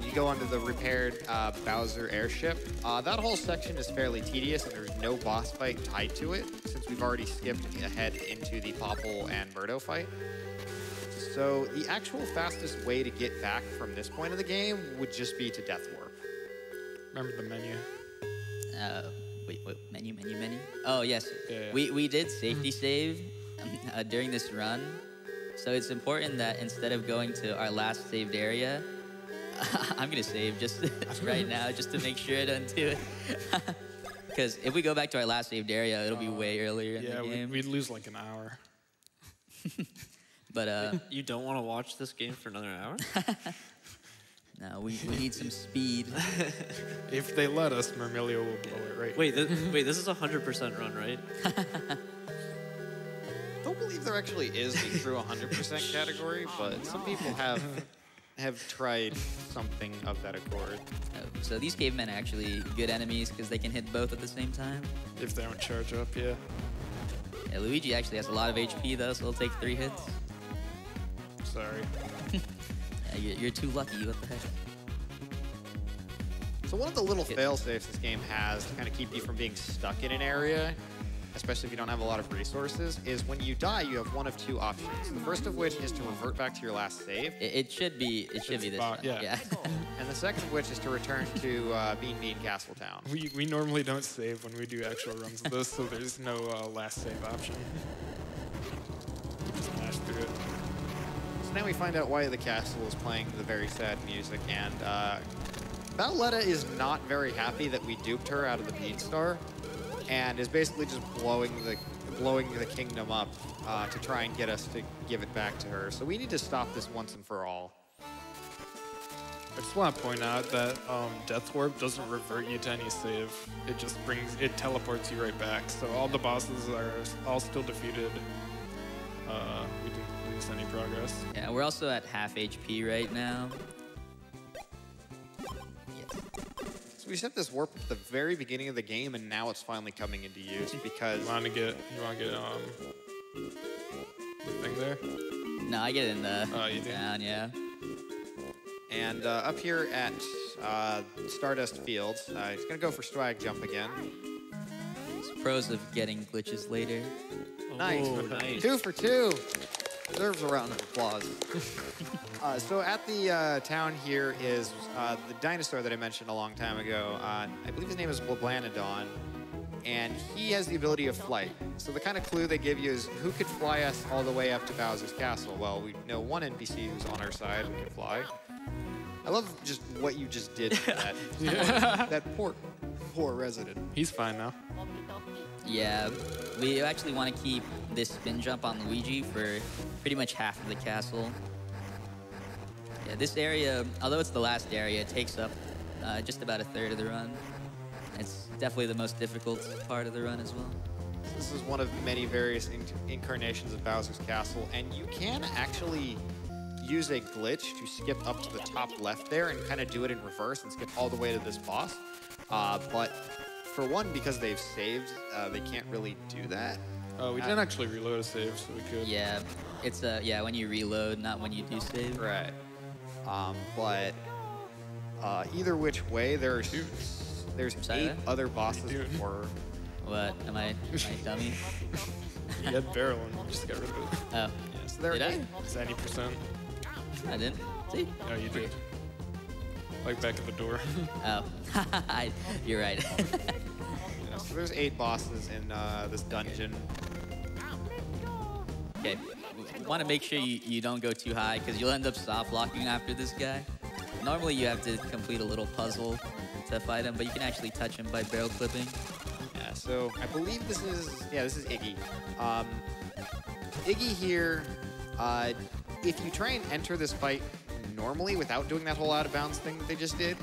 you go onto the repaired Bowser airship. That whole section is fairly tedious, and there's no boss fight tied to it, since we've already skipped ahead into the Popple and Birdo fight. So the actual fastest way to get back from this point of the game would just be to Death Warp. Remember the menu. Wait, menu? Oh, yes. Yeah. We did safety save during this run. So it's important that instead of going to our last saved area, I'm going to save just right now just to make sure I don't do it. Because if we go back to our last saved area, it'll be way earlier in the game. We'd lose like an hour. But You don't want to watch this game for another hour? no, we need some speed. If they let us, Mermilio will blow it right. Wait, this is a 100% run, right? Don't believe there actually is a true 100% category, but some people have tried something of that accord. So these cavemen are actually good enemies because they can hit both at the same time. If they don't charge up, yeah. Yeah, Luigi actually has a lot of HP though, so he'll take 3 hits. Sorry. Yeah, you're too lucky. What the heck? So one of the little fail-safes this game has to kind of keep you from being stuck in an area, especially if you don't have a lot of resources, is when you die, you have one of 2 options. The first of which is to revert back to your last save, It should be this one. yeah. and the second of which is to return to Bean Bean Castletown. We normally don't save when we do actual runs of this, so there's no last save option. Just mash through it. So now we find out why the castle is playing the very sad music, and Battletta is not very happy that we duped her out of the Beanstar, and is basically just blowing the kingdom up to try and get us to give it back to her. So we need to stop this once and for all. I just want to point out that Death Warp doesn't revert you to any save. It teleports you right back. So all the bosses are all still defeated. We didn't lose any progress. Yeah, we're also at half HP right now. So we set this warp at the very beginning of the game, and now it's finally coming into use because You want to get the thing there? No, I get in the Oh, you do? down, yeah. and up here at Stardust Fields. He's gonna go for swag jump again. Pros of getting glitches later. Nice. Oh, nice. 2 for 2. Deserves a round of applause. So at the town here is the dinosaur that I mentioned a long time ago. I believe his name is Blablanodon, and he has the ability of flight. So the kind of clue they give you is who could fly us all the way up to Bowser's Castle? Well, we know one NPC who's on our side who can fly. I love just what you just did to that. That poor resident. He's fine now. Yeah, we actually want to keep this spin jump on Luigi for pretty much half of the castle. Yeah, this area, although it's the last area, it takes up just about a third of the run. It's definitely the most difficult part of the run as well. This is one of many various incarnations of Bowser's Castle, and you can actually use a glitch to skip up to the top left there and kind of do it in reverse and skip all the way to this boss. But for one, because they've saved, they can't really do that. We didn't actually reload a save, so we could. Yeah, it's when you reload, not when you do save. Right. But either which way, there's Sorry, 8 what? other bosses before. What? Am I dummy? You had barrel and we just got rid of it. Oh, Yeah, so there did I? It's 90%. I didn't. See? No, you did. Like back at the door. Oh, you're right. Yeah, so there's 8 bosses in this dungeon. Okay, want to make sure you don't go too high because you'll end up soft locking after this guy. Normally you have to complete a little puzzle to fight him, but you can actually touch him by barrel clipping. Yeah, so I believe this is Iggy. Iggy here, if you try and enter this fight normally without doing that whole out of bounds thing that they just did,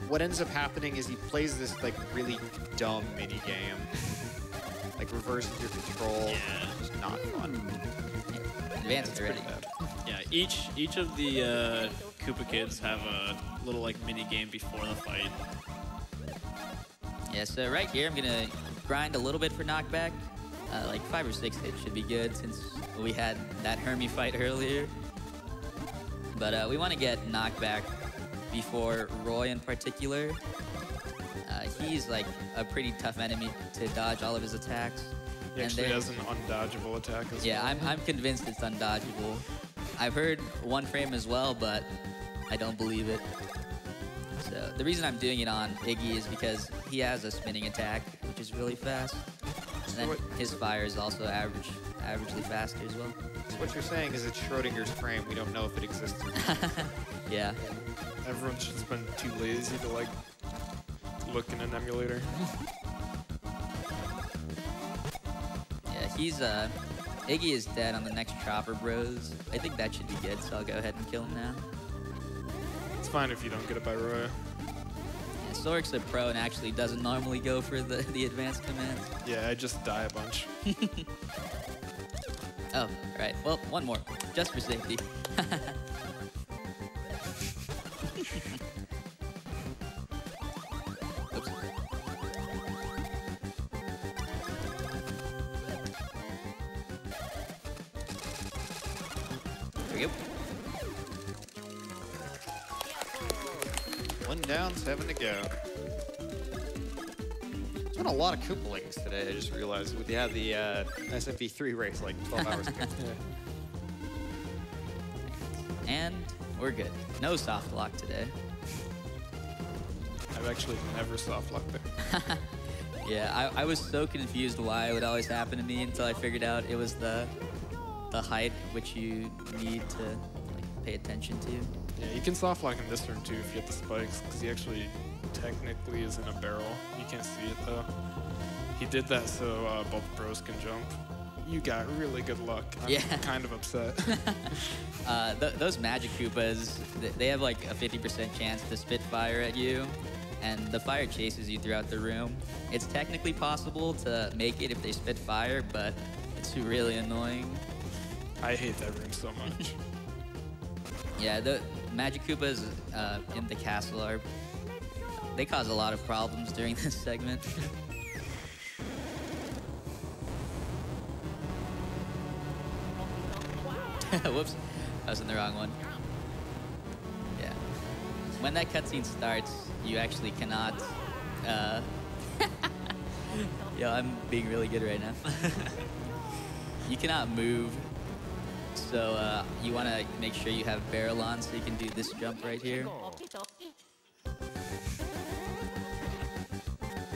what ends up happening is he plays this like really dumb mini game. Like reverses your control. Yeah. Just not fun. Advanced already. Yeah, each of the Koopa kids have a little like mini game before the fight. Yeah, so right here I'm gonna grind a little bit for knockback. Like 5 or 6 hits should be good since we had that Hermie fight earlier. But we want to get knockback before Roy in particular. He's like a pretty tough enemy to dodge all of his attacks. He And actually there- has an undodgeable attack as Yeah, well. I'm convinced it's undodgeable. I've heard one frame as well, but I don't believe it. So the reason I'm doing it on Iggy is because he has a spinning attack, which is really fast. And then his fire is also averagely faster as well. So what you're saying is it's Schrodinger's frame. We don't know if it exists. Yeah. Everyone's just been too lazy to like look in an emulator. Yeah, he's Iggy is dead on the next Chopper Bros. I think that should be good, so I'll go ahead and kill him now. It's fine if you don't get it by Roy. Yeah, Sorik's a pro and actually doesn't normally go for the advanced commands. Yeah, I just die a bunch. Oh, right. Well, one more, just for safety. Oops. There we go. 1 down, 7 to go. There's been a lot of Koopalings today, I just realized. We had the SMP3 race like 12 hours ago. And we're good. No soft lock today. I've actually never soft locked there. Yeah, I was so confused why it would always happen to me until I figured out it was the height which you need to like, pay attention to. Yeah, you can soft lock in this turn too if you hit the spikes, because he actually technically is in a barrel. You can't see it though. He did that so both bros can jump. You got really good luck. I'm Yeah. kind of upset. Those Magic Koopas, they have like a 50% chance to spit fire at you, and the fire chases you throughout the room. It's technically possible to make it if they spit fire, but it's really annoying. I hate that room so much. Yeah, the Magic Koopas in the castle they cause a lot of problems during this segment. Whoops, I was in the wrong one. Yeah. when that cutscene starts, you actually cannot. Yo, I'm being really good right now. You cannot move, so you want to make sure you have barrel on so you can do this jump right here.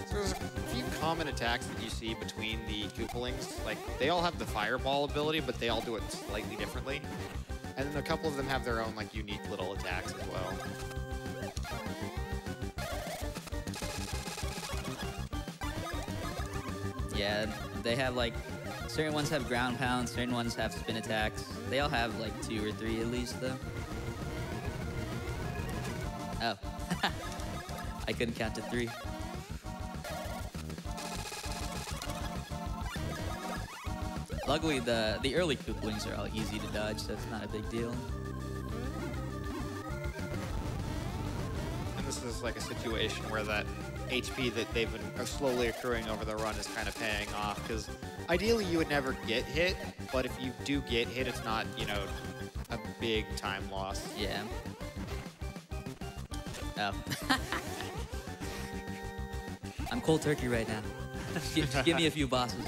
So there's a few common attacks that you see between the Koopalings. Like, they all have the fireball ability, but they all do it slightly differently. And then a couple of them have their own, like, unique little attacks as well. Yeah, they have like, certain ones have ground pounds, certain ones have spin attacks. They all have like 2 or 3 at least though. Oh, I couldn't count to 3. Luckily, the early Koopalings are all easy to dodge, so it's not a big deal. And this is like a situation where that HP that they've been slowly accruing over the run is kind of paying off, because ideally you would never get hit, but if you do get hit, it's not, you know, a big time loss. Yeah. Oh. I'm cold turkey right now. Just give me a few bosses.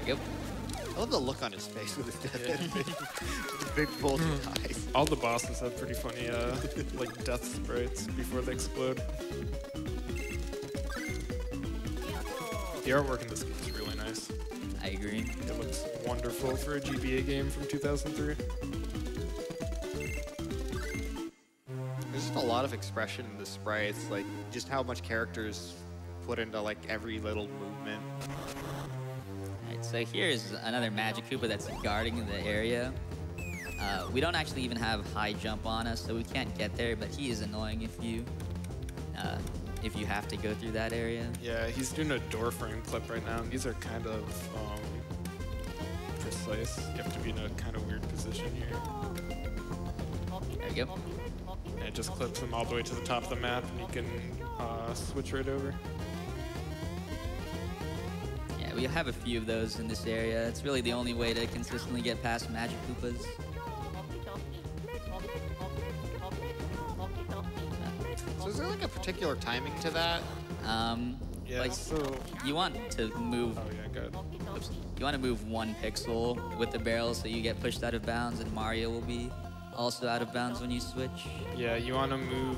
Yep. I love the look on his face with his death. Big bulging eyes. All the bosses have pretty funny, like death sprites before they explode. The artwork in this game is really nice. I agree. It looks wonderful for a GBA game from 2003. There's just a lot of expression in the sprites, like just how much characters put into like every little movement. Alright, so here's another Magic Koopa that's guarding the area. We don't actually even have high jump on us, so we can't get there, but he is annoying if you have to go through that area. Yeah, he's doing a door frame clip right now, and these are kind of precise. You have to be in a kind of weird position here. There we go. And it just clips him all the way to the top of the map, and you can switch right over. Yeah, we have a few of those in this area. It's really the only way to consistently get past Magic Koopas. So is there like a particular timing to that? Yeah, Like, so... you want to move. Oh yeah, good. Oops. You want to move 1 pixel with the barrel so you get pushed out of bounds, and Mario will be also out of bounds when you switch. Yeah, you want to move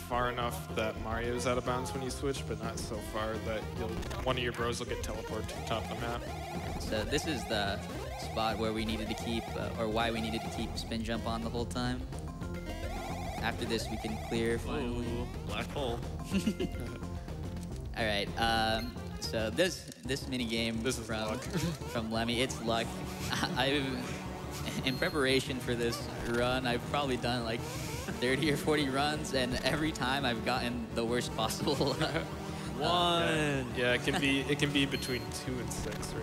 far enough that Mario's out of bounds when you switch, but not so far that one of your bros will get teleported to the top of the map. So this is the spot where we needed to keep, or why we needed to keep spin jump on the whole time. After this, we can clear finally. Ooh, black hole. All right. So this mini game This is from luck. from Lemmy, it's luck. In preparation for this run, I've probably done like 30 or 40 runs, and every time I've gotten the worst possible. One. Yeah, it can be between 2 and 6,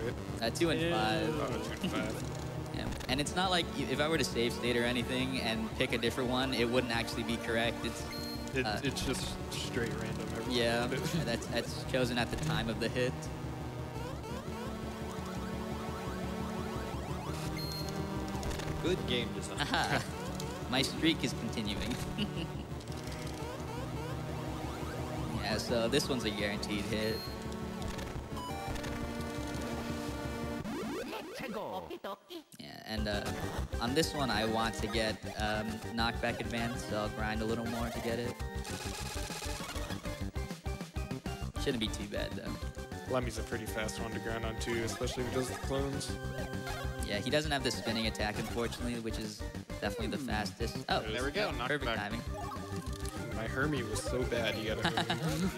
right? 2 and 5. Oh, 2 and 5. Yeah. And it's not like if I were to save state or anything and pick a different one, it wouldn't actually be correct. It's just straight random. Every Yeah, time. that's chosen at the time of the hit. Good game design. Aha. My streak is continuing. Yeah, so this one's a guaranteed hit. Yeah, and on this one I want to get knockback advance, so I'll grind a little more to get it. Shouldn't be too bad though. Lemmy's a pretty fast one to grind on too, especially if he does the clones. Yeah, he doesn't have the spinning attack unfortunately, which is definitely the fastest. Oh, There we go. perfect Knockback. timing. My Hermie was so bad, you gotta Hermie.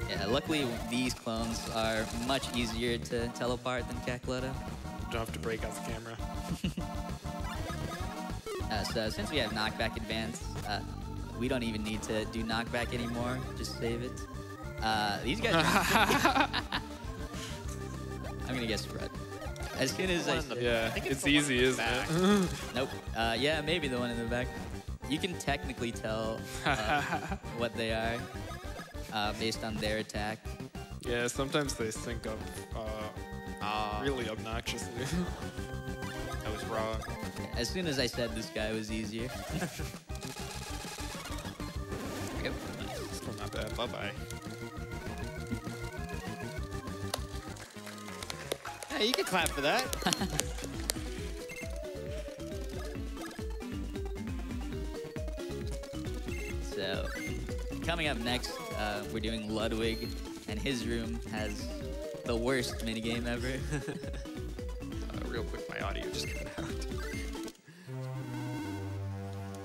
Yeah, luckily these clones are much easier to teleport than Cackletta. You don't have to break out the camera. So since we have knockback advance, we don't even need to do knockback anymore. Just save it. These guys are... I'm gonna guess Rudd. As soon as I... Yeah, think it's the one easy, in the isn't back. it? Nope. Yeah, maybe the one in the back. You can technically tell what they are based on their attack. Yeah, sometimes they sync up really obnoxiously. I was wrong. As soon as I said this guy was easier. Yep. Still not bad. Bye-bye. Hey, you can clap for that. So, coming up next, we're doing Ludwig, and his room has the worst minigame ever. Real quick, my audio just cut out.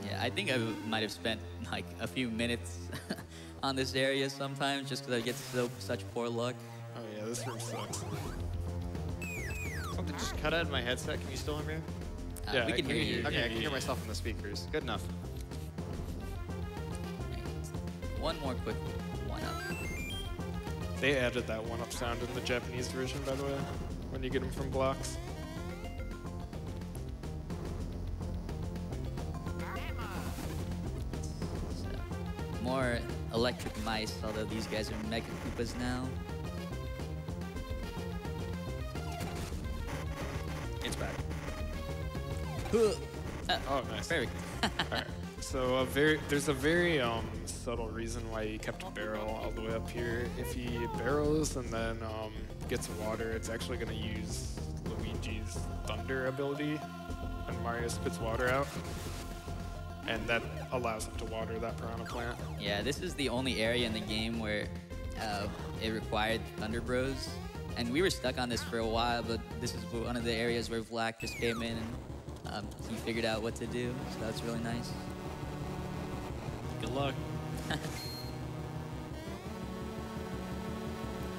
Yeah, I think I might have spent like a few minutes on this area sometimes just because I get such poor luck. Oh yeah, this room sucks. Something just cut out of my headset. Can you still hear me? Yeah, we I can can hear hear you. you. Okay, I can hear myself in the speakers. Good enough. One more quick one up. They added that one-up sound in the Japanese version, by the way, when you get them from blocks. So, more electric mice, although these guys are Mega Koopas now. It's back. Oh, nice. Perfect. Alright, so there's a very subtle reason why he kept a barrel all the way up here. If he barrels and then gets water, it's actually going to use Luigi's Thunder ability when Mario spits water out. And that allows him to water that piranha plant. Yeah, this is the only area in the game where it required Thunder Bros. And we were stuck on this for a while, but this is one of the areas where Vlak just came in and he figured out what to do. So that's really nice. Good luck.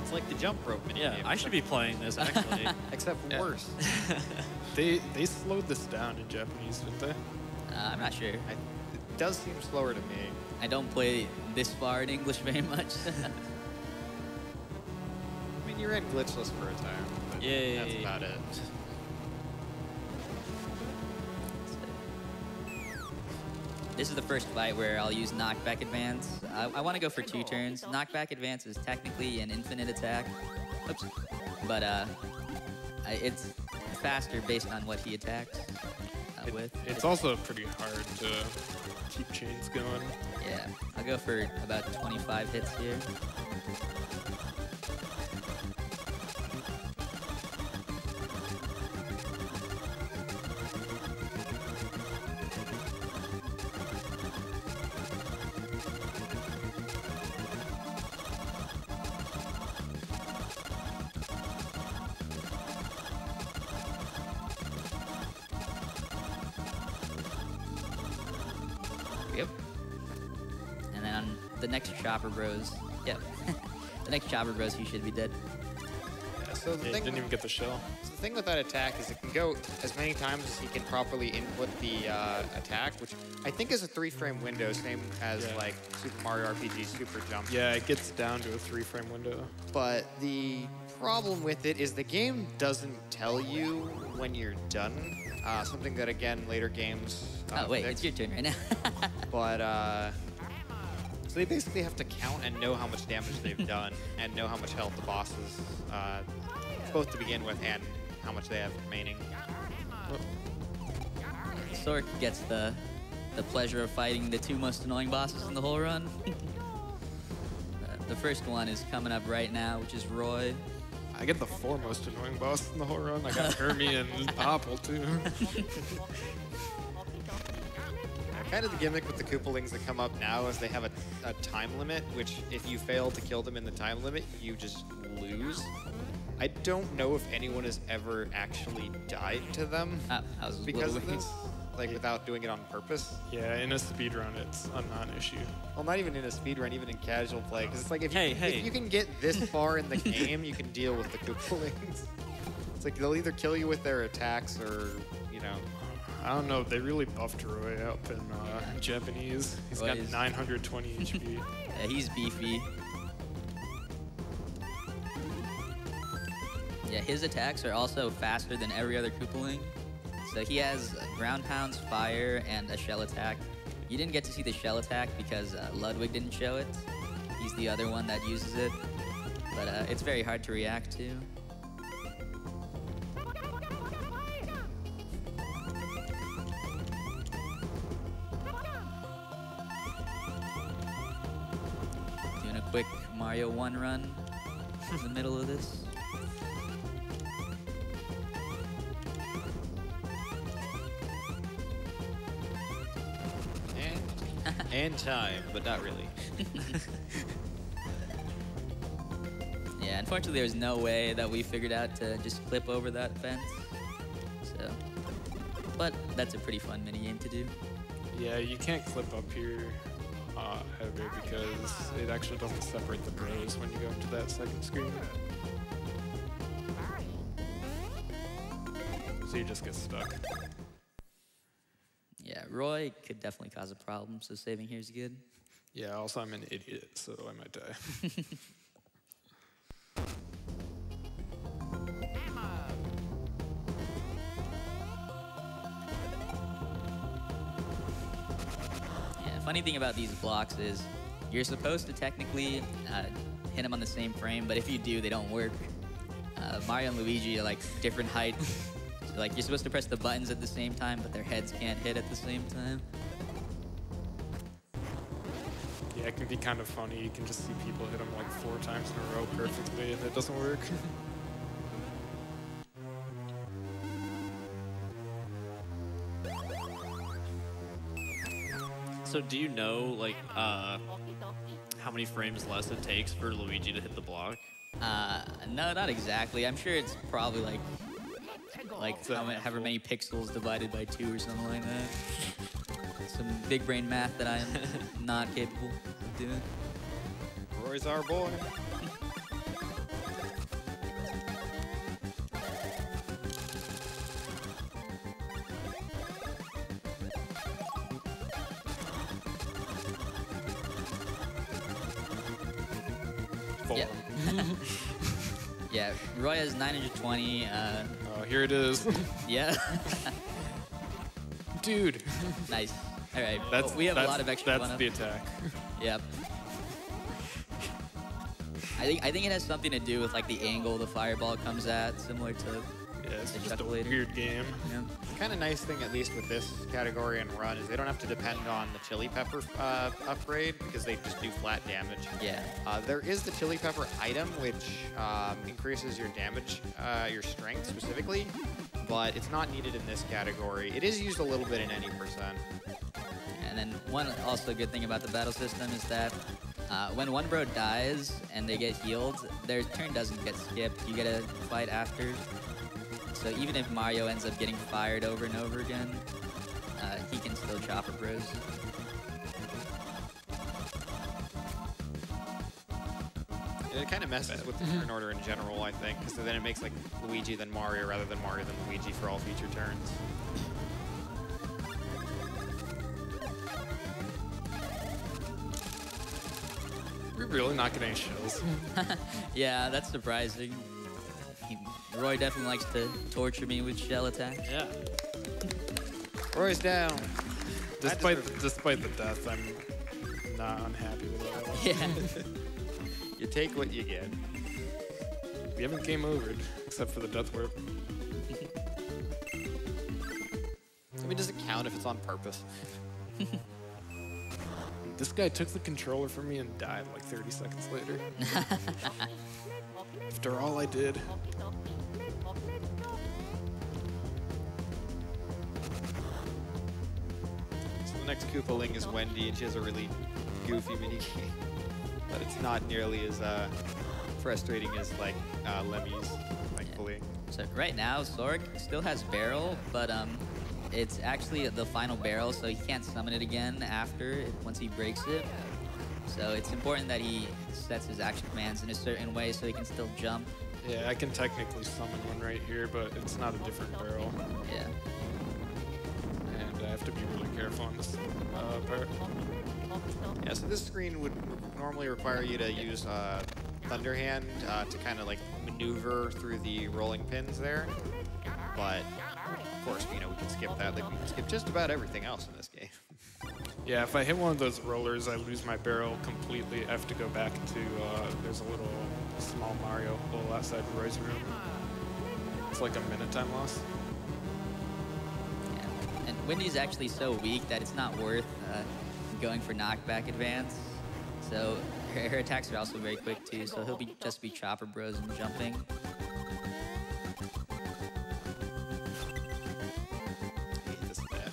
It's like the jump rope minigame. Yeah, I should be playing this actually. Except Yeah. worse. They slowed this down in Japanese, didn't they? I'm not sure. It does seem slower to me. I don't play this far in English very much. I mean, you ran glitchless for a time. But Yay. That's about it. This is the first fight where I'll use Knockback Advance. I want to go for 2 turns. Knockback Advance is technically an infinite attack. Oops. But it's faster based on what he attacks with. It's also pretty hard to keep chains going. Yeah, I'll go for about 25 hits here. Yep. And then on the next Chopper Bros, yep. The next Chopper Bros, he should be dead. Yeah, so the They thing didn't even get the shell. So the thing with that attack is it can go as many times as he can properly input the attack, which I think is a 3-frame window, same as Yeah. like Super Mario RPG Super Jump. Yeah, it gets down to a 3-frame window. But the problem with it is the game doesn't tell you when you're done. Something that, again, later games Oh, wait, fix. it's your turn right now. But, so they basically have to count and know how much damage they've done and know how much health the boss is, both to begin with and how much they have remaining. Sork gets the pleasure of fighting the 2 most annoying bosses in the whole run. The first one is coming up right now, which is Roy. I get the 4 most annoying boss in the whole run. I got Hermie and Popple, too. Kind of the gimmick with the Koopalings that come up now is they have a time limit, which if you fail to kill them in the time limit, you just lose. I don't know if anyone has ever actually died to them That was a because little of weird. this, like without doing it on purpose. Yeah, in a speedrun, it's a non-issue. Well, not even in a speedrun, even in casual play, because it's like if, Hey, you, hey. if you can get this far in the game, you can deal with the Koopalings. It's like they'll either kill you with their attacks or, you know, I don't know. They really buffed Roy up in Japanese. He's got Roy's- 920 HP. Yeah, he's beefy. Yeah, his attacks are also faster than every other Koopaling. So he has ground pounds, fire, and a shell attack. You didn't get to see the shell attack because Ludwig didn't show it. He's the other one that uses it. But it's very hard to react to. Doing a quick Mario 1 run in the middle of this. And time, but not really. Yeah, unfortunately, there's no way that we figured out to just clip over that fence. So, but that's a pretty fun minigame to do. Yeah, you can't clip up here ever because it actually doesn't separate the rows when you go into that second screen. So you just get stuck. Yeah, Roy could definitely cause a problem, so saving here is good. Yeah, also I'm an idiot, so I might die. Yeah, funny thing about these blocks is you're supposed to technically hit them on the same frame, but if you do, they don't work. Mario and Luigi are like different heights. So, like, you're supposed to press the buttons at the same time, but their heads can't hit at the same time. Yeah, it can be kind of funny. You can just see people hit them like 4 times in a row perfectly, and it doesn't work. So do you know, like, how many frames less it takes for Luigi to hit the block? No, not exactly. I'm sure it's probably like however many pixels divided by 2 or something like that. Some big brain math that I'm not capable of doing. Roy's our boy. Yeah. Yeah, Roy has 920. Oh, here it is. Yeah. Dude. Nice. All right. That's, well, we have a that's- lot of extra That's fun up. the attack. Yep. I think it has something to do with like the angle the fireball comes at, similar to Yeah, it's the just a Chuckle-later. weird game. Yeah. Kind of nice thing, at least with this category and run, is they don't have to depend on the chili pepper upgrade because they just do flat damage. Yeah. There is the chili pepper item, which increases your damage, your strength specifically, but it's not needed in this category. It is used a little bit in any percent. And then one also good thing about the battle system is that when one bro dies and they get healed, their turn doesn't get skipped. You get to fight after. So even if Mario ends up getting fired over and over again, he can still chopper bros. It kind of messes with the turn order in general, I think, because then it makes like Luigi then Mario rather than Mario then Luigi for all future turns. We're really not getting any shells. Yeah, that's surprising. Roy definitely likes to torture me with shell attacks. Yeah. Roy's down. Despite the death, I'm not unhappy with it at all. Yeah. You take what you get. We haven't game overed, except for the death warp. I mean, does it count if it's on purpose? This guy took the controller from me and died like 30 seconds later. After all I did. So the next Koopaling is Wendy, and she has a really goofy minigame. But it's not nearly as frustrating as like Lemmy's, thankfully. So right now, Sork still has barrel, but it's actually the final barrel, so he can't summon it again after once he breaks it. So it's important that he sets his action commands in a certain way so he can still jump. Yeah, I can technically summon one right here, but it's not a different barrel. Yeah. I have to be really careful on this part. Yeah, so this screen would normally require you to use Thunder Hand to kind of like maneuver through the rolling pins there. But of course, you know, we can skip that. Like, we can skip just about everything else in this game. Yeah, if I hit one of those rollers, I lose my barrel completely. I have to go back to, there's a little small Mario hole outside Roy's room. It's like a minute time loss. Yeah. And Wendy's actually so weak that it's not worth going for knockback advance. So her attacks are also very quick too, so he'll just be Chopper Bros and jumping. This bad.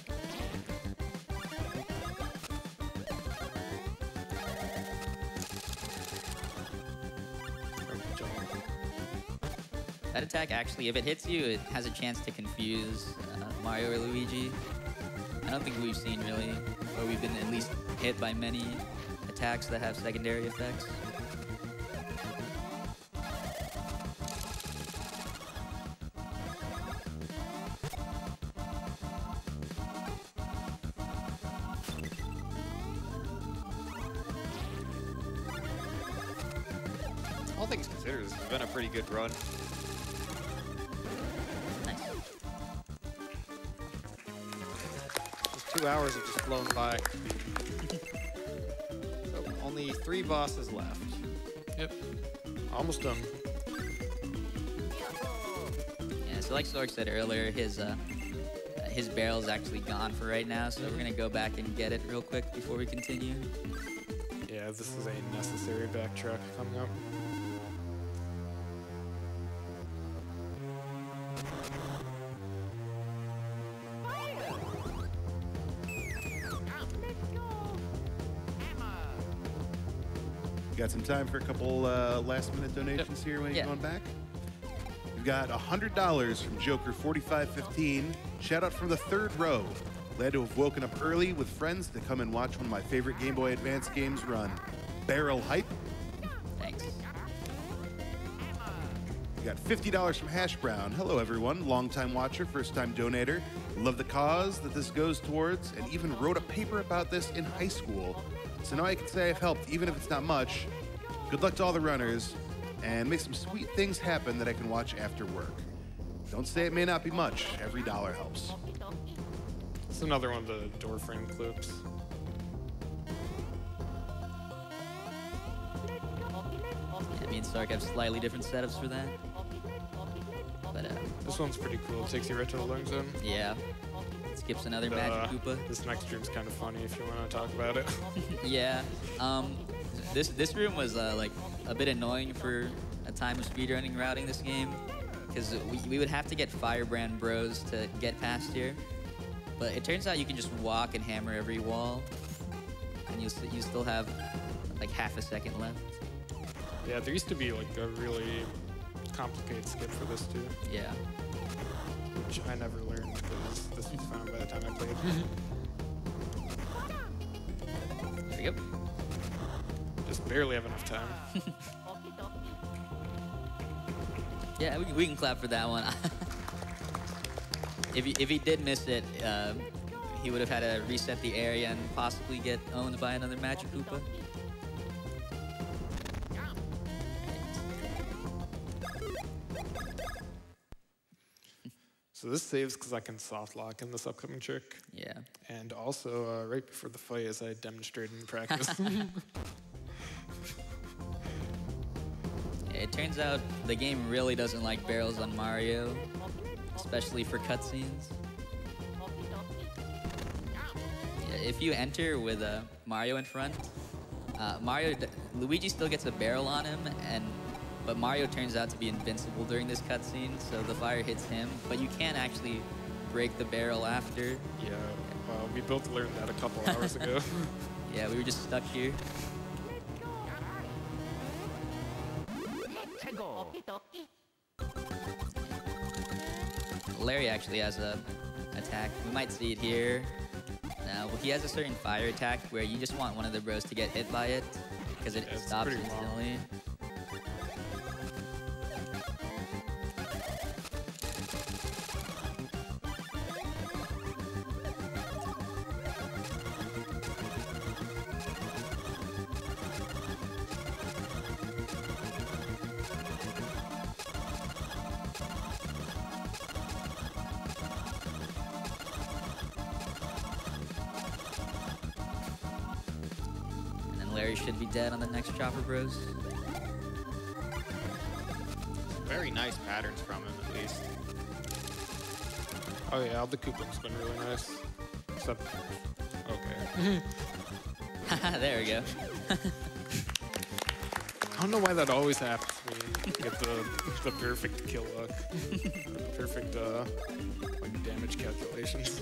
That attack actually, if it hits you, it has a chance to confuse Mario or Luigi. I don't think we've seen really, or we've been at least hit by many attacks that have secondary effects. All things considered, this has been a pretty good run. Nice. Those 2 hours have just flown by. So only 3 bosses left. Yep. Almost done. Yeah, so like Sorg said earlier, his barrel's actually gone for right now, so we're gonna go back and get it real quick before we continue. Yeah, this is a necessary backtrack coming up. Got some time for a couple last-minute donations here when you're going back? We've got $100 from Joker4515. Shout out from the third row. Glad to have woken up early with friends to come and watch one of my favorite Game Boy Advance games run. Barrel Hype. Thanks. We got $50 from Hash Brown. Hello, everyone. Longtime watcher, first-time donator. Love the cause that this goes towards, and even wrote a paper about this in high school. So now I can say I've helped, even if it's not much. Good luck to all the runners, and make some sweet things happen that I can watch after work. Don't say it may not be much. Every dollar helps. It's another one of the door frame clips. Yeah, me and Sorg have slightly different setups for that. But This one's pretty cool. It takes you right to the learn zone. yeah, skips another Magic Koopa. This next stream's kind of funny if you want to talk about it. Yeah, this room was like a bit annoying for a time of speedrunning routing this game, because we would have to get Firebrand Bros to get past here. But it turns out you can just walk and hammer every wall, and you still have like half a second left. Yeah, there used to be like a really complicated skip for this too, Yeah. which I never learned because this was found by the time I played. There we go. Just barely have enough time. Yeah, we can clap for that one. If he did miss it, he would have had to reset the area and possibly get owned by another Magic Koopa. So this saves because I can soft lock in this upcoming trick. Yeah. And also, right before the fight, as I demonstrated in practice. It turns out the game really doesn't like barrels on Mario, especially for cutscenes. Yeah, if you enter with Mario in front, Luigi still gets a barrel on him, but Mario turns out to be invincible during this cutscene, so the fire hits him, but you can't actually break the barrel after. Yeah, we both learned that a couple hours ago. Yeah, we were just stuck here. Larry actually has a attack. We might see it here. Now, he has a certain fire attack where you just want one of the bros to get hit by it because it Yeah, it's stops pretty long. instantly. Mario should be dead on the next Chopper Bros. Very nice patterns from him, at least. Oh yeah, all the Koopaling's been really nice. Except, okay. There we go. I don't know why that always happens when you get the perfect kill luck. The perfect like damage calculations.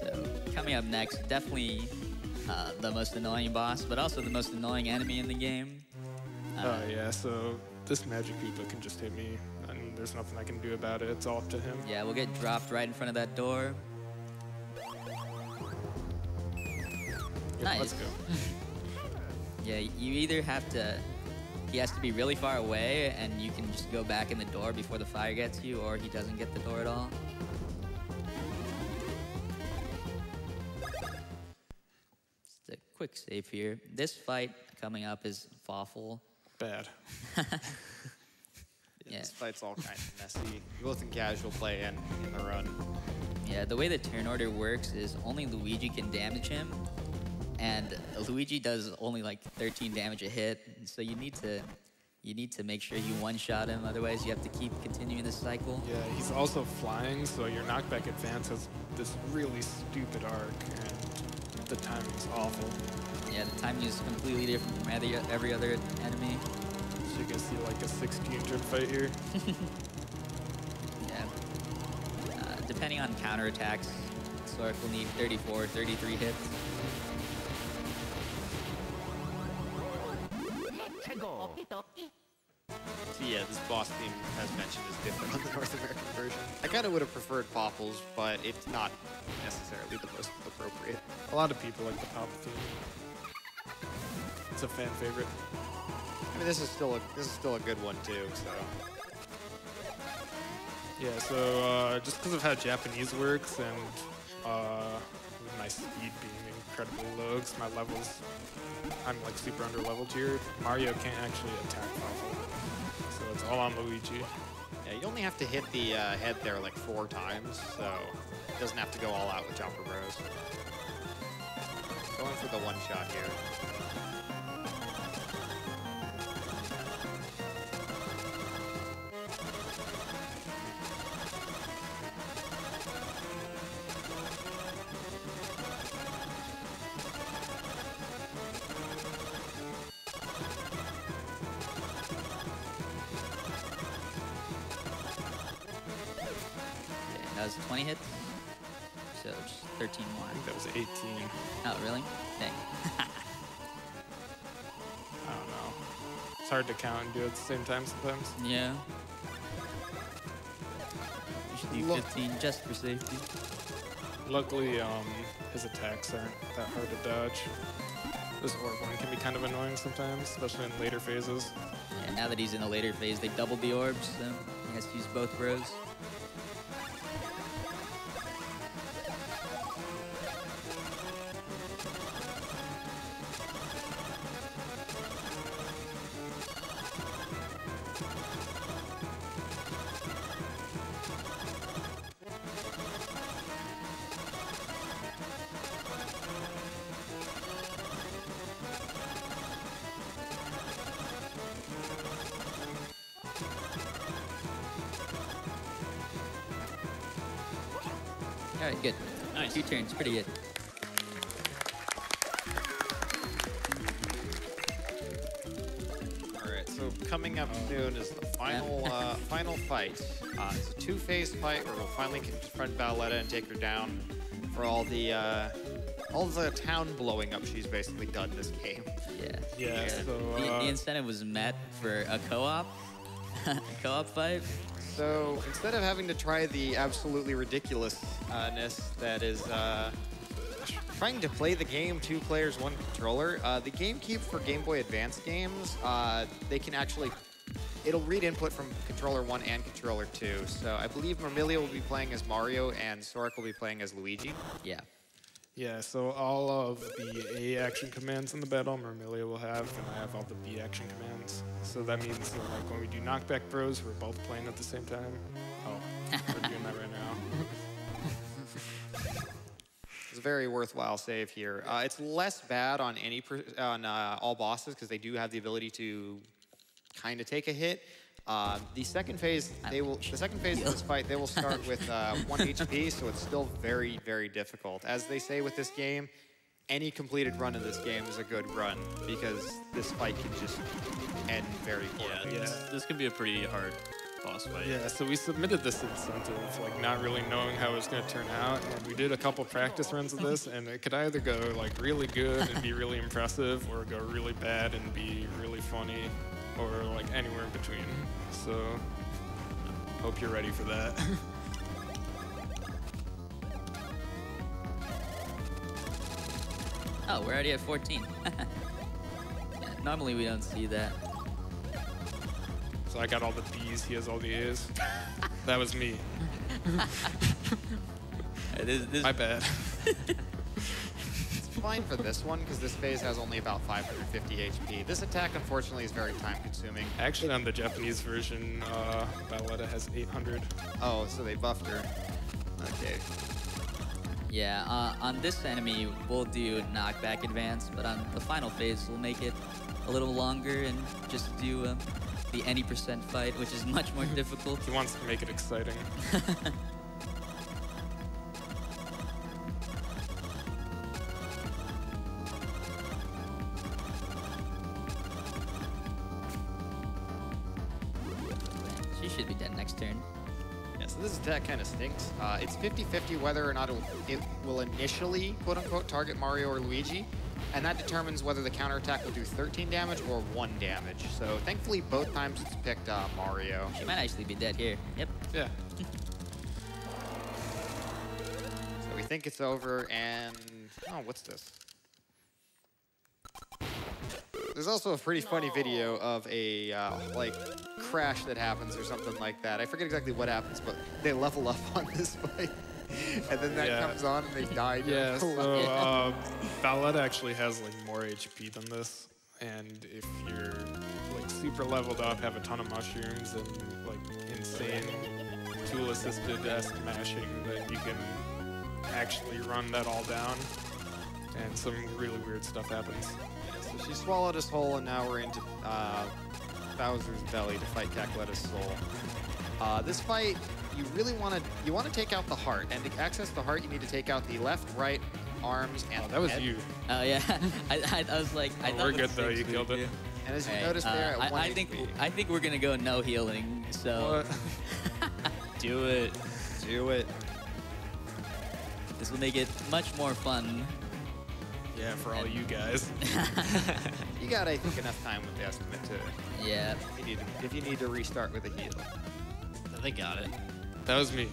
So coming up next, definitely the most annoying boss, but also the most annoying enemy in the game. Oh yeah, so this Magic Koopa can just hit me, and there's nothing I can do about it. It's all up to him. Yeah, we'll get dropped right in front of that door. Yeah, Nice. Let's go. Yeah, you either have to, he has to be really far away and you can just go back in the door before the fire gets you, or he doesn't get the door at all. Just a quick save here. This fight coming up is Fawful. Bad. Yeah. This fight's all kind of messy, both in casual play and in the run. Yeah, the way the turn order works is only Luigi can damage him, and Luigi does only like 13 damage a hit. So you need to make sure you one-shot him. Otherwise, you have to keep continuing this cycle. Yeah, he's also flying, so your knockback advance has this really stupid arc, and the timing's awful. Yeah, the timing is completely different from every other enemy. So you can see like a 16-turn fight here. Yeah. Depending on counterattacks, Soric will need 34, 33 hits. So yeah, this boss theme, as mentioned, is different on the North American version. I kind of would have preferred Popples, but it's not necessarily the most appropriate. A lot of people like the Pop theme. It's a fan favorite. I mean, this is still a good one too. So Yeah, so just because of how Japanese works and with my speed being incredibly low, because my levels, I'm like super under leveled here, Mario can't actually attack Fawful. So it's all on Luigi. yeah, you only have to hit the head there like 4 times, so it doesn't have to go all out with Chopper Bros. Going for the one shot here. Okay, that was 20 hits. So just 13 more. I think that was 18. Oh, really? Dang. I don't know. It's hard to count and do it at the same time sometimes. Yeah. You should do 15 just for safety. Luckily, his attacks aren't that hard to dodge. This orb one can be kind of annoying sometimes, especially in later phases. Yeah, now that he's in the later phase, they doubled the orbs, so he has to use both bros. All right, good. Nice. 2 turns, pretty good. All right, so coming up soon is the final final fight. It's a 2-phase fight where we'll finally confront Bowletta and take her down for all the town blowing up she's basically done this game. Yeah. Yeah, so The incentive was met for a co-op, co-op fight. So instead of having to try the absolutely ridiculousness that is trying to play the game 2 players, 1 controller, the GameCube for Game Boy Advance games, they can actually, it'll read input from controller 1 and controller 2. So I believe Mermilio will be playing as Mario and Soric will be playing as Luigi. Yeah. yeah, so all of the A action commands in the battle, Mermilio will have, and I have all the B action commands. So that means that, like, when we do knockback bros, we're both playing at the same time. Oh, we're doing that right now. a very worthwhile save here. It's less bad on all bosses because they do have the ability to kind of take a hit. The second phase of this fight, they will start with 1 HP, so it's still very, very difficult. As they say with this game, any completed run of this game is a good run because this fight can just end very poorly. Yeah, this can be a pretty hard boss fight. Yeah, so we submitted this incentive, like not really knowing how it was going to turn out, and we did a couple practice runs of this, and it could either go like really good and be really impressive, or go really bad and be really funny, or like anywhere in between. So, hope you're ready for that. Oh, we're already at 14. Yeah, normally we don't see that. So I got all the B's, he has all the A's. That was me. My bad. It's fine for this one because this phase has only about 550 HP. This attack, unfortunately, is very time-consuming. Actually, on the Japanese version, Valletta has 800. Oh, so they buffed her. Okay. Yeah, on this enemy, we'll do knockback advance, but on the final phase, we'll make it a little longer and just do the any percent fight, which is much more difficult. He wants to make it exciting. She should be dead next turn. Yeah, so this attack kind of stinks. It's 50-50 whether or not it will initially, quote-unquote, target Mario or Luigi, and that determines whether the counterattack will do 13 damage or 1 damage. So thankfully, both times it's picked Mario. She might actually be dead here. Yep. Yeah. So we think it's over, and... Oh, what's this? There's also a pretty funny video of a, like, crash that happens or something like that. I forget exactly what happens, but they level up on this fight. And then that comes on and they die. Yeah, so Valletta actually has like more HP than this. And if you're like super leveled up, have a ton of mushrooms and like insane tool-assisted mashing, then you can actually run that all down. And some really weird stuff happens. So she swallowed us whole, and now we're into Bowser's belly to fight Cackleta's soul. This fight, you really want to take out the heart, and to access the heart, you need to take out the left, right, arms, and that was head. you. Oh yeah, I was like, I thought We're it good was though. 6 You killed it. And as you Alright, notice there, at 1 I think we're gonna go no healing. So Do it. do it. this will make it much more fun. Yeah, for all you guys. You got, I think, enough time with the estimate to Yeah. if you need to restart with a heal. They got it. That was me.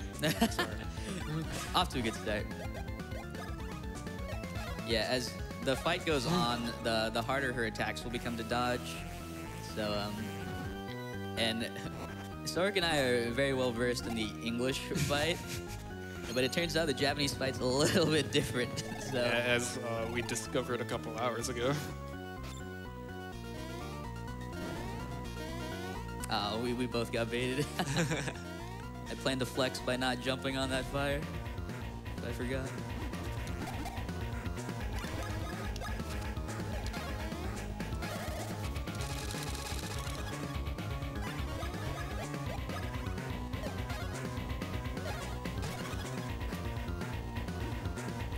Off to a good start. Yeah, as the fight goes on, the harder her attacks will become to dodge. So, and Sork and I are very well versed in the English fight, but it turns out the Japanese fight's a little bit different. So, As we discovered a couple hours ago. we both got baited. I planned to flex by not jumping on that fire, but I forgot.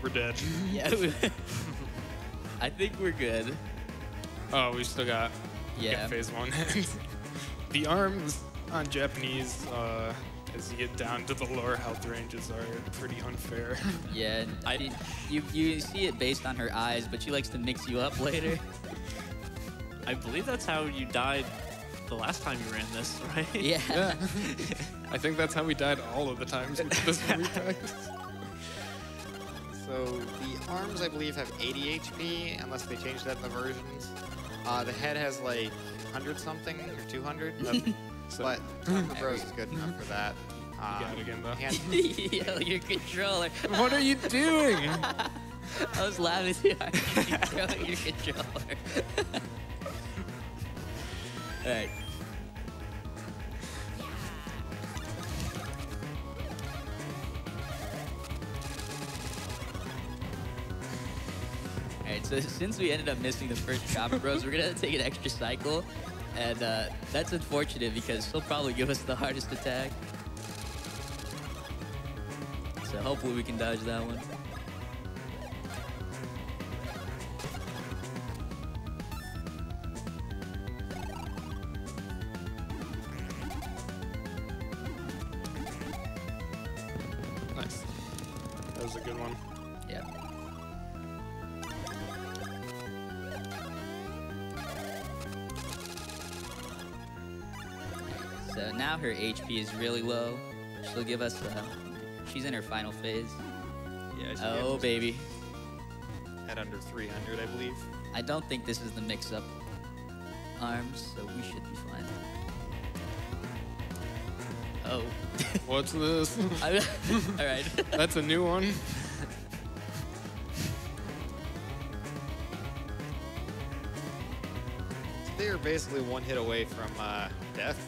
We're dead. Yeah, I think we're good. Oh, we still got Yeah. phase 1. The arms on Japanese, as you get down to the lower health ranges, are pretty unfair. Yeah, you see it based on her eyes, but she likes to mix you up later. I believe that's how you died the last time you ran this, right? Yeah. Yeah. I think that's how we died all of the times with this repack. So the arms, I believe, have 80 HP, unless they change that in the versions. The head has like 100 something or 200, but the Bros is good enough for that. You got it again, though. And Yo, your controller. What are you doing? I was laughing too hard. You're throwing your controller. All right. So since we ended up missing the first Chopper Bros, we're gonna take an extra cycle, and that's unfortunate because he'll probably give us the hardest attack. So hopefully we can dodge that one. Nice. That was a good one. Yeah. So now her HP is really low. She'll give us, she's in her final phase. Yeah, she Oh, gets baby. at under 300, I believe. I don't think this is the mix-up arms, so we should be fine. Oh. What's this? All right. That's a new one. They are basically one hit away from death.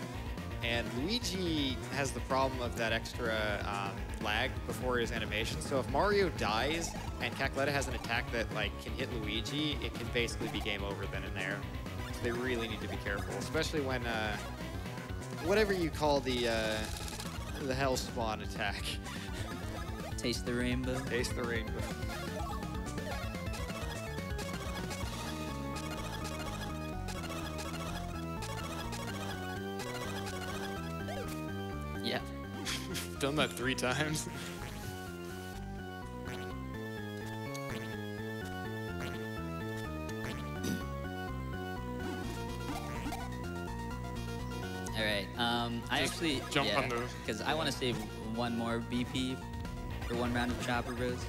And Luigi has the problem of that extra lag before his animation. So if Mario dies and Cackletta has an attack that like can hit Luigi, it can basically be game over then and there. So they really need to be careful, especially when whatever you call the Hell Spawn attack. Taste the rainbow. Taste the rainbow. Yeah. Done that 3 times. All right. I Just actually jump on the- because I want to save one more BP for one round of Chopper Bros.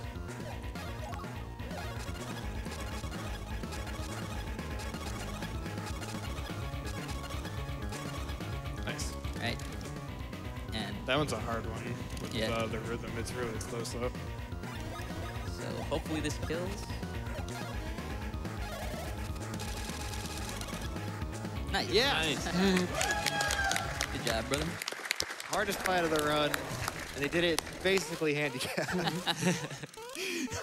Nice. Right. And That one's a hard one with Yeah. the rhythm. It's really slow. so hopefully this kills. Nice. Yeah. Nice. Good job, brother. Hardest fight of the run, and they did it basically handicapped.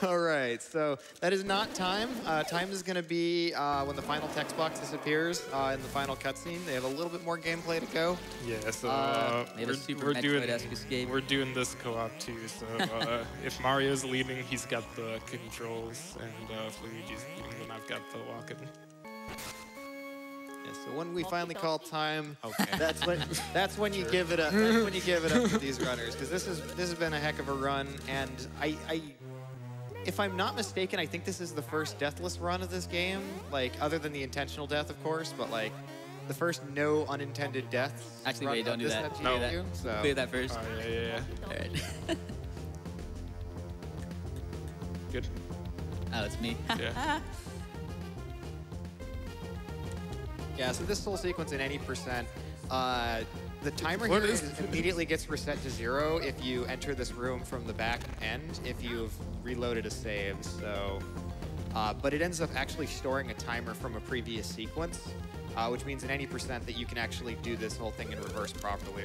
All right, so that is not time. Time is going to be when the final text box disappears in the final cutscene. They have a little bit more gameplay to go. Yeah, so They have a super Metroid-esque escape. we're doing this co-op too. So if Mario's leading, he's got the controls, and if Luigi's leading, then I've got the walking. Yeah, so when we finally call time, Okay. that's when you give it up. That's when you give it up to these runners, because this has been a heck of a run, and I if I'm not mistaken, I think this is the first deathless run of this game, like other than the intentional death, of course, but like the first no unintended deaths. Actually, run wait, don't of do this that. NGU, Clear that. So Clear that first. Oh yeah. All right. Good. Oh, it's me. Yeah. yeah, so this whole sequence in any percent, the timer What here is- immediately gets reset to 0 if you enter this room from the back end, if you've reloaded a save. So, but it ends up actually storing a timer from a previous sequence, which means in any percent that you can actually do this whole thing in reverse properly.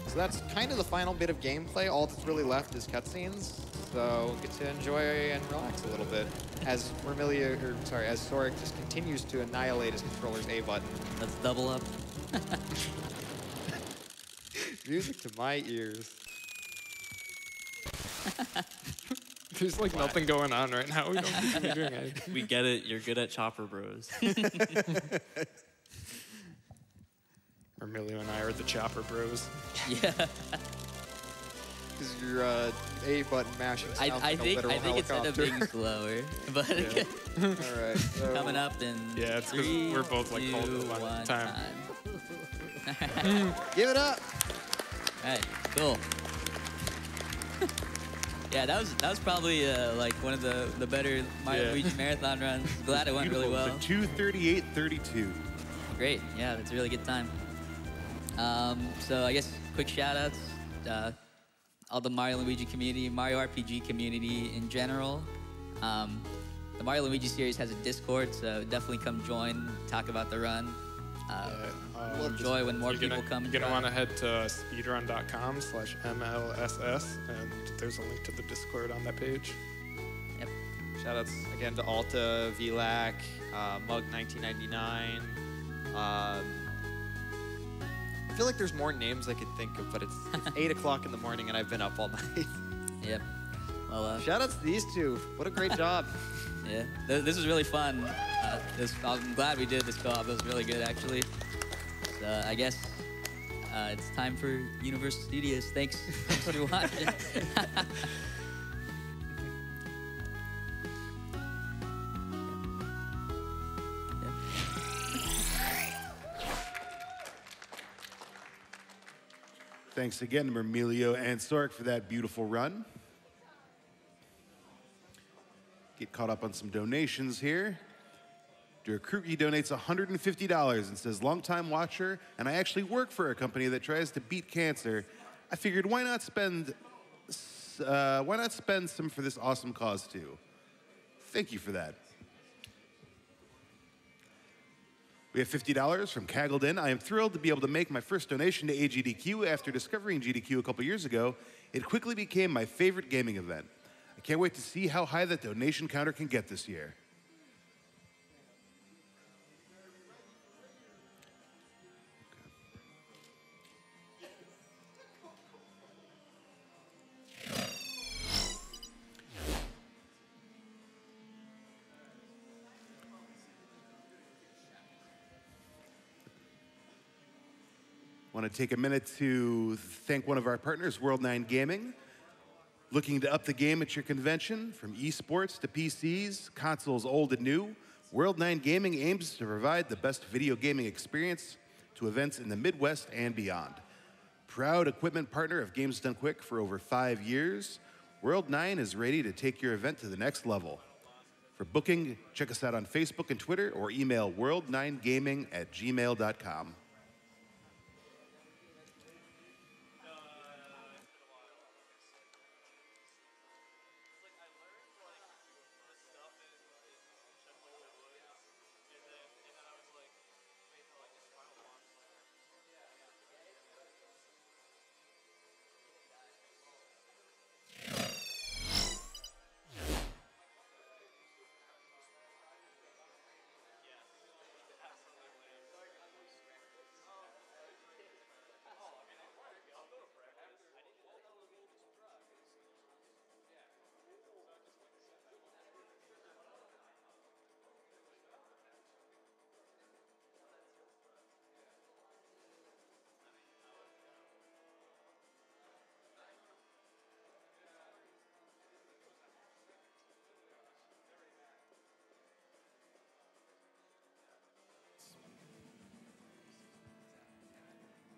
So that's kind of the final bit of gameplay. All that's really left is cutscenes. So get to enjoy and relax a little bit as as Soric just continues to annihilate his controller's A button. Let's double up. Music to my ears. There's like nothing going on right now. We don't need to be doing anything. We get it. You're good at Chopper Bros. Emilio and I are the Chopper Bros. Yeah. Because your A button mashing sounds I like a think literal it's end up helicopter. being slower, but Yeah. All right. So coming up in Yeah, it's 'cause 3, we're both, like, 2, holding the line at 1 the time. Give it up. All right, cool. Yeah, that was probably like one of the better Mario Yeah. Luigi marathon runs. Glad it went really well. It's a 2:38:32. Great, yeah, that's a really good time. So I guess quick shout outs, all the Mario and Luigi community, Mario RPG community in general. The Mario and Luigi series has a Discord, so definitely come join, talk about the run. We'll enjoy when more people come. You're gonna want to head to speedrun.com/MLSS, and there's a link to the Discord on that page. Yep. Shoutouts again to Alta, VLAC, Mug 1999. I feel like there's more names I could think of, but it's 8 o'clock in the morning and I've been up all night. Yep. Well, Shoutouts to these two. What a great job. yeah, this was really fun. I'm glad we did this co-op. It was really good, actually. So I guess it's time for Universal Studios. Thanks for watching. Thanks again to Mermelio and Sork for that beautiful run. Get caught up on some donations here. Kruki donates $150 and says, longtime watcher, and I actually work for a company that tries to beat cancer. I figured why not spend some for this awesome cause too. Thank you for that. We have $50 from Caggledon. I am thrilled to be able to make my first donation to AGDQ after discovering GDQ a couple years ago. It quickly became my favorite gaming event. I can't wait to see how high that donation counter can get this year. I want to take a minute to thank one of our partners, World9 Gaming. Looking to up the game at your convention, from esports to PCs, consoles old and new, World9 Gaming aims to provide the best video gaming experience to events in the Midwest and beyond. Proud equipment partner of Games Done Quick for over 5 years, World9 is ready to take your event to the next level. For booking, check us out on Facebook and Twitter or email world9gaming@gmail.com.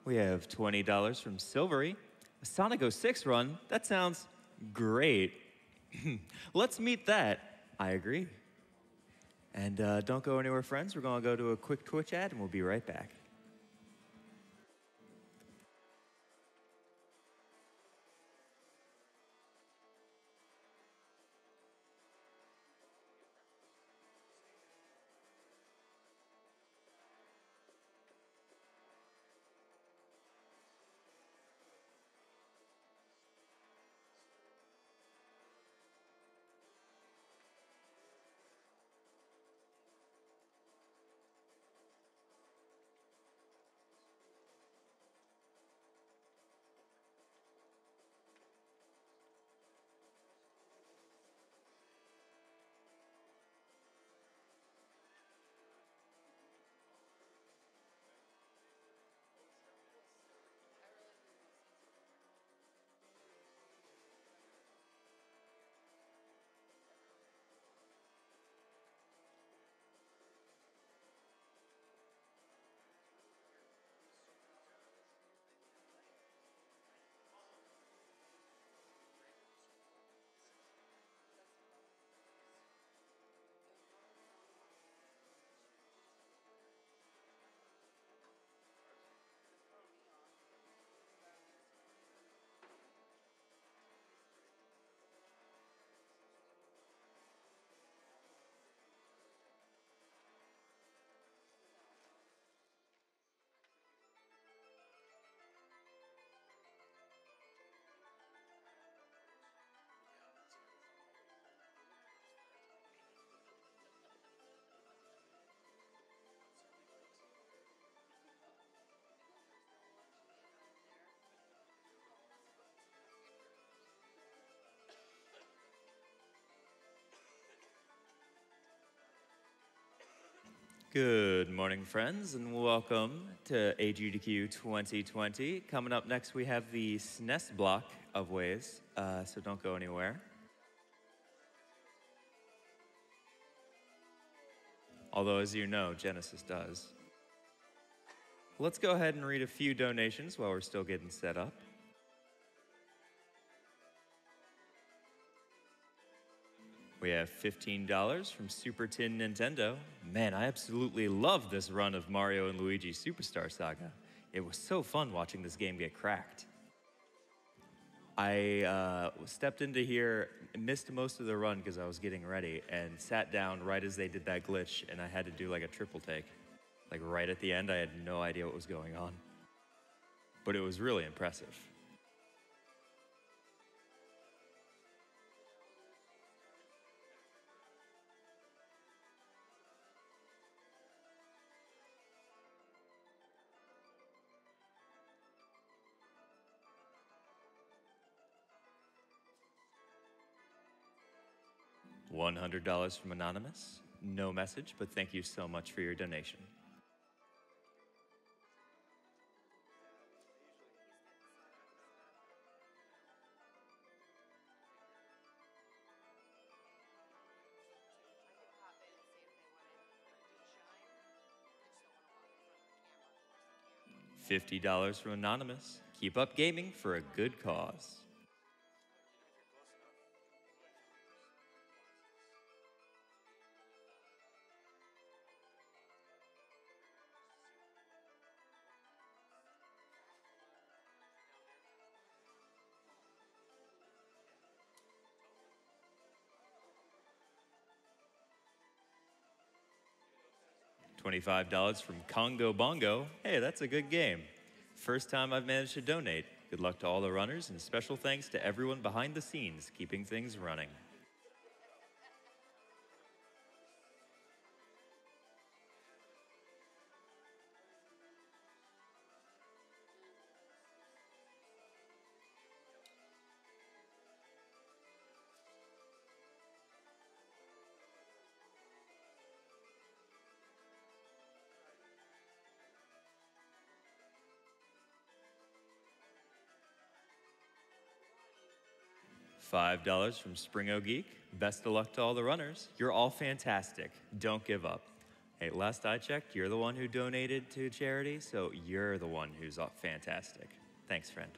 We have $20 from Silvery. A Sonic 06 run? That sounds great. Let's meet that. I agree. And don't go anywhere, friends. We're going to go to a quick Twitch ad, and we'll be right back. Good morning, friends, and welcome to AGDQ 2020. Coming up next, we have the SNES block of ways, so don't go anywhere. Although, as you know, Genesis does. Let's go ahead and read a few donations while we're still getting set up. We have $15 from Super Tin Nintendo. Man, I absolutely love this run of Mario and Luigi Superstar Saga. It was so fun watching this game get cracked. I stepped into here, missed most of the run because I was getting ready, and sat down right as they did that glitch, and I had to do like a triple take. Like right at the end, I had no idea what was going on. But it was really impressive. $100 from Anonymous. No message, but thank you so much for your donation. $50 from Anonymous. Keep up gaming for a good cause. $25 from Congo Bongo. Hey, that's a good game. First time I've managed to donate. Good luck to all the runners, and special thanks to everyone behind the scenes keeping things running. $5 from Springo Geek. Best of luck to all the runners. You're all fantastic. Don't give up. Hey, last I checked, you're the one who donated to charity, so you're the one who's fantastic. Thanks, friend.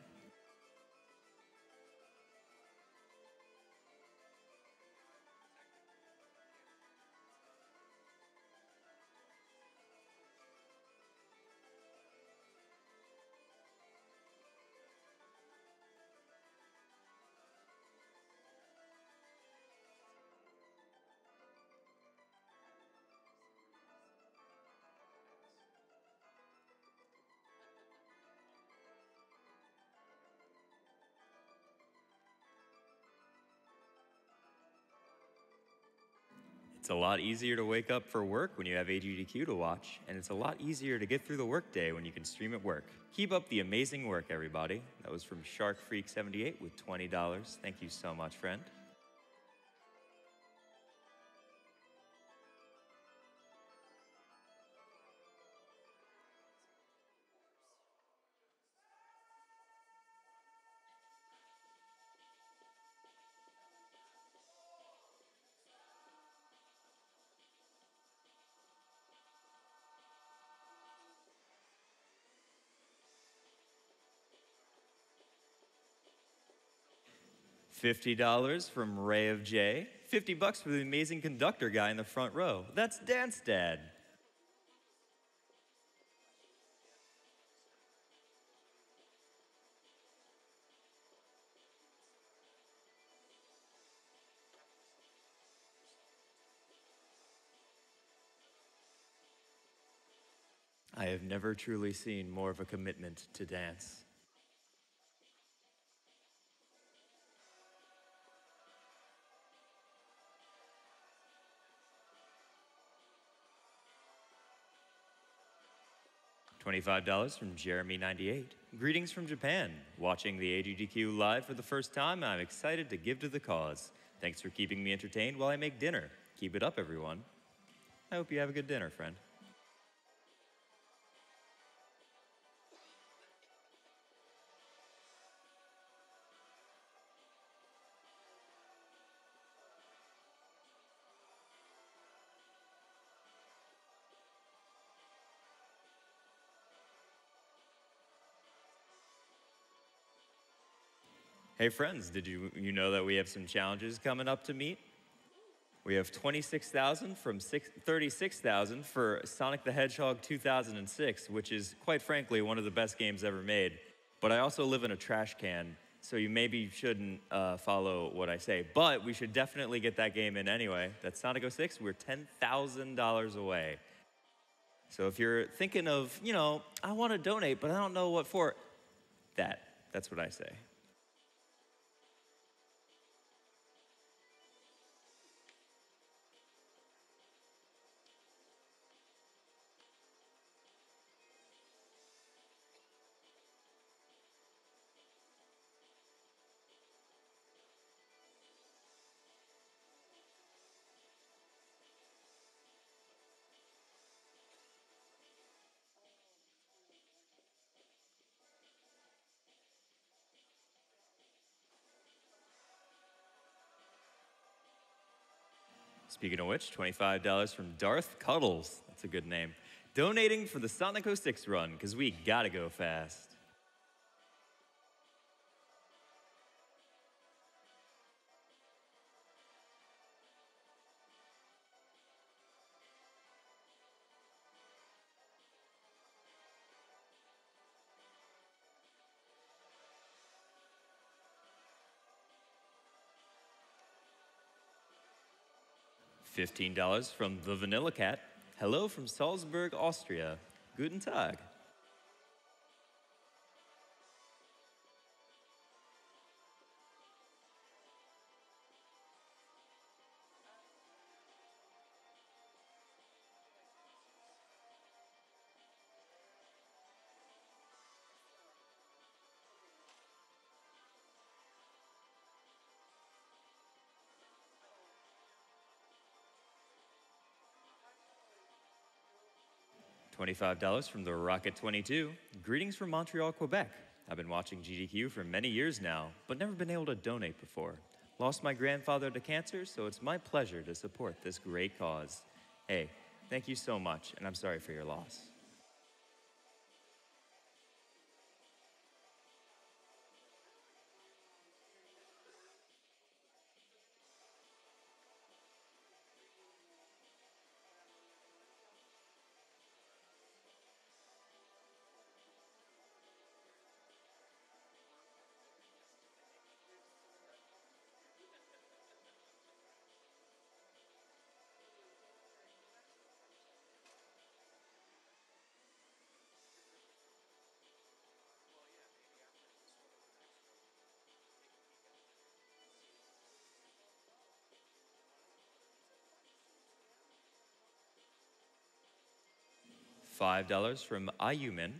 It's a lot easier to wake up for work when you have AGDQ to watch, and it's a lot easier to get through the workday when you can stream at work. Keep up the amazing work, everybody. That was from Shark Freak 78 with $20. Thank you so much, friend. $50 from Ray of J. $50 for the amazing conductor guy in the front row. That's Dance Dad. I have never truly seen more of a commitment to dance. $25 from Jeremy98. Greetings from Japan. Watching the AGDQ live for the first time, I'm excited to give to the cause. Thanks for keeping me entertained while I make dinner. Keep it up, everyone. I hope you have a good dinner, friend. Hey friends, did you know that we have some challenges coming up to meet? We have 26,000 from 36,000 for Sonic the Hedgehog 2006, which is, quite frankly, one of the best games ever made. But I also live in a trash can, so you maybe shouldn't follow what I say. But we should definitely get that game in anyway. That's Sonic 06. We're $10,000 away. So if you're thinking of, you know, I want to donate, but I don't know what for, that's what I say. Speaking of which, $25 from Darth Cuddles. That's a good name. Donating for the Sonic 06 run, because we gotta go fast. $15 from the Vanilla Cat. Hello from Salzburg, Austria. Guten Tag. $25 from the Rocket 22. Greetings from Montreal, Quebec. I've been watching GDQ for many years now, but never been able to donate before. Lost my grandfather to cancer, so it's my pleasure to support this great cause. Hey, thank you so much, and I'm sorry for your loss. $5 from Ayumin.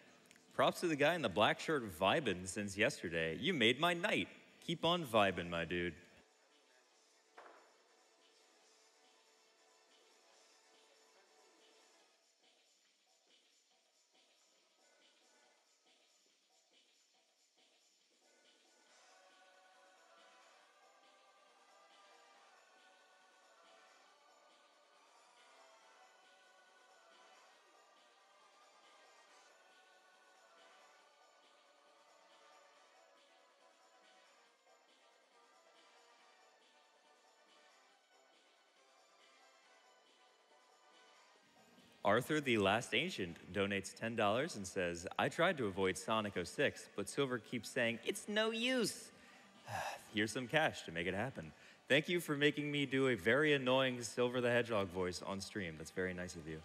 Props to the guy in the black shirt vibin' since yesterday. You made my night. Keep on vibin', my dude. Arthur the Last Ancient donates $10 and says, I tried to avoid Sonic 06, but Silver keeps saying, it's no use. Here's some cash to make it happen. Thank you for making me do a very annoying Silver the Hedgehog voice on stream. That's very nice of you.